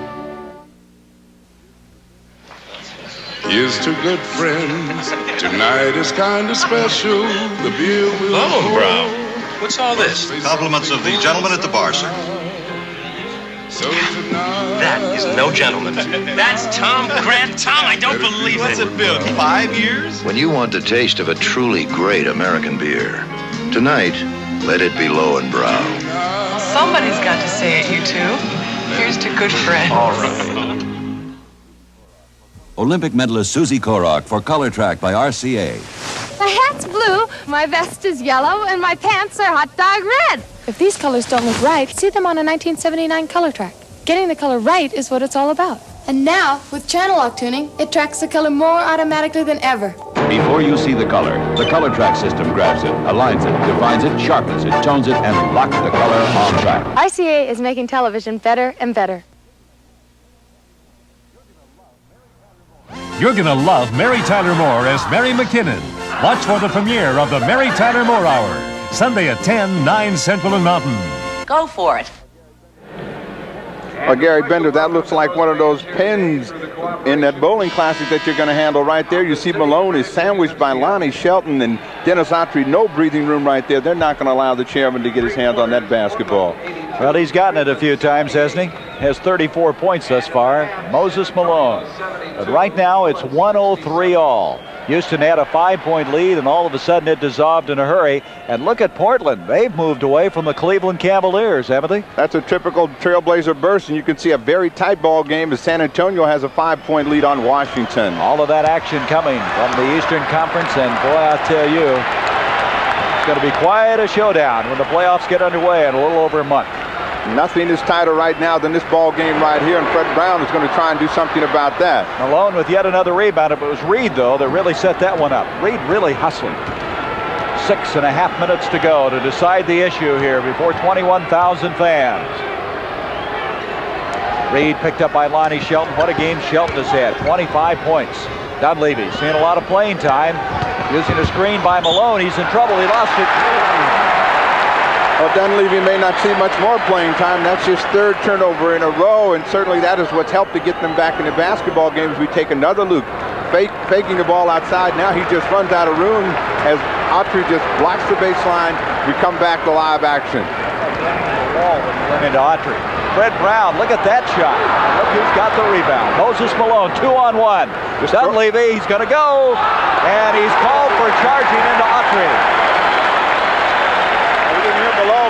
Speaker 5: Here's to good friends. Tonight is kind of special. The beer will
Speaker 25: Hello, Brown. What's all this?
Speaker 26: Compliments of the gentleman at the bar, sir.
Speaker 25: That is no gentleman. That's Tom Grant. Tom, I don't believe it. What's it been, 5 years?
Speaker 15: When you want the taste of a truly great American beer, tonight, let it be low and brown.
Speaker 27: Somebody's got to say it, you two. Here's to good friends.
Speaker 25: All right.
Speaker 2: Olympic medalist Susie Korak for Color Track by RCA.
Speaker 28: My hat's blue, my vest is yellow, and my pants are hot dog red.
Speaker 18: If these colors don't look right, see them on a 1979 color track.
Speaker 28: Getting the color right is what it's all about. And now, with channel lock tuning, it tracks the color more automatically than ever.
Speaker 3: Before you see the color track system grabs it, aligns it, defines it, sharpens it, tones it, and locks the color on track.
Speaker 28: ICA is making television better and better.
Speaker 16: You're going to love Mary Tyler Moore as Mary McKinnon. Watch for the premiere of the Mary Tyler Moore Hour, Sunday at 10, 9 Central and Mountain.
Speaker 27: Go for it.
Speaker 4: Well, Gary Bender, that looks like one of those pins in that bowling classic that you're going to handle right there. You see Malone is sandwiched by Lonnie Shelton and Dennis Autry. No breathing room right there. They're not going to allow the chairman to get his hands on that basketball.
Speaker 1: Well, he's gotten it a few times, hasn't he? Has 34 points thus far. Moses Malone. But right now, it's 103 all. Houston had a 5-point lead, and all of a sudden it dissolved in a hurry. And look at Portland. They've moved away from the Cleveland Cavaliers, haven't they?
Speaker 4: That's a typical Trailblazer burst, and you can see a very tight ball game as San Antonio has a 5-point lead on Washington.
Speaker 1: All of that action coming from the Eastern Conference, and boy, I'll tell you, it's going to be quite a showdown when the playoffs get underway in a little over a month.
Speaker 4: Nothing is tighter right now than this ball game right here, and Fred Brown is going to try and do something about that.
Speaker 1: Malone with yet another rebound. It was Reed, though, that really set that one up. Reed really hustling. 6.5 minutes to go to decide the issue here before 21,000 fans. Reed picked up by Lonnie Shelton. What a game Shelton has had. 25 points. Dunleavy seeing a lot of playing time. Using a screen by Malone. He's in trouble. He lost it.
Speaker 4: Well, Dunleavy may not see much more playing time. That's his third turnover in a row, and certainly that is what's helped to get them back into basketball games. We take another look. Faking the ball outside. Now he just runs out of room as Autry just blocks the baseline. We come back to live action.
Speaker 1: Wall went into Autry. Fred Brown, look at that shot. Look who's got the rebound. Moses Malone, 2-on-1. Dunleavy, he's going to go, and he's called for charging into Autry.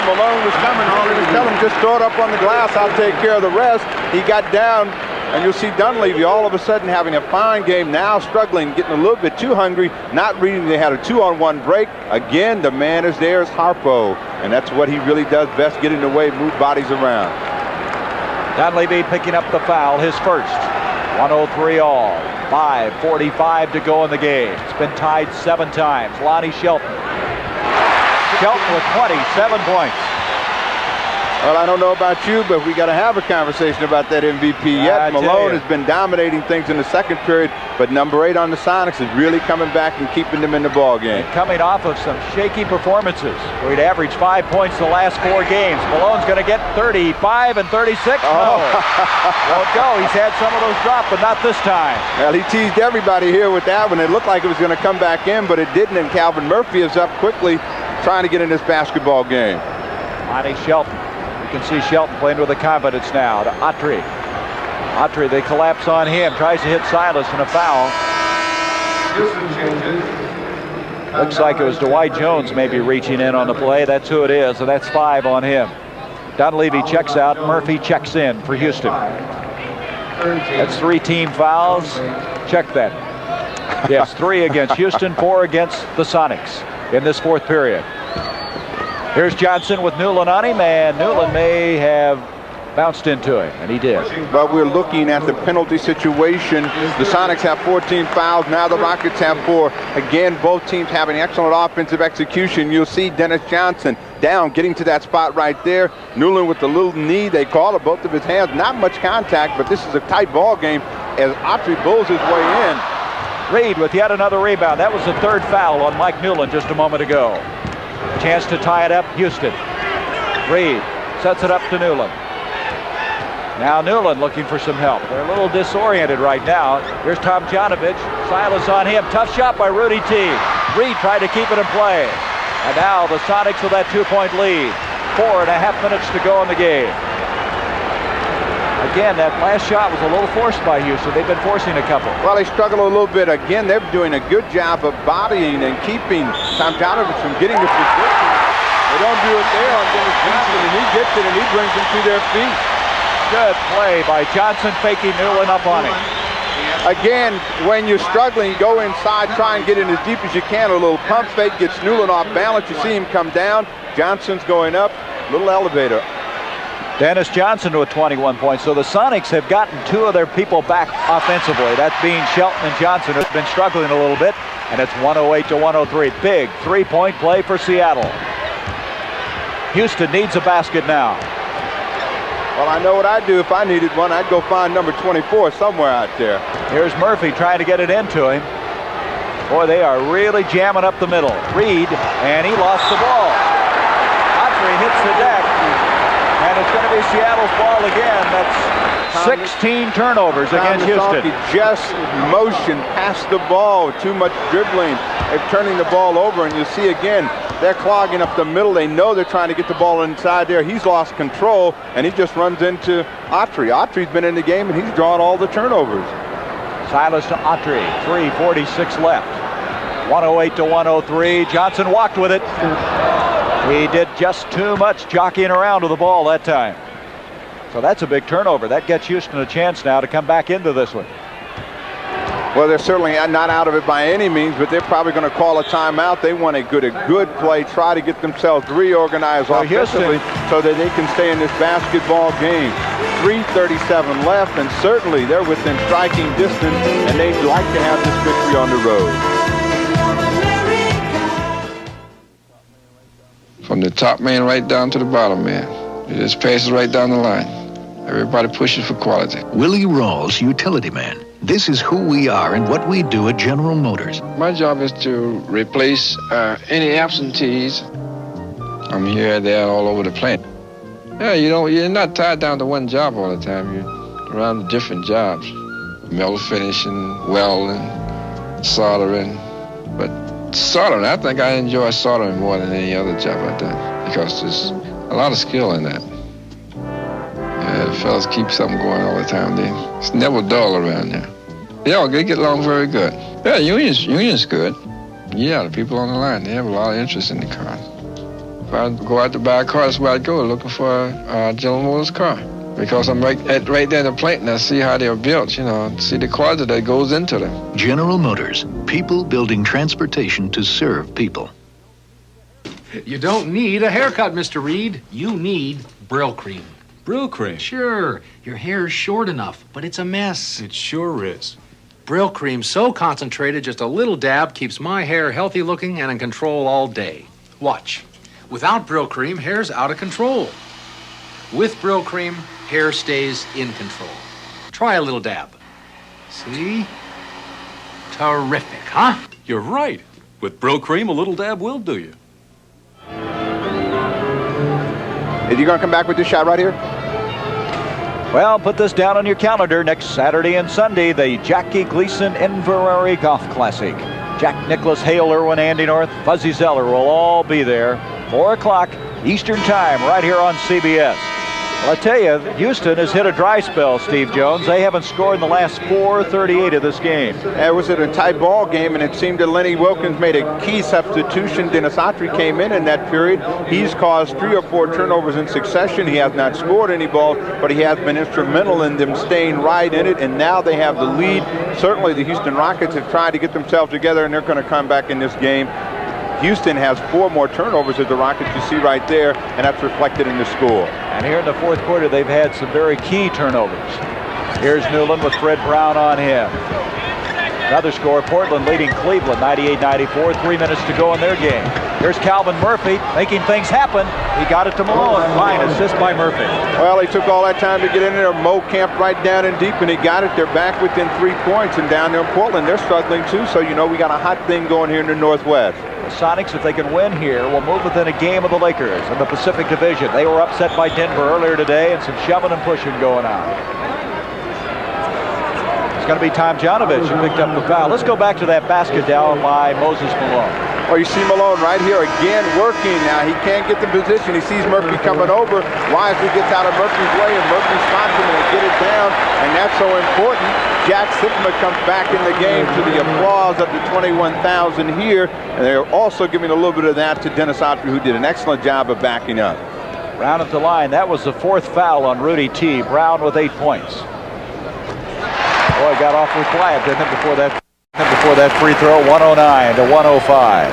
Speaker 4: Malone was coming on him and tell him just throw it up on the glass. I'll take care of the rest. He got down, and you'll see Dunleavy all of a sudden having a fine game, now struggling, getting a little bit too hungry, not reading. They had a 2-on-1 break. Again, the man is there is Harpo, and that's what he really does best, get in the way, move bodies around.
Speaker 1: Dunleavy picking up the foul, his first. 103 all. 5:45 to go in the game. It's been tied 7 times. Lonnie Shelton. Shelton with 27 points.
Speaker 4: Well, I don't know about you, but we got to have a conversation about that MVP yet. Malone has been dominating things in the second period, but number 8 on the Sonics is really coming back and keeping them in the ball game.
Speaker 1: And coming off of some shaky performances, where he'd averaged 5 points the last 4 games. Malone's going to get 35 and 36.
Speaker 4: Oh.
Speaker 1: No, won't go. He's had some of those drop, but not this time.
Speaker 4: Well, he teased everybody here with that one. It looked like it was going to come back in, but it didn't, and Calvin Murphy is up quickly trying to get in this basketball game.
Speaker 1: Lonnie Shelton. You can see Shelton playing with a confidence now to Autry. Autry, they collapse on him. Tries to hit Silas in a foul. Looks like it was Dwight Jones maybe reaching in on the play. That's who it is, and that's 5 on him. Dunleavy checks out. Murphy checks in for Houston. That's 3 team fouls. Check that. Yes, 3 against Houston, 4 against the Sonics in this 4th period. Here's Johnson with Newland on him, and Newland may have bounced into him, and he did.
Speaker 4: But we're looking at the penalty situation. The Sonics have 14 fouls. Now the Rockets have 4. Again, both teams having excellent offensive execution. You'll see Dennis Johnson down, getting to that spot right there. Newland with the little knee, they call it, both of his hands. Not much contact, but this is a tight ball game as Autry bulls his way in.
Speaker 1: Reed with yet another rebound. That was the 3rd foul on Mike Newland just a moment ago. Chance to tie it up, Houston. Reed sets it up to Newland. Now Newland looking for some help. They're a little disoriented right now. Here's Tomjanovich. Silas on him. Tough shot by Rudy T. Reed tried to keep it in play. And now the Sonics with that 2-point lead. 4.5 minutes to go in the game. Again, that last shot was a little forced by Houston. They've been forcing a couple.
Speaker 4: Well, they struggle a little bit. Again, they're doing a good job of bodying and keeping Tomjanovich from getting the position. They don't do it there on Dennis Johnson, and he gets it, and he brings them to their feet.
Speaker 1: Good play by Johnson, faking Newland up on him.
Speaker 4: Again, when you're struggling, go inside, try and get in as deep as you can. A little pump fake gets Newland off balance. You see him come down. Johnson's going up. Little elevator.
Speaker 1: Dennis Johnson with 21 points. So the Sonics have gotten two of their people back offensively. That being Shelton and Johnson, who's been struggling a little bit. And it's 108-103. Big three-point play for Seattle. Houston needs a basket now.
Speaker 4: Well, I know what I'd do if I needed one. I'd go find number 24 somewhere out there.
Speaker 1: Here's Murphy trying to get it into him. Boy, they are really jamming up the middle. Reed, and he lost the ball. Autry hits the deck, and it's going to be Seattle's ball again. That's 16 turnovers against Houston.
Speaker 4: Just motion past the ball. Too much dribbling. They're turning the ball over, and you see again, they're clogging up the middle. They know they're trying to get the ball inside there. He's lost control, and he just runs into Autry. Autry's been in the game, and he's drawn all the turnovers.
Speaker 1: Silas to Autry, 3:46 left. 108-103. Johnson walked with it. He did just too much jockeying around with the ball that time. So that's a big turnover. That gets Houston a chance now to come back into this one.
Speaker 4: Well, they're certainly not out of it by any means, but they're probably going to call a timeout. They want a good play, try to get themselves reorganized offensively so that they can stay in this basketball game. 3:37 left, and certainly they're within striking distance, and they'd like to have this victory on the road.
Speaker 7: From the top man right down to the bottom man. It just passes right down the line. Everybody pushes for quality.
Speaker 8: Willie Rawls, utility man. This is who we are and what we do at General Motors.
Speaker 7: My job is to replace any absentees. I'm here, there, all over the plant. Yeah, you're not tied down to one job all the time. You're around different jobs. Metal finishing, welding, soldering. But soldering, I think I enjoy soldering more than any other job I do because there's a lot of skill in that. Yeah, the fellas keep something going all the time. It's never dull around there. Yeah, they get along very good. Yeah, union's good. Yeah, the people on the line, they have a lot of interest in the cars. If I go out to buy a car, that's where I go, looking for a General Motors car. Because I'm right there in the plant and I see how they're built, see the quality that goes into them.
Speaker 8: General Motors, people building transportation to serve people.
Speaker 11: You don't need a haircut, Mr. Reed. You need Brill Cream.
Speaker 14: Brill Cream?
Speaker 11: Sure. Your hair's short enough, but it's a mess.
Speaker 14: It sure is.
Speaker 11: Brill Cream, so concentrated, just a little dab keeps my hair healthy looking and in control all day. Watch. Without Brill Cream, hair's out of control. With Brill Cream, hair stays in control. Try a little dab. See? Terrific, huh?
Speaker 14: You're right. With Brill Cream, a little dab will do you.
Speaker 4: Is he going to come back with this shot right here?
Speaker 1: Well, put this down on your calendar. Next Saturday and Sunday, the Jackie Gleason Inverrary Golf Classic. Jack Nicklaus, Hale Irwin, Andy North, Fuzzy Zeller will all be there. 4 o'clock Eastern Time right here on CBS. Well, I tell you, Houston has hit a dry spell, Steve Jones. They haven't scored in the last 4:38 of this game.
Speaker 4: It was a tight ball game, and it seemed that Lenny Wilkins made a key substitution. Dennis Autry came in that period. He's caused 3 or 4 turnovers in succession. He has not scored any ball, but he has been instrumental in them staying right in it, and now they have the lead. Certainly the Houston Rockets have tried to get themselves together, and they're going to come back in this game. Houston has 4 more turnovers as the Rockets, you see right there, and that's reflected in the score.
Speaker 1: And here in the fourth quarter, they've had some very key turnovers. Here's Newland with Fred Brown on him. Another score, Portland leading Cleveland 98-94, 3 minutes to go in their game. Here's Calvin Murphy making things happen. He got it to Malone. Fine assist by Murphy.
Speaker 4: Well, he took all that time to get in there. Mo camped right down and deep, and he got it. They're back within 3 points, and down there in Portland, they're struggling too, so we got a hot thing going here in the Northwest.
Speaker 1: The Sonics, if they can win here, will move within a game of the Lakers in the Pacific Division. They were upset by Denver earlier today, and some shoving and pushing going on. It's going to be Tomjanovich who picked up the foul. Let's go back to that basket down by Moses Malone.
Speaker 4: Well, you see Malone right here again working now. He can't get the position. He sees Murphy coming over. Wisely gets out of Murphy's way, and Murphy spots him and get it down, and that's so important. Jack Sikma comes back in the game to the applause of the 21,000 here, and they're also giving a little bit of that to Dennis Autry, who did an excellent job of backing up.
Speaker 1: Brown at the line. That was the 4th foul on Rudy T. Brown with 8 points. Boy, got awfully quiet, didn't it, before that free throw. 109-105.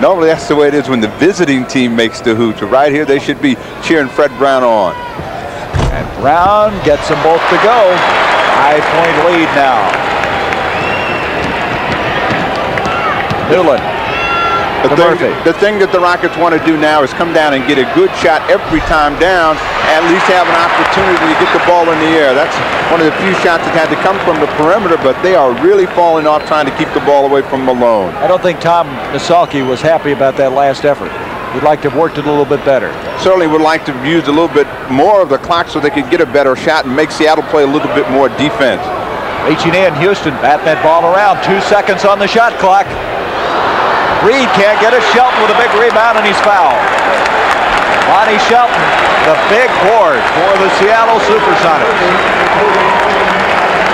Speaker 4: Normally that's the way it is when the visiting team makes the hoots. But right here, they should be cheering Fred Brown on.
Speaker 1: And Brown gets them both to go. High-point lead now. Newland.
Speaker 4: The thing that the Rockets want to do now is come down and get a good shot every time down, at least have an opportunity to get the ball in the air. That's one of the few shots that had to come from the perimeter, but they are really falling off trying to keep the ball away from Malone.
Speaker 1: I don't think Tom Misalki was happy about that last effort. He'd like to have worked it a little bit better.
Speaker 4: Certainly would like to have used a little bit more of the clock so they could get a better shot and make Seattle play a little bit more defense.
Speaker 1: Reaching in, Houston, bat that ball around. 2 seconds on the shot clock. Reed can't get it. Shelton with a big rebound, and he's fouled. Lonnie Shelton, the big board for the Seattle SuperSonics.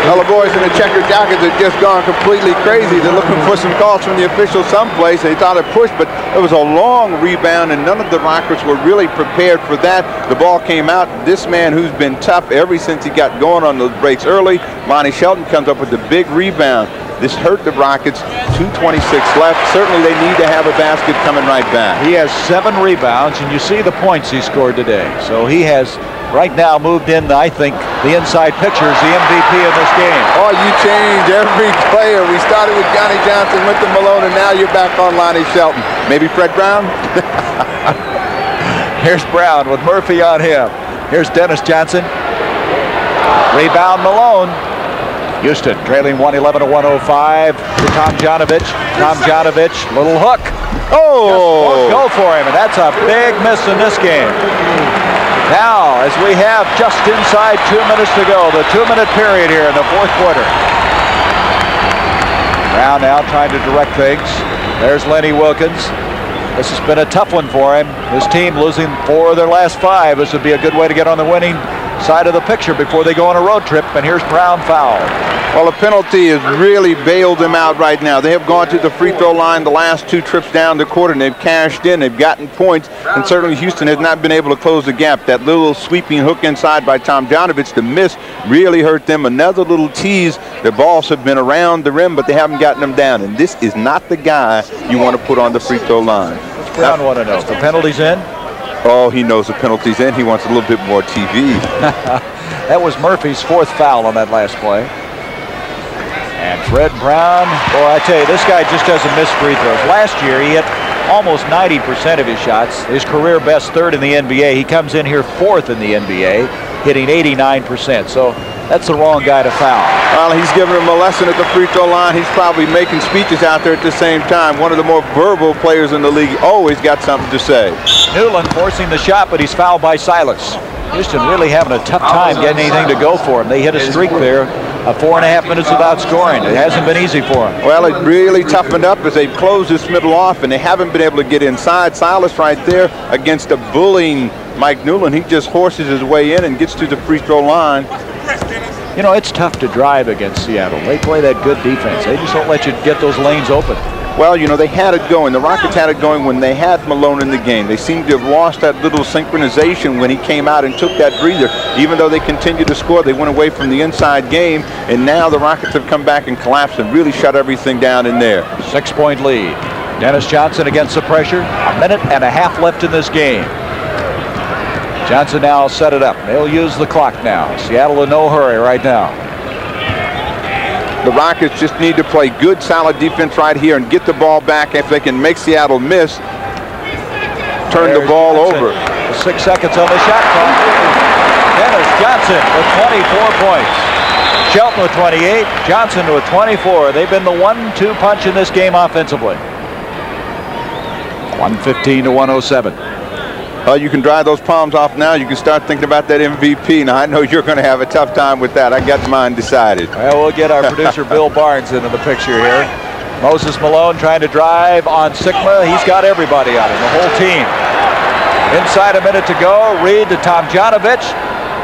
Speaker 4: Well, the boys in the checkered jackets had just gone completely crazy. They're looking for some calls from the officials someplace. They thought it pushed, but it was a long rebound, and none of the Rockets were really prepared for that. The ball came out. This man, who's been tough ever since he got going on those breaks early, Lonnie Shelton, comes up with the big rebound. This hurt the Rockets. 2:26 left. Certainly they need to have a basket coming right back.
Speaker 1: He has 7 rebounds, and you see the points he scored today. So he has right now moved in, I think, the inside picture is the MVP of this game.
Speaker 4: Oh, you change every player. We started with Johnny Johnson, went to Malone, and now you're back on Lonnie Shelton. Maybe Fred Brown?
Speaker 1: Here's Brown with Murphy on him. Here's Dennis Johnson. Rebound Malone. Houston trailing 111 to 105 to Tomjanovich. Tomjanovich, little hook.
Speaker 4: Oh!
Speaker 1: Just won't go for him, and that's a big miss in this game. Now, as we have just inside 2 minutes to go, the 2-minute period here in the fourth quarter. Brown now trying to direct things. There's Lenny Wilkins. This has been a tough one for him. His team losing 4 of their last 5. This would be a good way to get on the winning side of the picture before they go on a road trip. And here's Brown fouled.
Speaker 4: Well, a penalty has really bailed them out right now. They have gone to the free throw line the last 2 trips down the court, and they've cashed in. They've gotten points, and certainly Houston has not been able to close the gap. That little sweeping hook inside by Tomjanovich, the miss, really hurt them. Another little tease. The balls have been around the rim, but they haven't gotten them down. And this is not the guy you want to put on the free throw line.
Speaker 1: What's Brown want to know? The penalty's in?
Speaker 4: Oh, he knows the penalty's in. He wants a little bit more TV.
Speaker 1: That was Murphy's 4th foul on that last play. And Fred Brown, boy, I tell you, this guy just doesn't miss free throws. Last year, he hit almost 90% of his shots. His career best 3rd in the NBA. He comes in here 4th in the NBA, hitting 89%. So that's the wrong guy to foul.
Speaker 4: Well, he's giving him a lesson at the free throw line. He's probably making speeches out there at the same time. One of the more verbal players in the league, always got something to say.
Speaker 1: Newland forcing the shot, but he's fouled by Silas. Houston really having a tough time getting anything to go for him. They hit a streak there of 4.5 minutes without scoring. It hasn't been easy for them.
Speaker 4: Well, it really toughened up as they've closed this middle off, and they haven't been able to get inside. Silas right there against a bullying Mike Newland. He just horses his way in and gets to the free throw line.
Speaker 1: You know, it's tough to drive against Seattle. They play that good defense. They just don't let you get those lanes open.
Speaker 4: Well, you know, they had it going. The Rockets had it going when they had Malone in the game. They seemed to have lost that little synchronization when he came out and took that breather. Even though they continued to score, they went away from the inside game, and now the Rockets have come back and collapsed and really shut everything down in there.
Speaker 1: 6-point lead. Dennis Johnson against the pressure. 1.5 minutes left in this game. Johnson now set it up. They'll use the clock now. Seattle in no hurry right now.
Speaker 4: The Rockets just need to play good, solid defense right here and get the ball back. If they can make Seattle miss, turn the ball over.
Speaker 1: 6 seconds on the shot clock. Dennis Johnson with 24 points. Shelton with 28. Johnson with 24. They've been the 1-2 punch in this game offensively. 115 to 107.
Speaker 4: You can dry those palms off now. You can start thinking about that MVP. Now, I know you're going to have a tough time with that. I got mine decided.
Speaker 1: Well, we'll get our producer Bill Barnes into the picture here. Moses Malone trying to drive on Sikma. He's got everybody on him, the whole team. Inside a minute to go. Reed to Tomjanovich.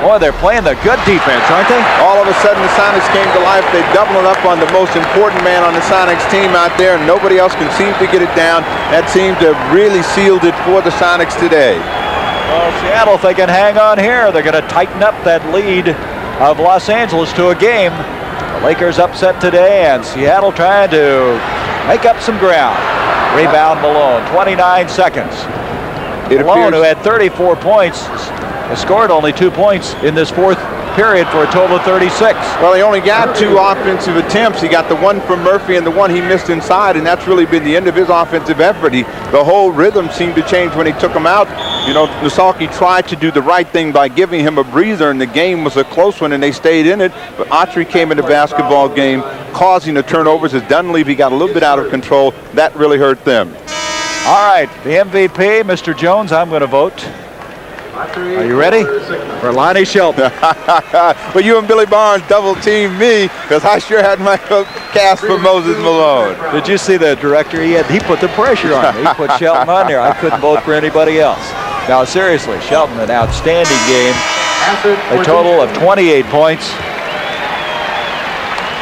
Speaker 1: Boy, they're playing the good defense, aren't they?
Speaker 4: All of a sudden, the Sonics came to life. They doubled up on the most important man on the Sonics team out there, and nobody else can seem to get it down. That seemed to have really sealed it for the Sonics today.
Speaker 1: Well, Seattle, if they can hang on here, they're going to tighten up that lead of Los Angeles to a game. The Lakers upset today, and Seattle trying to make up some ground. Rebound Malone, 29 seconds. Malone, who had 34 points, has scored only 2 points in this fourth period for a total of 36.
Speaker 4: Well, he only got 2 offensive attempts. He got the one from Murphy and the one he missed inside, and that's really been the end of his offensive effort. The whole rhythm seemed to change when he took him out. You know, Nasalki tried to do the right thing by giving him a breather, and the game was a close one, and they stayed in it. But Autry came in the basketball game, causing the turnovers. As Dunleavy got a little bit out of control, that really hurt them.
Speaker 1: All right, the MVP, Mr. Jones, I'm going to vote. Are you ready? For Lonnie Shelton.
Speaker 4: Well, you and Billy Barnes double-teamed me because I sure had my cast for Moses Malone.
Speaker 1: Did you see the director? He put the pressure on me. He put Shelton on there. I couldn't vote for anybody else. Now, seriously, Shelton, an outstanding game. A total of 28 points.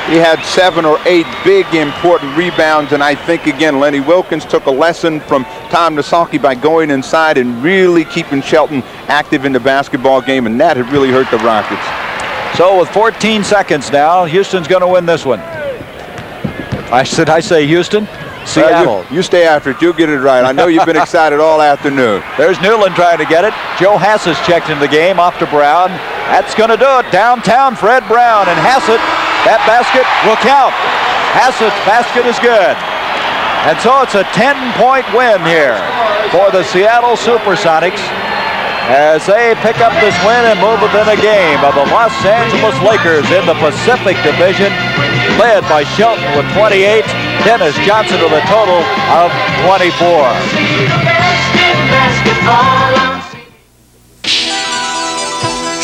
Speaker 4: He had 7 or 8 big, important rebounds, and I think, again, Lenny Wilkins took a lesson from Tom Nasalki by going inside and really keeping Shelton active in the basketball game, and that had really hurt the Rockets.
Speaker 1: So with 14 seconds now, Houston's going to win this one. I say Houston? Seattle.
Speaker 4: You stay after it. You'll get it right. I know you've been excited all afternoon.
Speaker 1: There's Newland trying to get it. Joe Hassett checked in the game off to Brown. That's going to do it. Downtown, Fred Brown and Hassett. That basket will count. Hassett's basket is good. And so it's a 10-point win here for the Seattle SuperSonics as they pick up this win and move within a game of the Los Angeles Lakers in the Pacific Division, led by Shelton with 28, Dennis Johnson with a total of 24.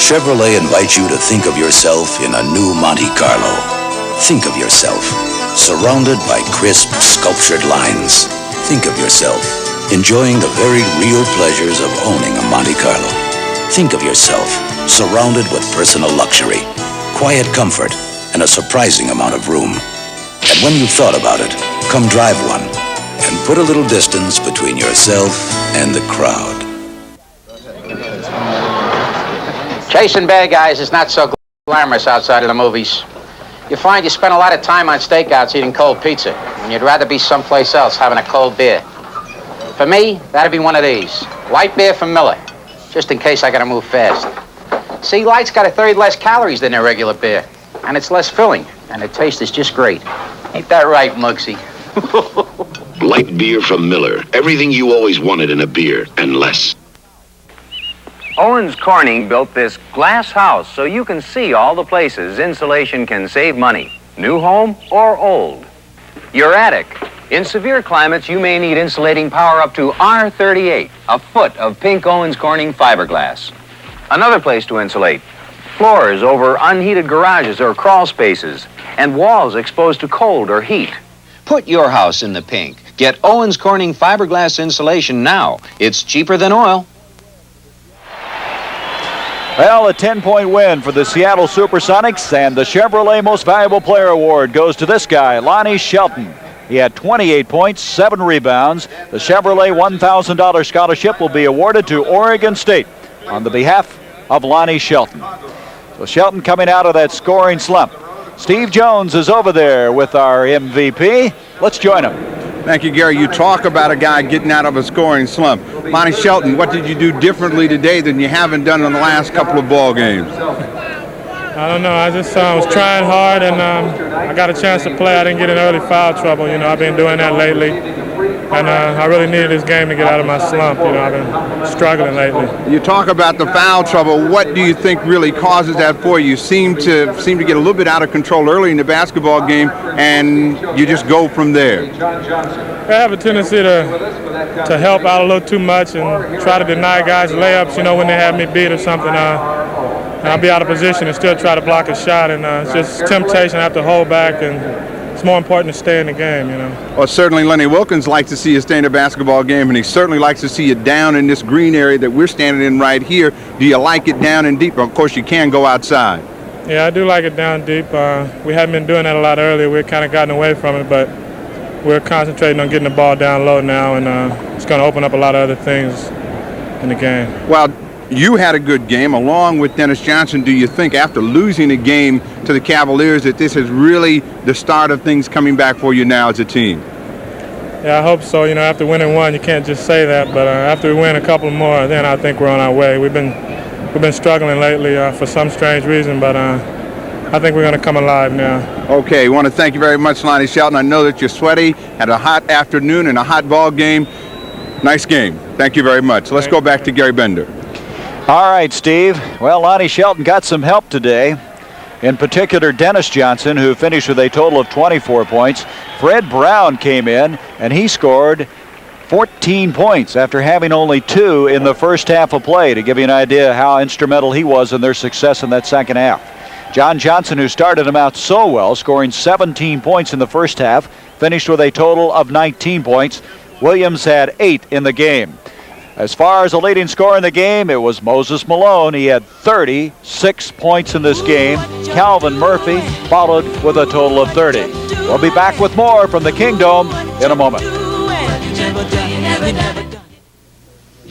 Speaker 9: Chevrolet invites you to think of yourself in a new Monte Carlo. Think of yourself surrounded by crisp, sculptured lines. Think of yourself enjoying the very real pleasures of owning a Monte Carlo. Think of yourself surrounded with personal luxury, quiet comfort, and a surprising amount of room. And when you've thought about it, come drive one and put a little distance between yourself and the crowd.
Speaker 10: Chasing bad guys is not so glamorous outside of the movies. You find you spend a lot of time on stakeouts eating cold pizza, and you'd rather be someplace else having a cold beer. For me, that'd be one of these. Light beer from Miller, just in case I gotta move fast. See, Light's got a third less calories than their regular beer, and it's less filling, and the taste is just great. Ain't that right, Muggsy?
Speaker 9: Light beer from Miller. Everything you always wanted in a beer, and less.
Speaker 12: Owens Corning built this glass house so you can see all the places insulation can save money, new home or old. Your attic. In severe climates, you may need insulating power up to R38, a foot of pink Owens Corning fiberglass. Another place to insulate. Floors over unheated garages or crawl spaces, and walls exposed to cold or heat.
Speaker 17: Put your house in the pink. Get Owens Corning fiberglass insulation now. It's cheaper than oil.
Speaker 1: Well, a 10-point win for the Seattle SuperSonics, and the Chevrolet Most Valuable Player Award goes to this guy, Lonnie Shelton. He had 28 points, 7 rebounds. The Chevrolet $1,000 scholarship will be awarded to Oregon State on the behalf of Lonnie Shelton. So Shelton coming out of that scoring slump. Steve Jones is over there with our MVP. Let's join him.
Speaker 4: Thank you, Gary. You talk about a guy getting out of a scoring slump. Lonnie Shelton, what did you do differently today than you haven't done in the last couple of ball games?
Speaker 19: I don't know. I just was trying hard, and I got a chance to play. I didn't get in early foul trouble. You know, I've been doing that lately, and I really needed this game to get out of my slump. You know, I've been struggling lately.
Speaker 4: You talk about the foul trouble. What do you think really causes that for you? You seem to get a little bit out of control early in the basketball game, and you just go from there.
Speaker 19: I have a tendency to help out a little too much and try to deny guys layups. You know, when they have me beat or something. And I'll be out of position and still try to block a shot, and it's just temptation. I have to hold back, and it's more important to stay in the game, you know.
Speaker 4: Well, certainly Lenny Wilkins likes to see you stay in a basketball game, and he certainly likes to see you down in this green area that we're standing in right here. Do you like it down and deep? Of course, you can go outside.
Speaker 19: Yeah, I do like it down deep. We haven't been doing that a lot earlier. We've kind of gotten away from it, but we're concentrating on getting the ball down low now, and it's going to open up a lot of other things in the game.
Speaker 4: Well, you had a good game along with Dennis Johnson. Do you think after losing a game to the Cavaliers that this is really the start of things coming back for you now as a team?
Speaker 19: Yeah, I hope so. You know, after winning one, you can't just say that. But after we win a couple more, then I think we're on our way. We've been struggling lately for some strange reason, but I think we're going to come alive now.
Speaker 4: Okay, we want to thank you very much, Lonnie Shelton. I know that you're sweaty, had a hot afternoon and a hot ball game. Nice game. Thank you very much. Let's go back to Gary Bender.
Speaker 1: All right, Steve. Well, Lonnie Shelton got some help today. In particular, Dennis Johnson, who finished with a total of 24 points. Fred Brown came in, and he scored 14 points after having only 2 in the first half of play, to give you an idea how instrumental he was in their success in that second half. John Johnson, who started him out so well, scoring 17 points in the first half, finished with a total of 19 points. Williams had 8 in the game. As far as the leading scorer in the game, it was Moses Malone. He had 36 points in this game. Calvin Murphy followed with a total of 30. We'll be back with more from the Kingdome in a moment.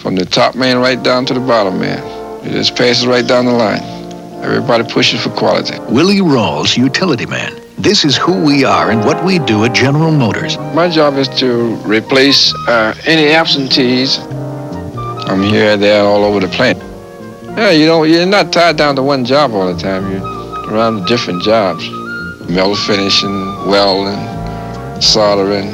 Speaker 7: From the top man right down to the bottom man. It just passes right down the line. Everybody pushes for quality.
Speaker 8: Willie Rawls, utility man. This is who we are and what we do at General Motors.
Speaker 7: My job is to replace any absentees. I'm here, there, all over the plant. Yeah, you're not tied down to one job all the time. You're around different jobs. Metal finishing, welding, soldering.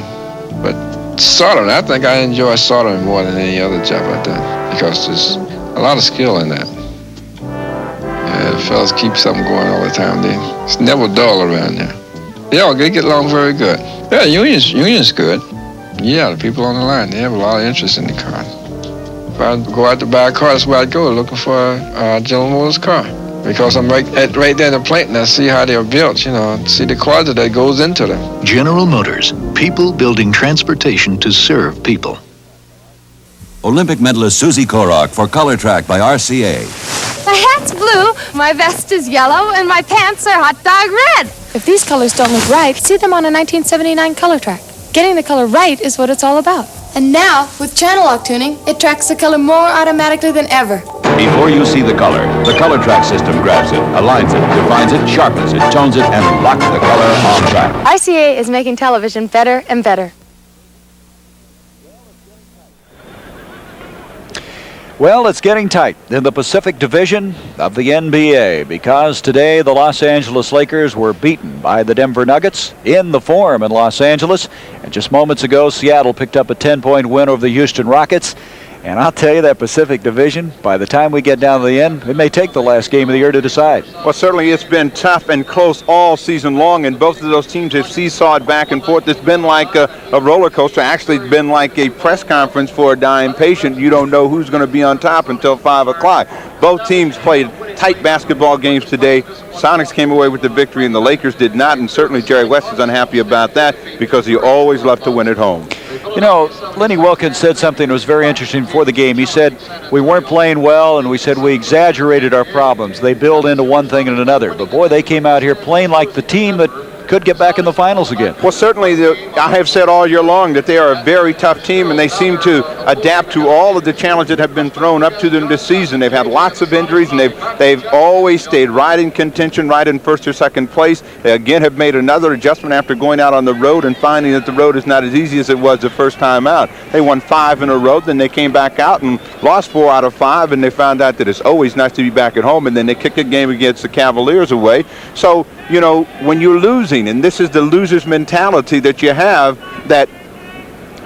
Speaker 7: But soldering, I think I enjoy soldering more than any other job I've done because there's a lot of skill in that. Yeah, the fellas keep something going all the time. It's never dull around there. They get along very good. Yeah, union's good. Yeah, the people on the line, they have a lot of interest in the cars. If I go out to buy a car, that's where I'd go, looking for a General Motors car. Because I'm right there in the plant and I see how they're built, see the quality that goes into them.
Speaker 8: General Motors, people building transportation to serve people.
Speaker 2: Olympic medalist Susie Korok for Color Track by RCA.
Speaker 28: My hat's blue, my vest is yellow, and my pants are hot dog red. If these colors don't look right, see them on a 1979 color track. Getting the color right is what it's all about. And now, with channel lock tuning, it tracks the color more automatically than ever.
Speaker 3: Before you see the color track system grabs it, aligns it, defines it, sharpens it, tones it, and locks the color on track.
Speaker 28: RCA is making television better and better.
Speaker 1: Well, it's getting tight in the Pacific Division of the NBA because today the Los Angeles Lakers were beaten by the Denver Nuggets in the Forum in Los Angeles. And just moments ago, Seattle picked up a 10-point win over the Houston Rockets. And I'll tell you, that Pacific Division, by the time we get down to the end, it may take the last game of the year to decide.
Speaker 4: Well, certainly it's been tough and close all season long, and both of those teams have seesawed back and forth. It's been like a roller coaster. Actually, it's been like a press conference for a dying patient. You don't know who's going to be on top until 5 o'clock. Both teams played tight basketball games today. Sonics came away with the victory, and the Lakers did not, and certainly Jerry West is unhappy about that because he always loved to win at home.
Speaker 1: Lenny Wilkins said something that was very interesting before the game. He said we weren't playing well, and we said we exaggerated our problems. They build into one thing and another. But, boy, they came out here playing like the team that could get back in the finals again.
Speaker 4: Well, certainly, I have said all year long that they are a very tough team, and they seem to adapt to all of the challenges that have been thrown up to them this season. They've had lots of injuries, and they've always stayed right in contention, right in first or second place. They, again, have made another adjustment after going out on the road and finding that the road is not as easy as it was the first time out. They won 5 in a row, then they came back out and lost 4 out of 5, and they found out that it's always nice to be back at home, and then they kicked a game against the Cavaliers away. So, when you're losing, and this is the loser's mentality that you have, that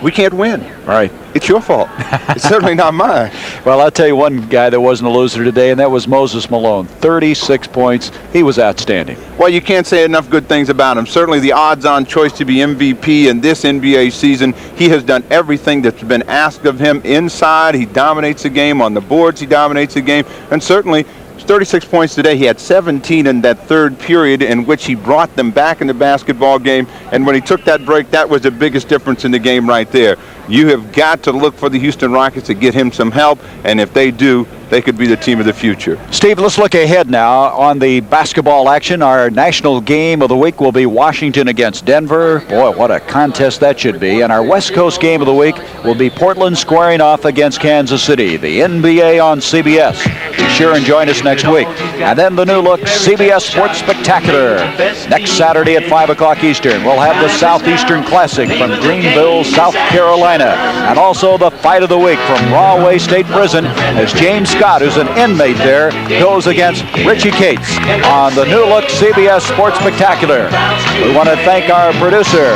Speaker 4: we can't win.
Speaker 1: Right.
Speaker 4: It's your fault. It's certainly not mine.
Speaker 1: Well, I'll tell you one guy that wasn't a loser today, and that was Moses Malone. 36 points. He was outstanding.
Speaker 4: Well, you can't say enough good things about him. Certainly the odds-on choice to be MVP in this NBA season. He has done everything that's been asked of him inside. He dominates the game. On the boards, he dominates the game. And certainly 36 points today. He had 17 in that third period in which he brought them back in the basketball game. And when he took that break, that was the biggest difference in the game right there. You have got to look for the Houston Rockets to get him some help, and if they do, they could be the team of the future.
Speaker 1: Steve, let's look ahead now on the basketball action. Our national game of the week will be Washington against Denver. Boy, what a contest that should be. And our West Coast game of the week will be Portland squaring off against Kansas City. The NBA on CBS. Be sure and join us next week. And then the new look CBS Sports Spectacular. Next Saturday at 5 o'clock Eastern, we'll have the Southeastern Classic from Greenville, South Carolina. And also the fight of the week from Rahway State Prison as James Scott, who's an inmate there, goes against Richie Cates on the new look CBS Sports Spectacular. We want to thank our producer,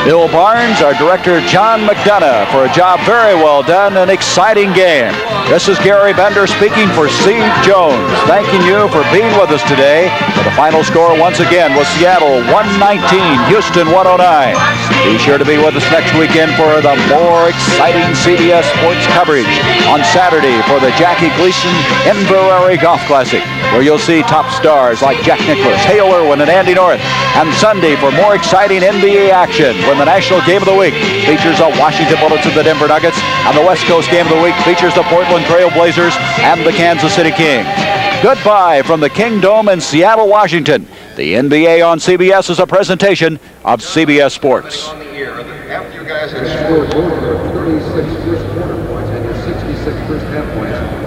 Speaker 1: Bill Barnes, our director, John McDonough, for a job very well done, an exciting game. This is Gary Bender speaking for Steve Jones, thanking you for being with us today. For the final score once again was Seattle 119, Houston 109. Be sure to be with us next weekend for the more exciting CBS sports coverage on Saturday for the Jackie Gleason Inverary Golf Classic, where you'll see top stars like Jack Nicklaus, Hale Irwin, and Andy North. And Sunday for more exciting NBA action when the National Game of the Week features the Washington Bullets and the Denver Nuggets, and the West Coast Game of the Week features the Portland Trail Blazers and the Kansas City Kings. Goodbye from the Kingdome in Seattle, Washington. The NBA on CBS is a presentation of CBS Sports.
Speaker 5: After you guys had scored both your 36 first quarter points and your 66 first half points,